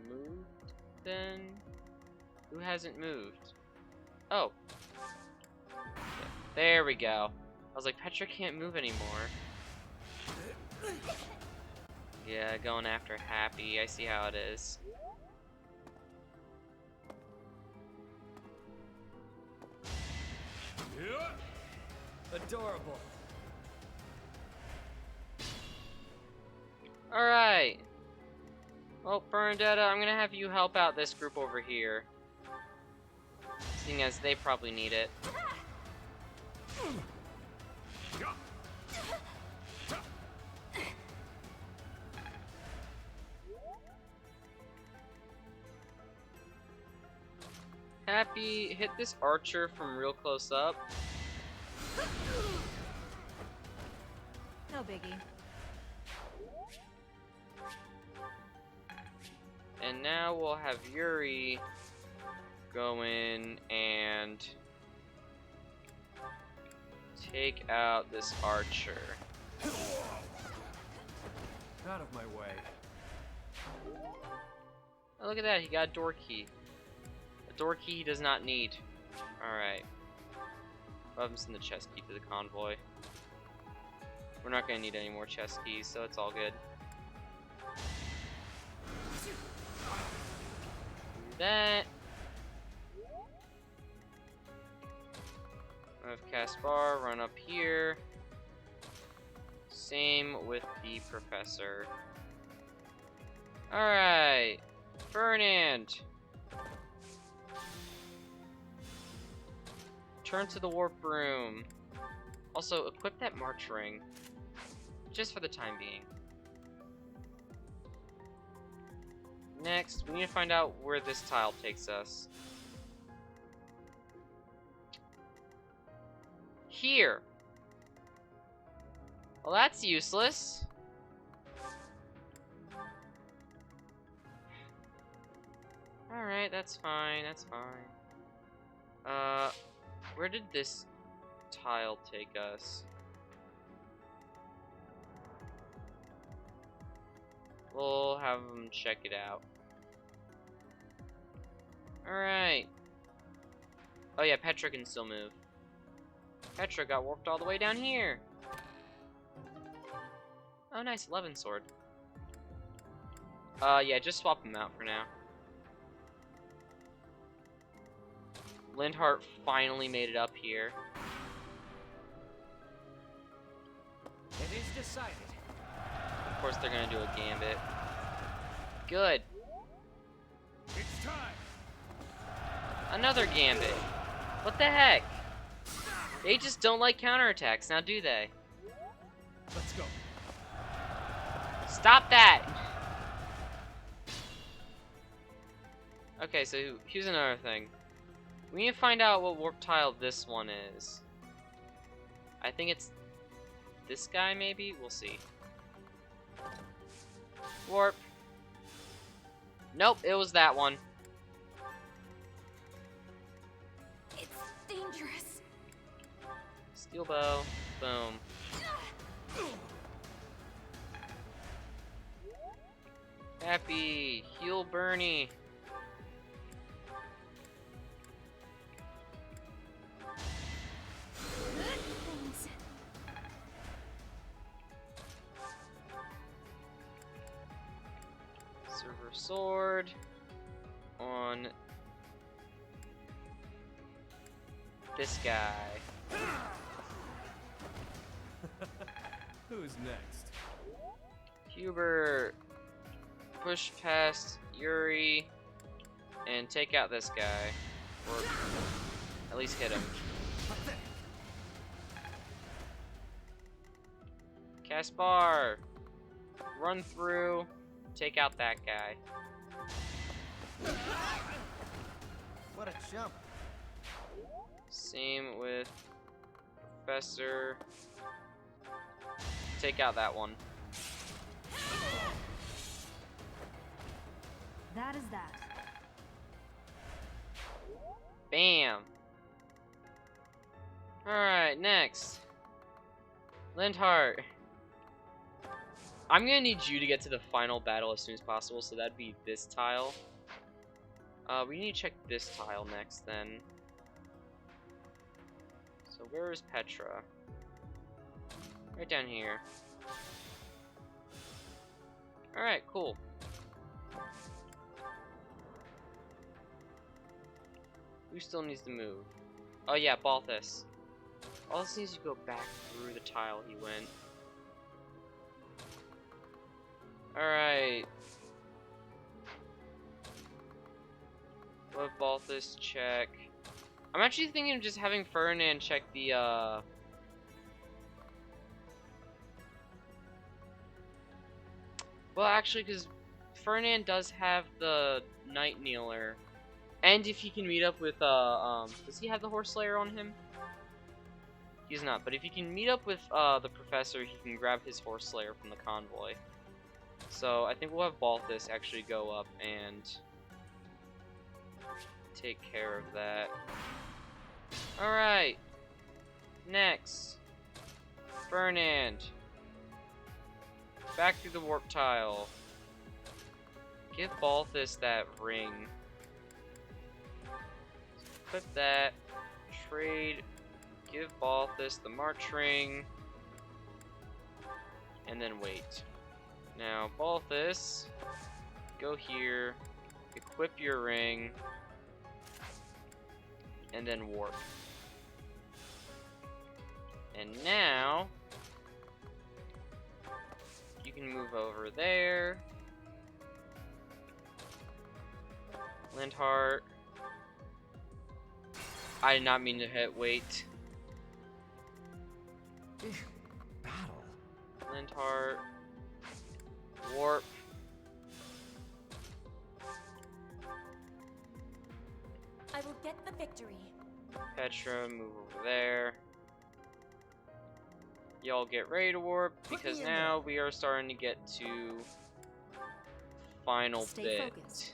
moved then? Who hasn't moved? Oh. There we go. I was like, Petra can't move anymore. Yeah, going after Happy. I see how it is. Adorable. Alright. Well, Bernadetta, I'm gonna have you help out this group over here. Seeing as they probably need it. Happy, hit this archer from real close up. No biggie. And now we'll have Yuri go in and take out this archer. Out of my way. Oh, look at that, he got a door key. A door key he does not need. Alright. I'll send the chest key to the convoy. We're not gonna need any more chest keys, so it's all good. Do that. Have Caspar run up here. Same with the professor. Alright. Fernand. Turn to the warp room. Also, equip that march ring. Just for the time being. Next, we need to find out where this tile takes us. Here. Well, that's useless. Alright, that's fine, that's fine. Where did this tile take us? We'll have them check it out. Alright. Oh yeah, Petra can still move. Petra got warped all the way down here. Oh nice, 11 sword. Yeah, just swap them out for now. Lindhart finally made it up here. It is decided. Of course they're gonna do a gambit. Good. It's time. Another gambit. What the heck? They just don't like counterattacks, now do they? Let's go. Stop that! Okay, so here's another thing. We need to find out what warp tile this one is. I think it's this guy, maybe? We'll see. Warp. Nope, it was that one. It's dangerous. Steel bow. Boom. Happy. Heal Bernie. Thanks. Silver sword on this guy. Who's next? Hubert, push past Yuri and take out this guy, or at least hit him. Caspar, run through, take out that guy. What a jump. Same with Professor. Take out that one. That is that. Bam. Alright, next. Lindhart. I'm gonna need you to get to the final battle as soon as possible, so that'd be this tile. We need to check this tile next then. So where is Petra? Right down here. Alright, cool. Who still needs to move? Oh yeah, Balthus. Balthus needs to go back through the tile he went. Alright. Let Balthus check. I'm actually thinking of just having Ferdinand check the, Well, actually, because Ferdinand does have the Night Kneeler. And if he can meet up with, does he have the Horse Slayer on him? He's not, but if he can meet up with, the Professor, he can grab his Horse Slayer from the convoy. So, I think we'll have Balthus actually go up and take care of that. Alright. Next. Fernand. Back through the warp tile. Give Balthus that ring. Put that. Trade. Give Balthus the March ring. And then wait. Now, Balthus, go here. Equip your ring. And then warp. And now you can move over there. Lindhart. I did not mean to hit wait. Battle. Lindhart. Warp. get the victory. Petra, move over there. Y'all get ready to warp, because now we are starting to get to final Stay bit. focused.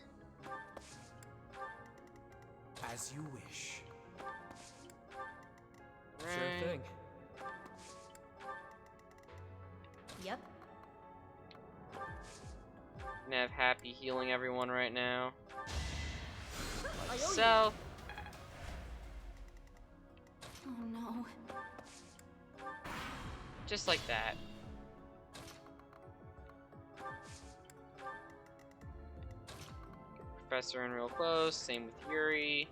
As you wish. Sure thing. Yep. Gonna have Happy healing everyone right now. I owe you. South. Oh no. Just like that. Professor in real close. Same with Yuri.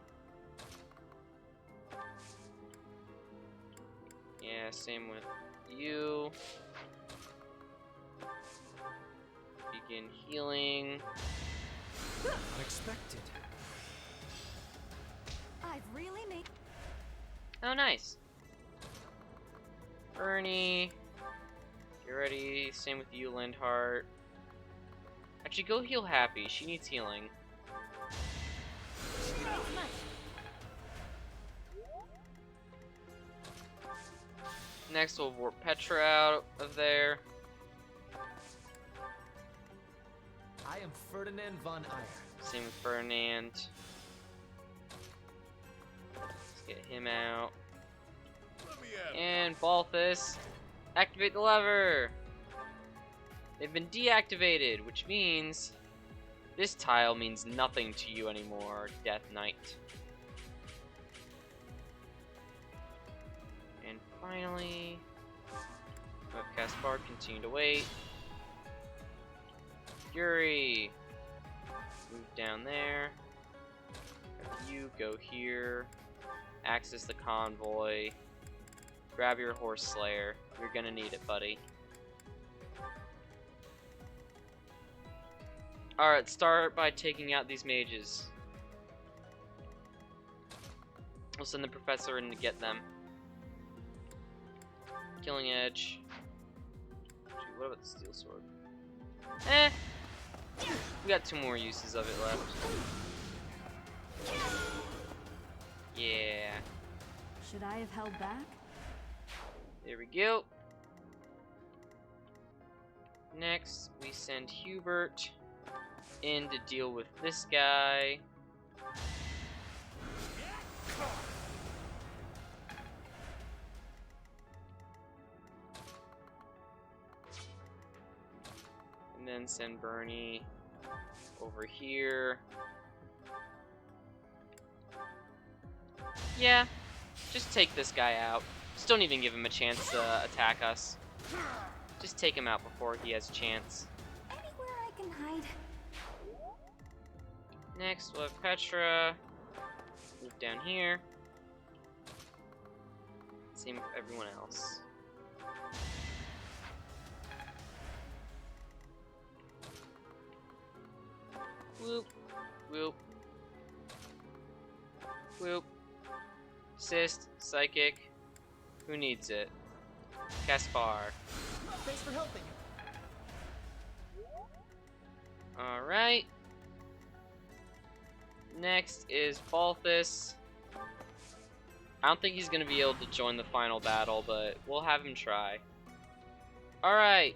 Yeah, same with you. Begin healing. Unexpected. I've really made. Oh, nice. Bernie. Get ready. Same with you, Lindhart. Actually, go heal Happy. She needs healing. Next, we'll warp Petra out of there. I am Ferdinand von Ayer. Same with Ferdinand. Let's get him out. And Balthus, activate the lever! They've been deactivated, which means this tile means nothing to you anymore, Death Knight. And finally, have Caspar continue to wait. Yuri, move down there. Have you go here. Access the convoy. Grab your horse slayer. You're gonna need it, buddy. Alright, start by taking out these mages. We'll send the professor in to get them. Killing Edge. Gee, what about the steel sword? Eh! We got 2 more uses of it left. Yeah. Should I have held back? There we go. Next, we send Hubert in to deal with this guy. And then send Bernie over here. Yeah, just take this guy out. Just don't even give him a chance to attack us. Just take him out before he has a chance. Anywhere I can hide. Next, we'll have Petra. Move down here. Same with everyone else. Whoop, whoop, whoop. Assist, psychic. Who needs it? Caspar. Thanks for helping. Alright. Next is Balthus. I don't think he's gonna be able to join the final battle, but we'll have him try. Alright.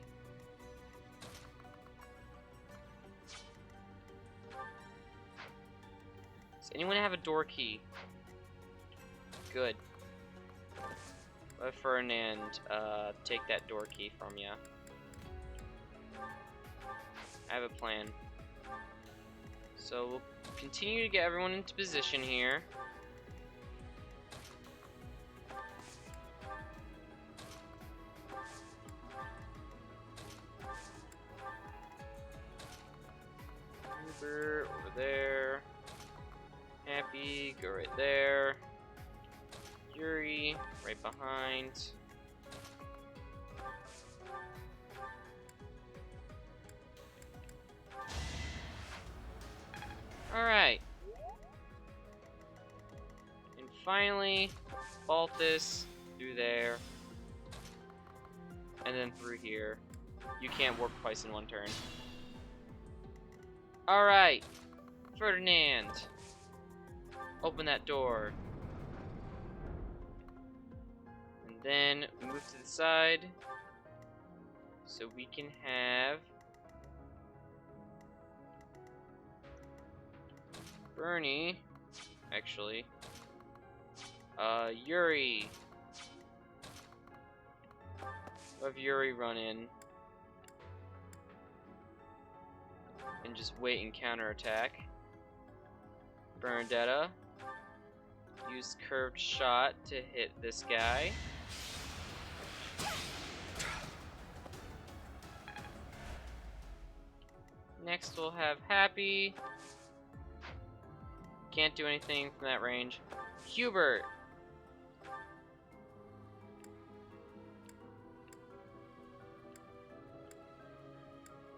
Does anyone have a door key? Good. Let Ferdinand take that door key from you. I have a plan. So we'll continue to get everyone into position here. Uber over there. Happy, go right there. Yuri, right behind. Alright. And finally, Balthus through there. And then through here. You can't warp twice in one turn. Alright. Ferdinand. Open that door. And then move to the side so we can have Bernie, actually. Yuri. We'll have Yuri run in and just wait and counterattack. Bernadetta. Use curved shot to hit this guy. Next we'll have Happy. Can't do anything from that range. Hubert.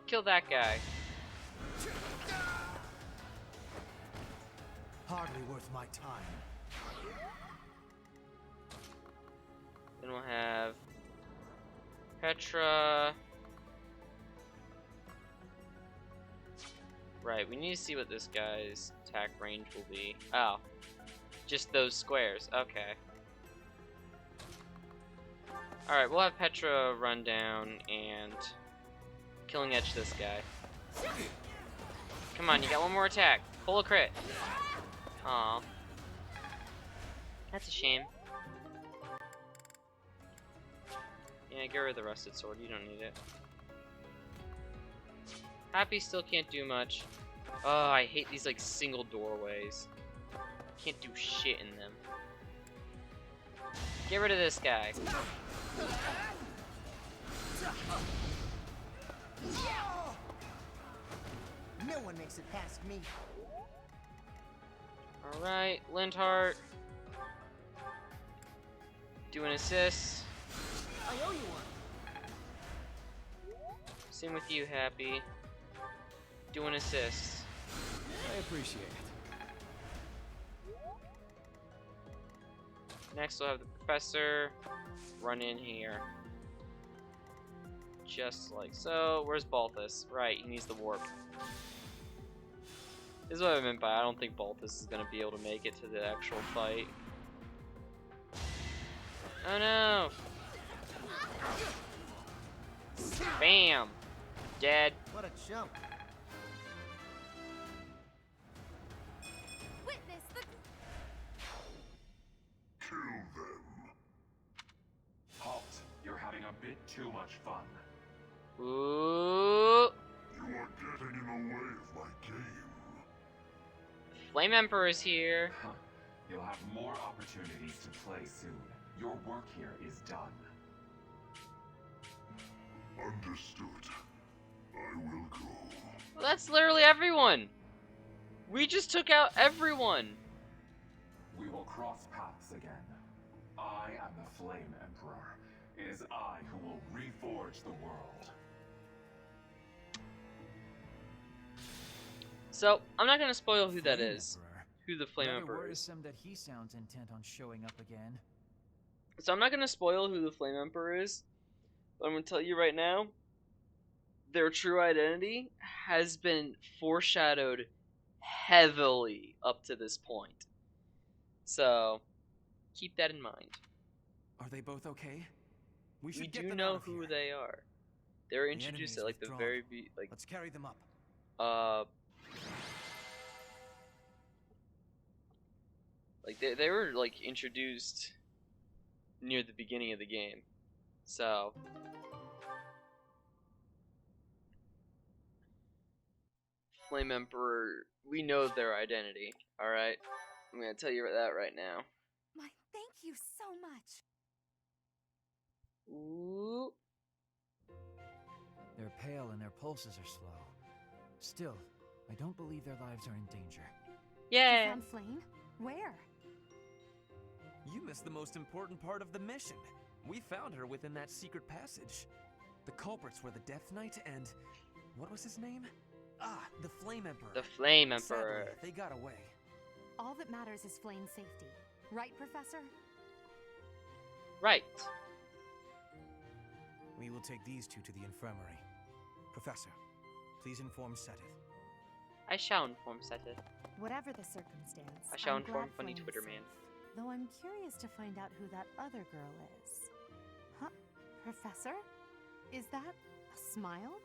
Kill that guy. Hardly worth my time. Then we'll have Petra. Right, we need to see what this guy's attack range will be. Oh, just those squares. Okay. Alright, we'll have Petra run down and killing edge this guy. Come on, you got one more attack. Pull a crit. Aw. That's a shame. Yeah, get rid of the rusted sword. You don't need it. Happy still can't do much. Oh, I hate these like single doorways. Can't do shit in them. Get rid of this guy. No one makes it past me. Alright, Lindhart. Do an assist. I owe you one. Same with you, Happy. Do an assist. I appreciate it. Next, we'll have the professor run in here. Just like so. Where's Balthus? Right, he needs the warp. This is what I meant by I don't think Balthus is going to be able to make it to the actual fight. Oh no! Bam! Dead. What a chump. Witness the... Kill them. Halt. You're having a bit too much fun. Ooh! You are getting in the way of my game. Flame Emperor is here. You'll have more opportunities to play soon. Your work here is done. Understood. I will go. Well, that's literally everyone. We just took out everyone. We will cross paths again. I am the Flame Emperor. It is I who will reforge the world. So, I'm not going to spoil who that is. Who the Flame Rather Emperor is. worrisome that he sounds intent on showing up again. So I'm not going to spoil who the Flame Emperor is. But I'm going to tell you right now. Their true identity has been foreshadowed heavily up to this point. So, keep that in mind. Are they both okay? We should get do them know out of who here. they are. They were The introduced enemy's at like the withdrawn. very Let's carry them up. like they were like introduced near the beginning of the game. So Flame Emperor, we know their identity, alright? I'm gonna tell you that right now. My, thank you so much. Ooh. They're pale and their pulses are slow. Still, I don't believe their lives are in danger. Yeah. You found Flame? Where? You missed the most important part of the mission. We found her within that secret passage. The culprits were the Death Knight and... what was his name? Ah, the Flame Emperor. The Flame Emperor. Sadly, they got away. All that matters is Flame's safety. Right, Professor? Right. We will take these two to the infirmary. Professor, please inform Seteth. I shall inform Seteth. Whatever the circumstance, I shall I'm inform glad funny Flame's Twitter safe, man. Though I'm curious to find out who that other girl is. Huh? Professor? Is that a smile?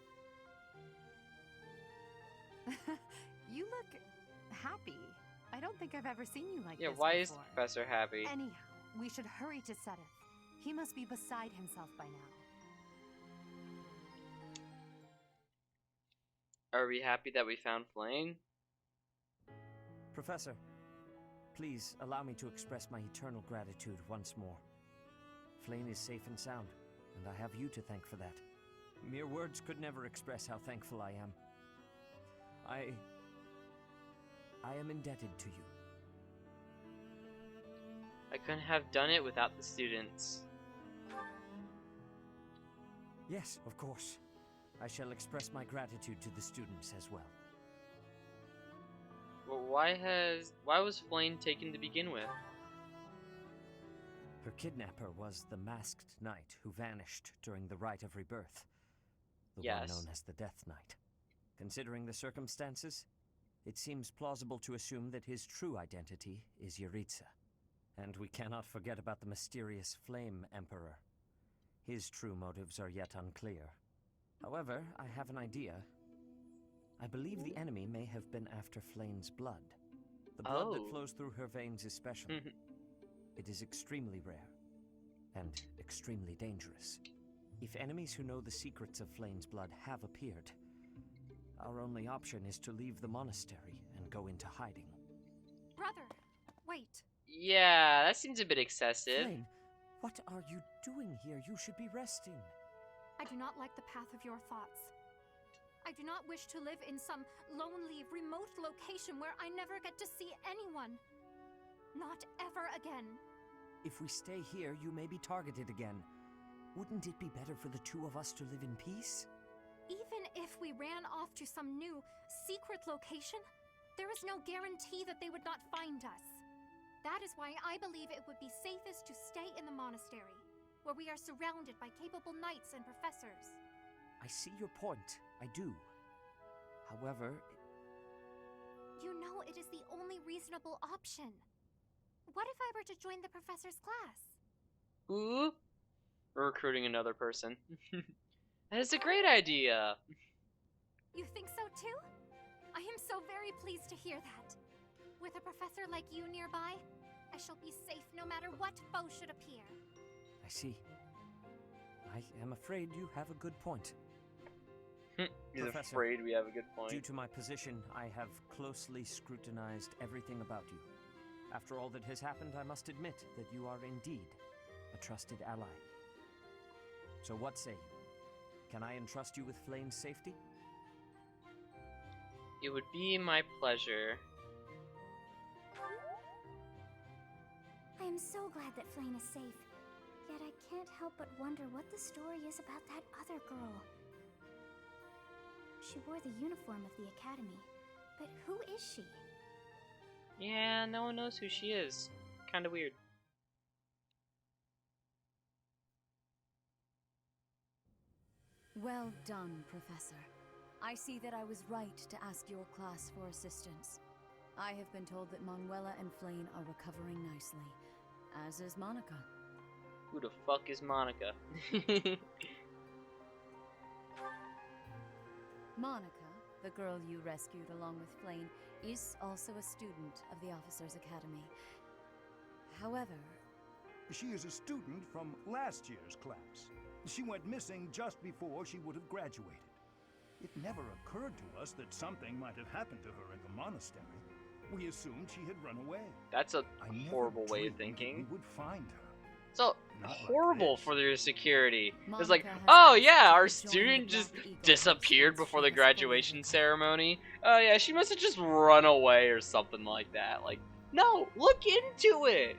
You look happy. I don't think I've ever seen you like Yeah, this why is the before. professor happy? Anyhow, we should hurry to Seteth. He must be beside himself by now. Are we happy that we found Flame? Professor, please allow me to express my eternal gratitude once more. Flame is safe and sound, and I have you to thank for that. Mere words could never express how thankful I am. I am indebted to you. I couldn't have done it without the students. Yes, of course. I shall express my gratitude to the students as well. Well, why was Flame taken to begin with? Her kidnapper was the masked knight who vanished during the Rite of Rebirth. The one Yes. known as the Death Knight. Considering the circumstances, it seems plausible to assume that his true identity is Yuritsa. And we cannot forget about the mysterious Flame Emperor. His true motives are yet unclear. However, I have an idea. I believe the enemy may have been after Flame's blood. The blood that flows through her veins is special. It is extremely rare, and extremely dangerous. If enemies who know the secrets of Flame's blood have appeared, our only option is to leave the monastery and go into hiding. Brother, wait. Yeah, that seems a bit excessive. Flame, what are you doing here? You should be resting. I do not like the path of your thoughts. I do not wish to live in some lonely, remote location where I never get to see anyone. Not ever again. If we stay here, you may be targeted again. Wouldn't it be better for the two of us to live in peace? Even if we ran off to some new, secret location, there is no guarantee that they would not find us. That is why I believe it would be safest to stay in the monastery, where we are surrounded by capable knights and professors. I see your point. I do. However, You know it is the only reasonable option. What if I were to join the professor's class? Ooh, we're recruiting another person. That is a great idea. You think so too? I am so very pleased to hear that. With a professor like you nearby, I shall be safe no matter what foe should appear. I see. I am afraid you have a good point. He's Professor, afraid we have a good point. Due to my position, I have closely scrutinized everything about you. After all that has happened, I must admit that you are indeed a trusted ally. So what say you? Can I entrust you with Flame's safety? It would be my pleasure. I am so glad that Flame is safe. Yet I can't help but wonder what the story is about that other girl. She wore the uniform of the academy, but who is she? Yeah, no one knows who she is. Kinda weird. Well done, Professor. I see that I was right to ask your class for assistance. I have been told that Manuela and Flame are recovering nicely, as is Monica. Who the fuck is Monica? Monica, the girl you rescued along with Flame, is also a student of the Officers' Academy. However... She is a student from last year's class. She went missing just before she would have graduated. It never occurred to us that something might have happened to her in the monastery. We assumed she had run away. That's a I never horrible way of dreamed thinking. We would find her. So Not like horrible for their security. It's like, Monica has oh asked yeah, you our to join the student just Black Eagle disappeared since before she the was fully graduation recovered. ceremony. Oh yeah, she must have just run away or something like that. Like, no, look into it.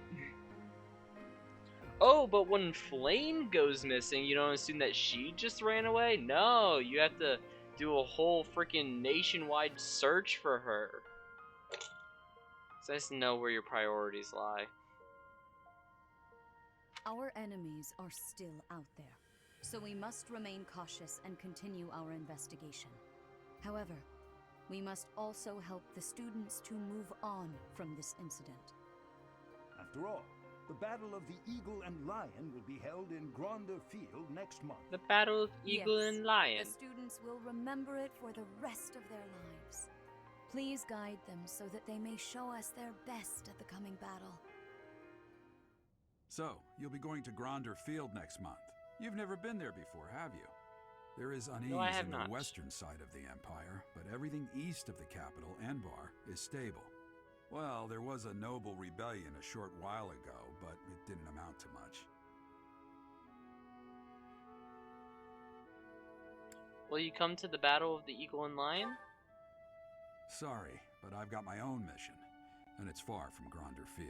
Oh, but when Flame goes missing, you don't assume that she just ran away? No, you have to do a whole freaking nationwide search for her. It's nice to know where your priorities lie. Our enemies are still out there, so we must remain cautious and continue our investigation. However, we must also help the students to move on from this incident. After all, the Battle of the Eagle and Lion will be held in Gronder Field next month. The Battle of Eagle Yes, and Lion. the students will remember it for the rest of their lives. Please guide them so that they may show us their best at the coming battle. So, you'll be going to Gronder Field next month. You've never been there before, have you? There is unease No, I have in the not. western side of the Empire, but everything east of the capital, Enbar, is stable. Well, there was a noble rebellion a short while ago, but it didn't amount to much. Will you come to the Battle of the Eagle and Lion? Sorry, but I've got my own mission, and it's far from Gronder Field.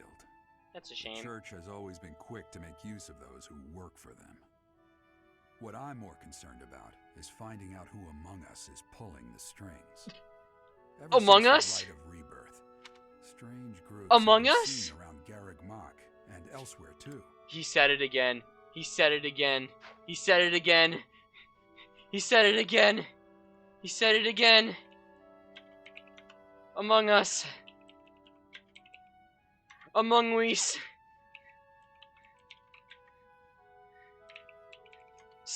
That's a The shame. Church has always been quick to make use of those who work for them. What I'm more concerned about is finding out who among us is pulling the strings. Ever Among since Us? the Rite of Rebirth, strange groups Among have been Us? seen around Garreg Mach and elsewhere too. He said it again. He said it again. He said it again. He said it again. He said it again. Among Us. Among Us.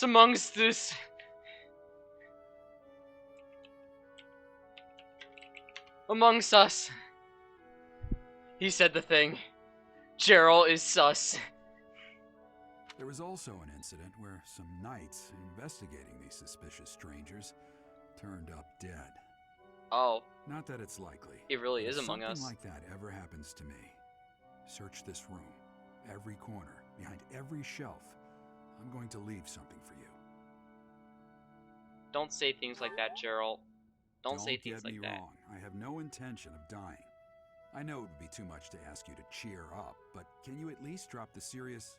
Amongst us. Amongst us. He said the thing. Gerald is sus. There was also an incident where some knights investigating these suspicious strangers turned up dead. Oh. Not that it's likely. It really but is if Among Us. something like that ever happens to me, search this room, every corner, behind every shelf. I'm going to leave something for you. Don't say things like that, Gerald. Don't say things get like me that. wrong. I have no intention of dying. I know it would be too much to ask you to cheer up, but can you at least drop the serious...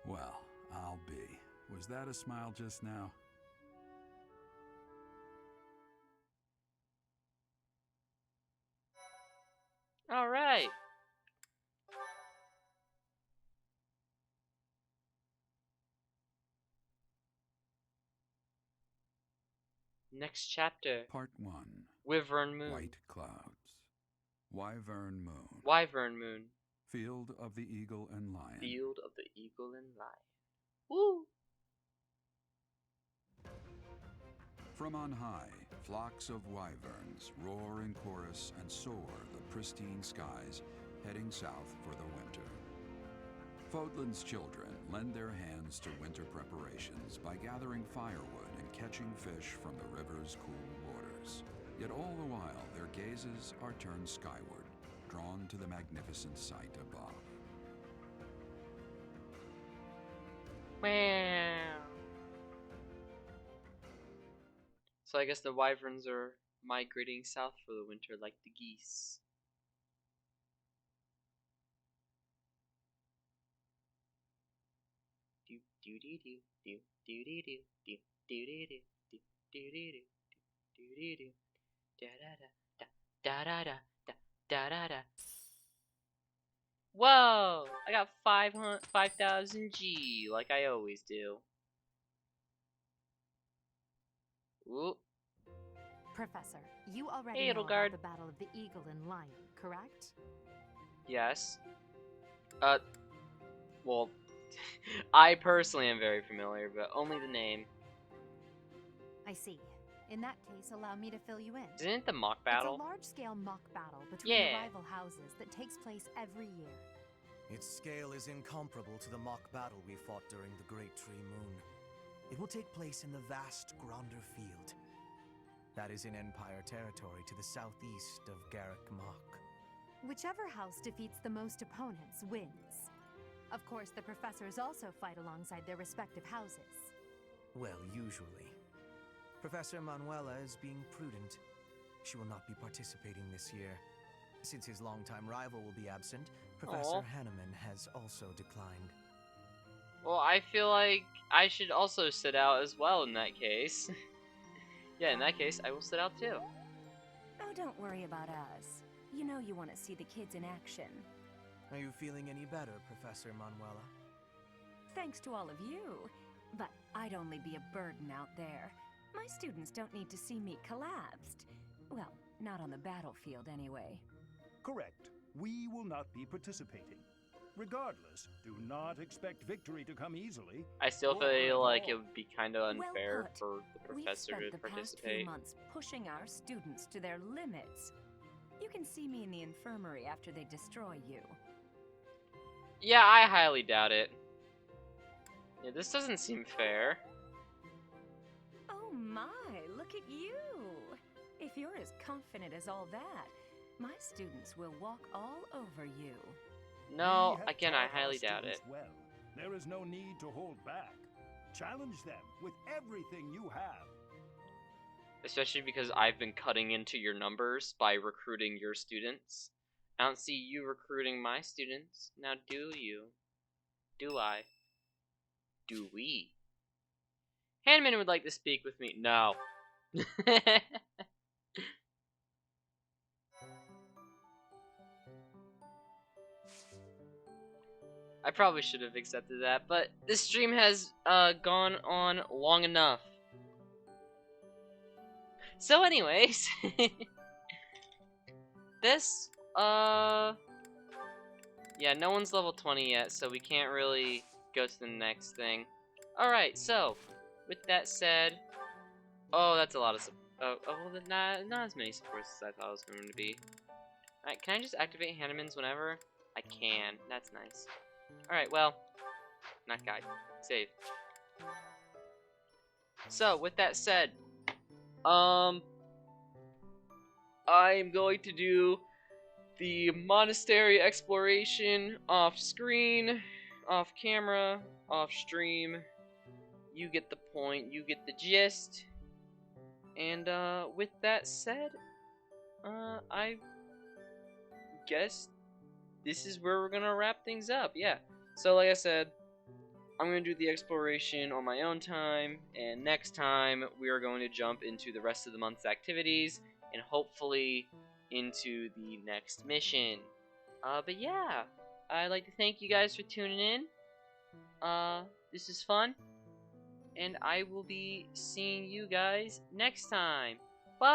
Well, I'll be. Was that a smile just now? All right. Next chapter. Part 1. Wyvern Moon. White Clouds. Wyvern Moon. Wyvern Moon. Field of the Eagle and Lion. Field of the Eagle and Lion. Woo! From on high, flocks of wyverns roar in chorus and soar the pristine skies, heading south for the winter. Fodlan's children lend their hands to winter preparations by gathering firewood and catching fish from the river's cool waters. Yet all the while, their gazes are turned skyward, drawn to the magnificent sight above. Wow. So I guess the wyverns are migrating south for the winter like the geese. Do do do do do do do do do do do do do do do do do da da da da da da da da. Whoa! I got 5,000 G like I always do. Ooh. Professor, you already Hey, know Edelgard. about the Battle of the Eagle and Lion, correct? Yes. Well, I personally am very familiar, but only the name. I see. In that case, allow me to fill you in. Isn't it the mock battle? It's a large-scale mock battle between Yeah. rival houses that takes place every year. Its scale is incomparable to the mock battle we fought during the Great Tree Moon. It will take place in the vast Gronder Field. That is in Empire territory to the southeast of Garreg Mach. Whichever house defeats the most opponents wins. Of course, the professors also fight alongside their respective houses. Well, usually. Professor Manuela is being prudent. She will not be participating this year. Since his longtime rival will be absent, Professor Aw. Hanneman has also declined. Well, I feel like I should also sit out as well in that case. Yeah, in that case, I will sit out too. Oh, don't worry about us. You know you want to see the kids in action. Are you feeling any better, Professor Manuela? Thanks to all of you. But I'd only be a burden out there. My students don't need to see me collapsed. Well, not on the battlefield, anyway. Correct. We will not be participating. Regardless, do not expect victory to come easily. I still or feel at like all. it would be kind of unfair Well put. for the professor We've spent to the past few participate. months pushing our students to their limits. You can see me in the infirmary after they destroy you. Yeah, I highly doubt it. Yeah, this doesn't seem fair. Oh my, look at you! If you're as confident as all that, my students will walk all over you. No, We have again, I taught our highly doubt it. students Well, there is no need to hold back. Challenge them with everything you have. Especially because I've been cutting into your numbers by recruiting your students. I don't see you recruiting my students. Now do you? Do I? Do we? Hanman would like to speak with me. No. I probably should have accepted that, but this stream has gone on long enough. So anyways, this, yeah, no one's level 20 yet, so we can't really go to the next thing. Alright, so, with that said, oh, that's a lot of, well, not as many supports as I thought it was going to be. Alright, can I just activate Hanneman's whenever? I can, that's nice. Alright, well, not guide, save. So, with that said, I'm going to do the monastery exploration off screen, off camera, off stream. You get the point, you get the gist. And with that said, I guess this is where we're gonna wrap things up. Yeah. So like I said, I'm going to do the exploration on my own time, and next time we are going to jump into the rest of the month's activities, and hopefully into the next mission. But yeah, I'd like to thank you guys for tuning in. This is fun, and I will be seeing you guys next time. Bye!